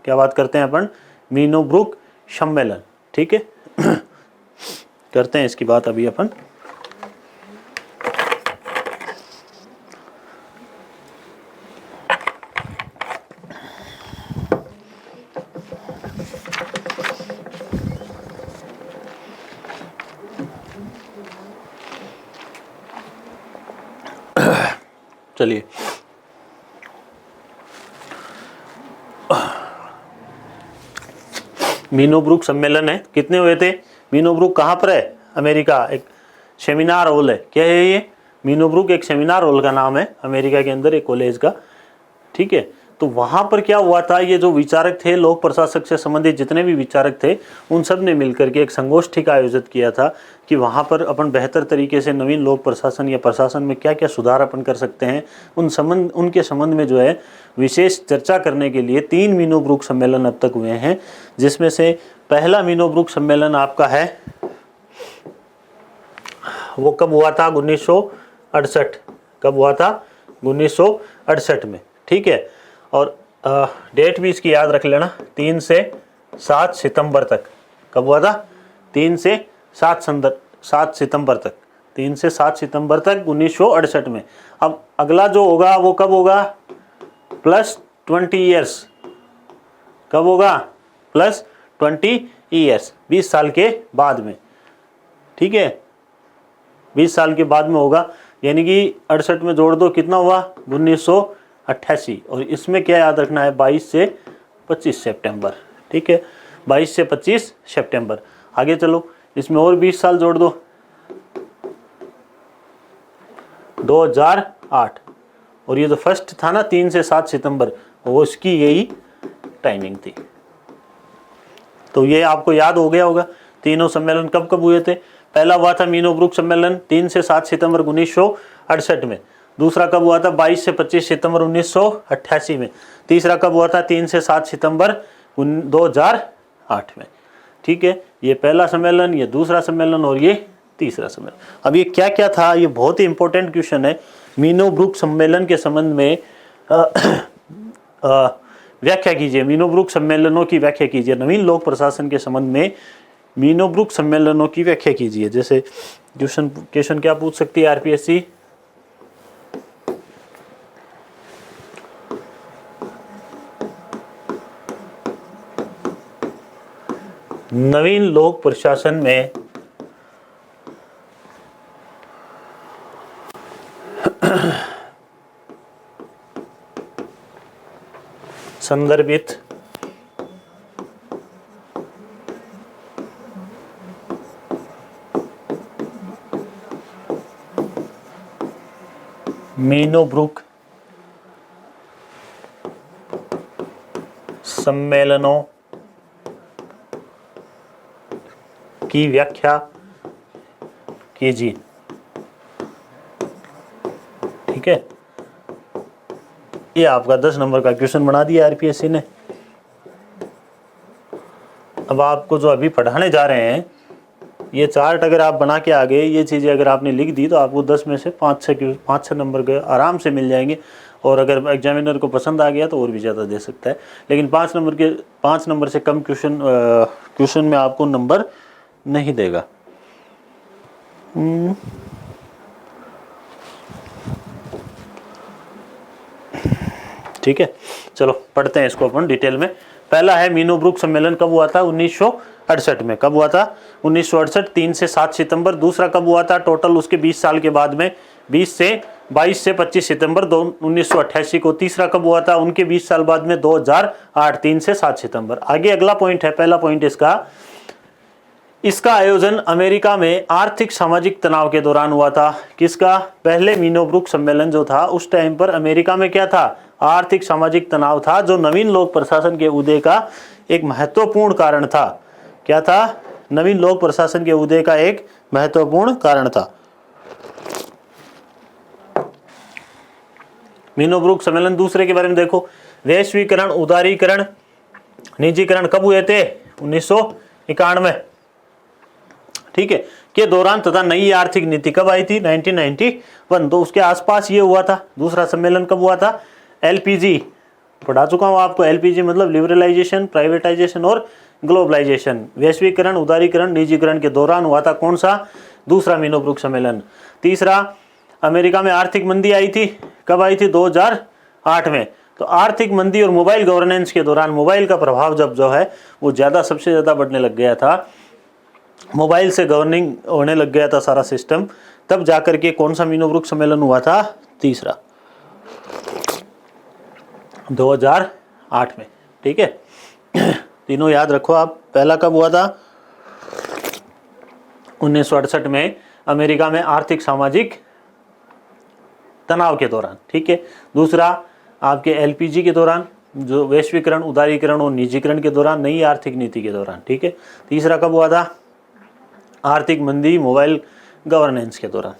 क्या बात करते हैं अपन? मीनोब्रुक सम्मेलन। ठीक है करते हैं इसकी बात अभी अपन। चलिए, मीनोब्रुक सम्मेलन है, कितने हुए थे? मीनोब्रुक कहाँ पर है? अमेरिका, एक सेमिनार हॉल है। क्या है ये? मीनोब्रुक एक सेमिनार हॉल का नाम है, अमेरिका के अंदर एक कॉलेज का। ठीक है, तो वहाँ पर क्या हुआ था, ये जो विचारक थे, लोक प्रशासक से संबंधित जितने भी विचारक थे, उन सब ने मिलकर के एक संगोष्ठी का आयोजित किया था कि वहाँ पर अपन बेहतर तरीके से नवीन लोक प्रशासन या प्रशासन में क्या क्या सुधार अपन कर सकते हैं, उनके संबंध में जो है विशेष चर्चा करने के लिए 3 मीनोब्रुक सम्मेलन अब तक हुए हैं, जिसमें से पहला मीनोब्रुक सम्मेलन आपका है, वो कब हुआ था? 1968। कब हुआ था? 1968 में। ठीक है, और डेट भी इसकी याद रख लेना, 3 से 7 सितंबर तक। कब हुआ था? 3 से 7 सितंबर तक, 3 से 7 सितंबर तक 1968 में। अब अगला जो होगा वो कब होगा? +20 ईयर्स। कब होगा? +20 ईयर्स, 20 साल के बाद में। ठीक है, 20 साल के बाद में होगा, यानी कि 68 में जोड़ दो, कितना हुआ? 1988। और इसमें क्या याद रखना है? 22 से 25 सितंबर। ठीक है, 22 से 25 सितंबर। आगे चलो, इसमें और 20 साल जोड़ दो, 2008। और ये जो फर्स्ट था ना 3 से 7 सितंबर, वो उसकी यही टाइमिंग थी। तो ये आपको याद हो गया होगा तीनों सम्मेलन कब कब हुए थे। पहला हुआ था मीनोब्रुक सम्मेलन 3 से 7 सितंबर 1968 में। दूसरा कब हुआ था? 22 से 25 सितंबर 1988 में। तीसरा कब हुआ था? 3 से 7 सितंबर 2008 में। ठीक है, ये पहला सम्मेलन, ये दूसरा सम्मेलन और ये तीसरा सम्मेलन। अब ये क्या क्या था, ये बहुत ही इंपॉर्टेंट क्वेश्चन है। मीनोब्रुक सम्मेलन के संबंध में व्याख्या कीजिए, मीनोब्रुक सम्मेलनों की व्याख्या कीजिए। नवीन लोक प्रशासन के संबंध में मीनोब्रुक सम्मेलनों की व्याख्या कीजिए। जैसे क्वेश्चन क्या पूछ सकती है आरपीएससी? नवीन लोक प्रशासन में संदर्भित मीनोब्रुक सम्मेलनों की व्याख्या कीजिए। ठीक है, ये आपका 10 नंबर का क्वेश्चन बना दिया आरपीएससी ने। अब आपको जो अभी पढ़ाने जा रहे हैं, ये चार्ट अगर आप बना के आ गए, ये चीज़ें अगर आपने लिख दी, तो आपको 10 में से 5-6 नंबर के आराम से मिल जाएंगे। और अगर एग्जामिनर को पसंद आ गया तो और भी ज़्यादा दे सकता है, लेकिन 5 नंबर से कम क्वेश्चन में आपको नंबर नहीं देगा। ठीक है, चलो पढ़ते हैं इसको अपन डिटेल में। पहला है मीनोब्रुक सम्मेलन कब हुआ था? 1968 में। कब हुआ था? 1968, 3 से 7 सितंबर। दूसरा कब हुआ था? टोटल उसके 20 साल के बाद में, 22 से 25 सितंबर 1988 को। तीसरा कब हुआ था? उनके 20 साल बाद में, 2008, 3 से 7 सितंबर। आगे अगला पॉइंट है, पहला पॉइंट इसका आयोजन अमेरिका में आर्थिक सामाजिक तनाव के दौरान हुआ था। किसका? पहले मीनोब्रुक सम्मेलन जो था उस टाइम पर अमेरिका में क्या था? आर्थिक सामाजिक तनाव था जो नवीन लोक प्रशासन के उदय का एक महत्वपूर्ण कारण था। क्या था? नवीन लोक प्रशासन के उदय का एक महत्वपूर्ण कारण था। मीनोब्रुक सम्मेलन दूसरे के बारे में देखो। वैश्वीकरण, उदारीकरण, निजीकरण कब हुए थे? 1991, ठीक है, के दौरान तथा नई आर्थिक नीति कब आई थी? 1991। तो उसके आसपास ये हुआ था। दूसरा सम्मेलन कब हुआ था? एलपीजी, पढ़ा चुका हूं आपको। एलपीजी मतलब लिबरलाइजेशन, प्राइवेटाइजेशन और ग्लोबलाइजेशन। वैश्वीकरण, उदारीकरण, निजीकरण के दौरान हुआ था कौन सा? दूसरा मीनोब्रुक सम्मेलन। तीसरा, अमेरिका में आर्थिक मंदी आई थी। कब आई थी? 2008 में। तो आर्थिक मंदी और मोबाइल गवर्नेंस के दौरान मोबाइल का प्रभाव जब जो है वो सबसे ज़्यादा बढ़ने लग गया था, मोबाइल से गवर्निंग होने लग गया था सारा सिस्टम, तब जाकर के कौन सा मीनोब्रुक सम्मेलन हुआ था? तीसरा, 2008 में, ठीक है। तीनों याद रखो आप। पहला कब हुआ था? 1968 में, अमेरिका में आर्थिक सामाजिक तनाव के दौरान, ठीक है। दूसरा आपके एलपीजी के दौरान, जो वैश्वीकरण, उदारीकरण और निजीकरण के दौरान, नई आर्थिक नीति के दौरान, ठीक है। तीसरा कब हुआ था? आर्थिक मंदी, मोबाइल गवर्नेंस के दौरान।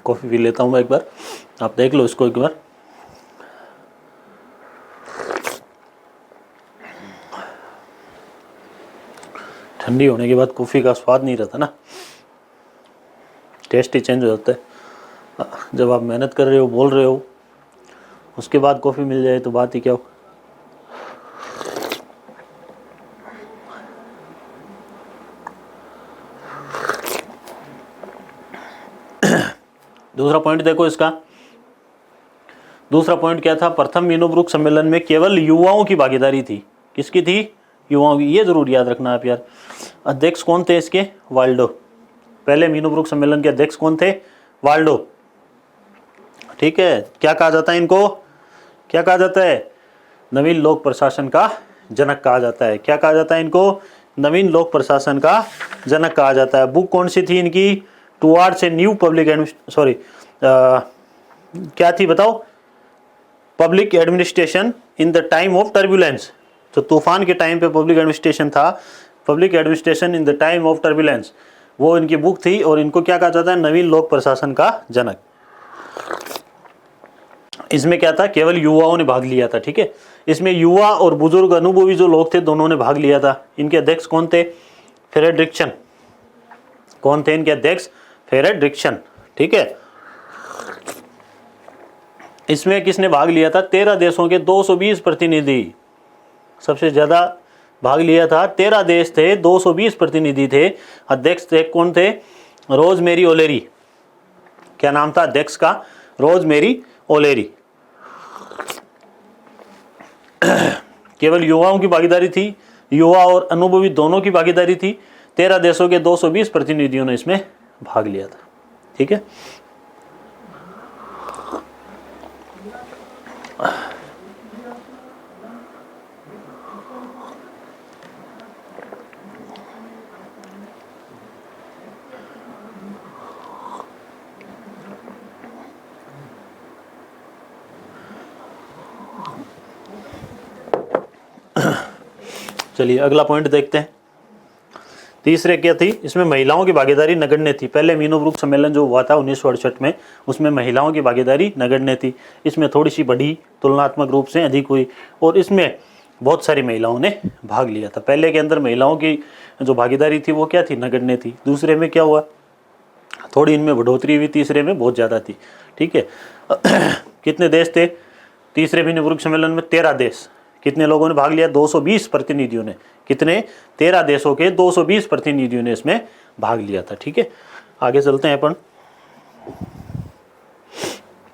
कॉफी पी लेता हूं मैं एक बार, आप देख लो इसको एक बार। ठंडी होने के बाद कॉफी का स्वाद नहीं रहता ना, टेस्ट ही चेंज हो जाता है। जब आप मेहनत कर रहे हो, बोल रहे हो, उसके बाद कॉफ़ी मिल जाए तो बात ही क्या हो। दूसरा पॉइंट देखो इसका। दूसरा पॉइंट क्या था? प्रथम मीनोब्रुक सम्मेलन में केवल युवाओं की भागीदारी थी। किसकी थी? युवाओं की। ये जरूर याद रखना आप यार। अध्यक्ष कौन थे इसके? वाल्डो। पहले मीनोब्रुक सम्मेलन के अध्यक्ष कौन थे? वाल्डो, ठीक है। क्या कहा जाता है इनको? क्या कहा जाता है? नवीन लोक प्रशासन का जनक कहा जाता है। क्या कहा जाता है इनको? नवीन लोक प्रशासन का जनक कहा जाता है। बुक कौन सी थी इनकी? टुवार्ड्स ए न्यू पब्लिक क्या थी बताओ? Public administration in the time of turbulence. तो तूफान के टाइम पे पब्लिक एडमिनिस्ट्रेशन था, public administration in the time of turbulence, वो इनकी बुक थी। और इनको क्या कहा जाता है? नवीन लोक प्रशासन का जनक। इसमें क्या था? केवल युवाओं ने भाग लिया था, ठीक है। इसमें युवा और बुजुर्ग अनुभवी जो लोग थे, दोनों ने भाग लिया था। इनके अध्यक्ष कौन थे? फ्रेडरिक्सन। कौन थे इनके अध्यक्ष? फ्रेडरिक्सन, ठीक है। इसमें किसने भाग लिया था? 13 देशों के 220 प्रतिनिधि, सबसे ज्यादा भाग लिया था। 13 देश थे, 220 प्रतिनिधि थे। अध्यक्ष थे कौन थे? रोजमेरी ओलेरी। क्या नाम था अध्यक्ष का? रोजमेरी ओलेरी। केवल युवाओं की भागीदारी थी, युवा और अनुभवी दोनों की भागीदारी थी। 13 देशों के 220 प्रतिनिधियों ने इसमें भाग लिया था, ठीक है। चलिए अगला पॉइंट देखते हैं। तीसरे क्या थी? इसमें महिलाओं की भागीदारी नगण्य थी। पहले मीनोब्रुक सम्मेलन जो हुआ था 1968 में, उसमें महिलाओं की भागीदारी नगण्य थी। इसमें थोड़ी सी बढ़ी, तुलनात्मक रूप से अधिक हुई, और इसमें बहुत सारी महिलाओं ने भाग लिया था। पहले के अंदर महिलाओं की जो भागीदारी थी वो क्या थी? नगण्य थी। दूसरे में क्या हुआ? थोड़ी इनमें बढ़ोतरी हुई, तीसरे में बहुत ज़्यादा थी, ठीक है। कितने देश थे तीसरे मीनोब्रुक सम्मेलन में? 13 देश। कितने लोगों ने भाग लिया? 220 प्रतिनिधियों ने। कितने? 13 देशों के 220 प्रतिनिधियों ने इसमें भाग लिया था, ठीक है। आगे चलते हैं अपन।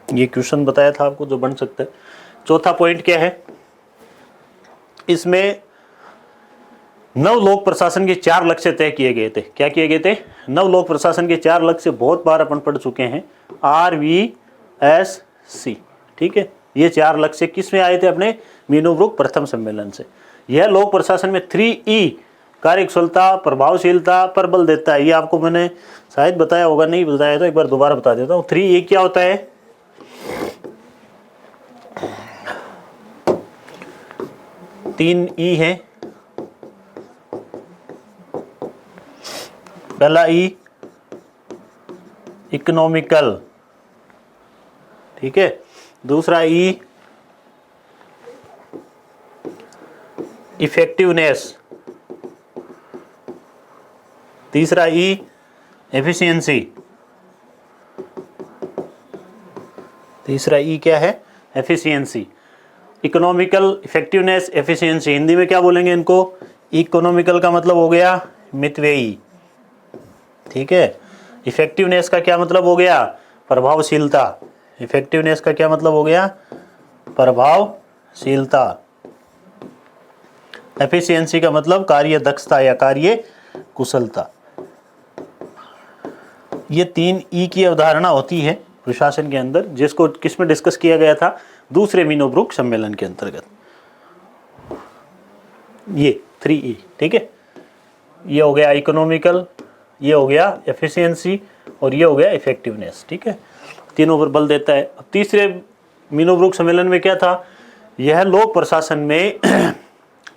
ये क्वेश्चन बताया था आपको जो बन सकता है। चौथा पॉइंट क्या है? इसमें नव लोक प्रशासन के 4 लक्ष्य तय किए गए थे। क्या किए गए थे? नव लोक प्रशासन के 4 लक्ष्य बहुत बार अपन पढ़ चुके हैं, RVSC, ठीक है। ये 4 लक्ष्य किस में आए थे? अपने मीनोब्रुक प्रथम सम्मेलन से। यह लोक प्रशासन में 3E कार्यकुशलता, प्रभावशीलता पर बल देता है। ये आपको मैंने शायद बताया होगा, नहीं बताया तो एक बार दोबारा बता देता हूँ। 3E क्या होता है? तीन ई है। पहला ई इकोनॉमिकल, ठीक है। दूसरा ई इफेक्टिवनेस। तीसरा ई एफिशिएंसी। तीसरा ई क्या है? Efficiency. Economical, effectiveness, efficiency, Hindi में क्या बोलेंगे इनको? इकोनॉमिकल का मतलब हो गया मितव्ययी, ठीक है। इफेक्टिवनेस का क्या मतलब हो गया? प्रभावशीलता। इफेक्टिवनेस का क्या मतलब हो गया? प्रभावशीलता। एफिशिएंसी का मतलब कार्य दक्षता या कार्य कुशलता। ये तीन ई की अवधारणा होती है प्रशासन के अंदर, जिसको किसमें डिस्कस किया गया था? दूसरे मीनोब्रुक सम्मेलन के अंतर्गत। ये 3E, ठीक है। ये हो गया इकोनॉमिकल, ये हो गया एफिशिएंसी और ये हो गया इफेक्टिवनेस, ठीक है। तीनों पर बल देता है। अब तीसरे मीनोब्रुक सम्मेलन में क्या था? यह लोक प्रशासन में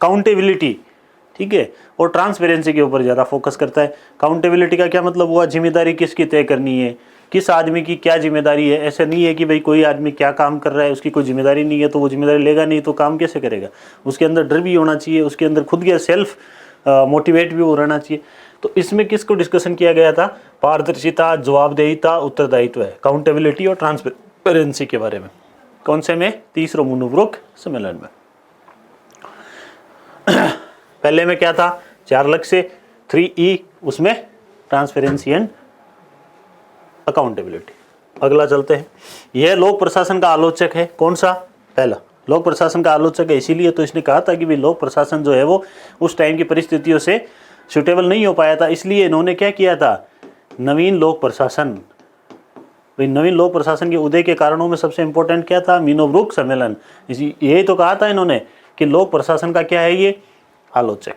काउंटेबिलिटी, ठीक है, और ट्रांसपेरेंसी के ऊपर ज़्यादा फोकस करता है। काउंटेबिलिटी का क्या मतलब हुआ? जिम्मेदारी किसकी तय करनी है, किस आदमी की क्या जिम्मेदारी है। ऐसा नहीं है कि भाई कोई आदमी क्या काम कर रहा है, उसकी कोई जिम्मेदारी नहीं है तो वो जिम्मेदारी लेगा नहीं तो काम कैसे करेगा। उसके अंदर डर भी होना चाहिए, उसके अंदर खुद के सेल्फ मोटिवेट भी हो रहना चाहिए। तो इसमें किसको डिस्कशन किया गया था? पारदर्शिता, जवाबदेहिता, उत्तरदायित्व है, काउंटेबिलिटी और ट्रांसपेरेंसी के बारे में। कौन से में? तीसरे मीनोब्रुक सम्मेलन में। पहले में क्या था? 4 लक्ष्य, 3E, उसमें ट्रांसपेरेंसी एंड अकाउंटेबिलिटी। अगला चलते हैं। यह लोक प्रशासन का आलोचक है। कौन सा? पहला लोक प्रशासन का आलोचक है। इसीलिए तो इसने कहा था कि भाई लोक प्रशासन जो है वो उस टाइम की परिस्थितियों से सुटेबल नहीं हो पाया था, इसलिए इन्होंने क्या किया था? नवीन लोक प्रशासन। भाई नवीन लोक प्रशासन के उदय के कारणों में सबसे इंपॉर्टेंट क्या था? मीनोब्रुक सम्मेलन। यही तो कहा था इन्होंने कि लोक प्रशासन का क्या है? ये आलोचक।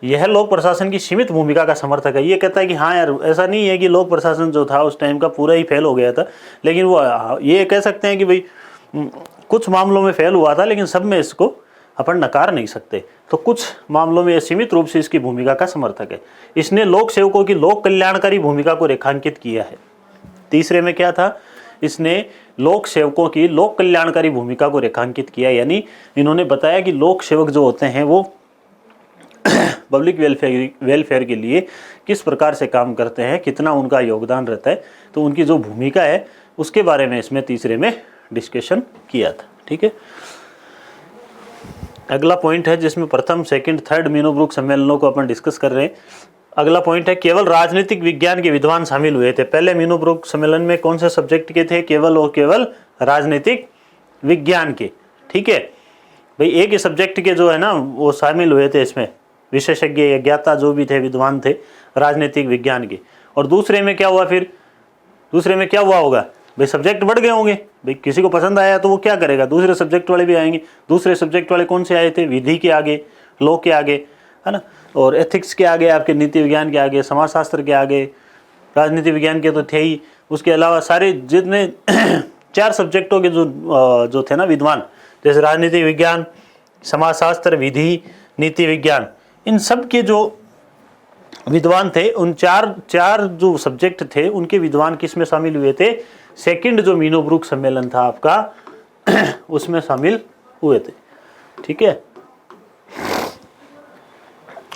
यह लोक प्रशासन की सीमित भूमिका का समर्थक है। ये कहता है कि हाँ यार, ऐसा नहीं है कि लोक प्रशासन जो था उस टाइम का पूरा ही फेल हो गया था, लेकिन वो ये कह सकते हैं कि भाई कुछ मामलों में फेल हुआ था, लेकिन सब में इसको अपन नकार नहीं सकते। तो कुछ मामलों में सीमित रूप से इसकी भूमिका का समर्थक है। इसने लोक सेवकों की लोक कल्याणकारी भूमिका को रेखांकित किया है। तीसरे में क्या था? इसने लोक सेवकों की लोक कल्याणकारी भूमिका को रेखांकित किया, यानी इन्होंने बताया कि लोक सेवक जो होते हैं वो पब्लिक वेलफेयर के लिए किस प्रकार से काम करते हैं, कितना उनका योगदान रहता है, तो उनकी जो भूमिका है उसके बारे में इसमें तीसरे में डिस्कशन किया था, ठीक है। अगला पॉइंट है जिसमें प्रथम, सेकंड, थर्ड मीनोब्रुक सम्मेलनों को अपन डिस्कस कर रहे हैं। अगला पॉइंट है केवल राजनीतिक विज्ञान के विद्वान शामिल हुए थे। पहले मीनोब्रुक सम्मेलन में कौन से सब्जेक्ट के थे? केवल और केवल राजनीतिक विज्ञान के, ठीक है। भाई एक ही सब्जेक्ट के जो है ना वो शामिल हुए थे इसमें, विशेषज्ञ, ज्ञाता जो भी थे, विद्वान थे राजनीतिक विज्ञान के। और दूसरे में क्या हुआ? फिर दूसरे में क्या हुआ होगा? भाई सब्जेक्ट बढ़ गए होंगे, भाई किसी को पसंद आया तो वो क्या करेगा? दूसरे सब्जेक्ट वाले भी आएंगे। दूसरे सब्जेक्ट वाले कौन से आए थे? विधि के आगे, लॉ के आगे, है ना, और एथिक्स के आगे, आपके नीति विज्ञान के आगे, समाजशास्त्र के आगे, राजनीति विज्ञान के तो थे ही। उसके अलावा सारे जितने 4 सब्जेक्टों के जो थे ना विद्वान, जैसे राजनीति विज्ञान, समाजशास्त्र, विधि, नीति विज्ञान, इन सब के जो विद्वान थे, उन चार जो सब्जेक्ट थे उनके विद्वान किस में शामिल हुए थे? सेकंड जो मीनोब्रुक सम्मेलन था आपका उसमें शामिल हुए थे, ठीक है।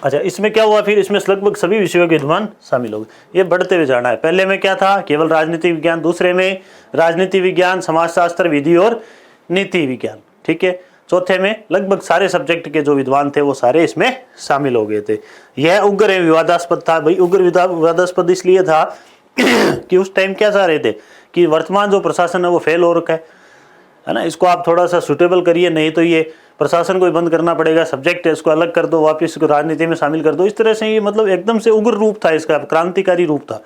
अच्छा, इसमें क्या हुआ फिर? इसमें लगभग सभी विषयों के विद्वान शामिल हो गए। ये बढ़ते हुए जाना है। पहले में क्या था? केवल राजनीति विज्ञान। दूसरे में राजनीति विज्ञान, समाजशास्त्र, विधि और नीति विज्ञान, ठीक है। चौथे में लगभग सारे सब्जेक्ट के जो विद्वान थे वो सारे इसमें शामिल हो गए थे। यह उग्र एवं विवादास्पद था। भाई उग्र विवादास्पद इसलिए था कि उस टाइम क्या चाह रहे थे कि वर्तमान जो प्रशासन है वो फेल हो रखा है ना, इसको आप थोड़ा सा सुटेबल करिए, नहीं तो ये प्रशासन को ही बंद करना पड़ेगा, सब्जेक्ट है इसको अलग कर दो, वापस इसको राजनीति में शामिल कर दो। इस तरह से ये मतलब एकदम से उग्र रूप था इसका, क्रांतिकारी रूप था।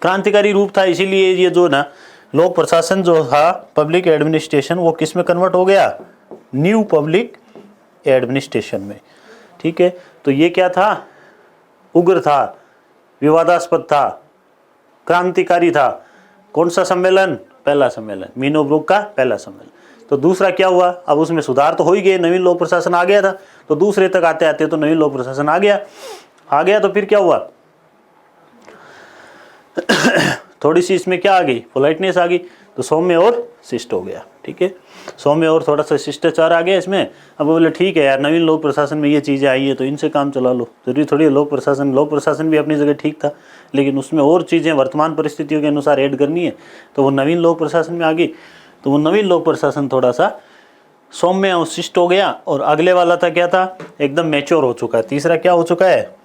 क्रांतिकारी रूप था, इसीलिए ये जो ना लोक प्रशासन जो था, पब्लिक एडमिनिस्ट्रेशन, वो किस में कन्वर्ट हो गया? न्यू पब्लिक एडमिनिस्ट्रेशन में, ठीक है। तो ये क्या था? उग्र था, विवादास्पद था, क्रांतिकारी था। कौन सा सम्मेलन? पहला सम्मेलन, मीनोब्रुक का पहला सम्मेलन। तो दूसरा क्या हुआ, अब उसमें सुधार तो हो ही गए, नवीन लोक प्रशासन आ गया था, तो दूसरे तक आते आते तो नवीन लोक प्रशासन आ गया तो फिर क्या हुआ, थोड़ी सी इसमें क्या आ गई, पोलाइटनेस आ गई, तो सौम्य और शिष्ट हो गया। ठीक है, सौम्य और थोड़ा सा शिष्टाचार आ गया इसमें। अब बोले ठीक है यार, नवीन लोक प्रशासन में ये चीज़ें आई है तो इनसे काम चला लो, जरूरी थोड़ी है लोक प्रशासन भी अपनी जगह ठीक था, लेकिन उसमें और चीज़ें वर्तमान परिस्थितियों के अनुसार ऐड करनी है, तो वो नवीन लोक प्रशासन में आ गई। तो वो नवीन लोक प्रशासन थोड़ा सा सौम्य और शिष्ट हो गया, और अगले वाला था क्या था, एकदम मैच्योर हो चुका है। तीसरा क्या हो चुका है,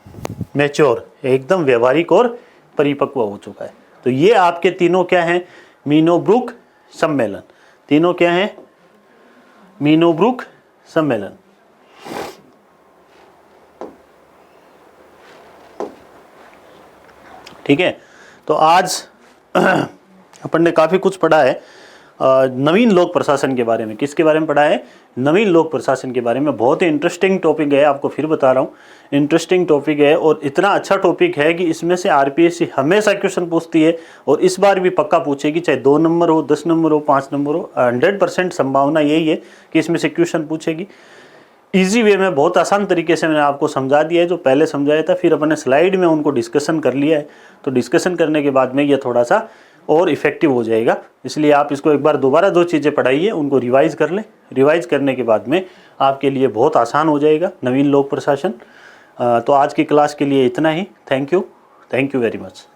मैच्योर, एकदम व्यवहारिक और परिपक्व हो चुका है। तो ये आपके तीनों क्या हैं, मीनो-ब्रुक सम्मेलन। तीनों क्या हैं, मीनो-ब्रुक सम्मेलन। ठीक है, तो आज अपन ने काफी कुछ पढ़ा है नवीन लोक प्रशासन के बारे में। किसके बारे में पढ़ा है, नवीन लोक प्रशासन के बारे में। बहुत ही इंटरेस्टिंग टॉपिक है, आपको फिर बता रहा हूँ, इंटरेस्टिंग टॉपिक है, और इतना अच्छा टॉपिक है कि इसमें से आरपीएससी हमेशा क्वेश्चन पूछती है, और इस बार भी पक्का पूछेगी, चाहे 2 नंबर हो, 10 नंबर हो, 5 नंबर हो, 100% संभावना यही है कि इसमें से क्वेश्चन पूछेगी। ईजी वे में, बहुत आसान तरीके से मैंने आपको समझा दिया है, जो पहले समझाया था, फिर अपने स्लाइड में उनको डिस्कशन कर लिया है। तो डिस्कशन करने के बाद में ये थोड़ा सा और इफेक्टिव हो जाएगा। इसलिए आप इसको एक बार दोबारा जो चीज़ें पढ़ाई है उनको रिवाइज कर लें। रिवाइज करने के बाद में आपके लिए बहुत आसान हो जाएगा नवीन लोक प्रशासन। तो आज की क्लास के लिए इतना ही। Thank you very much.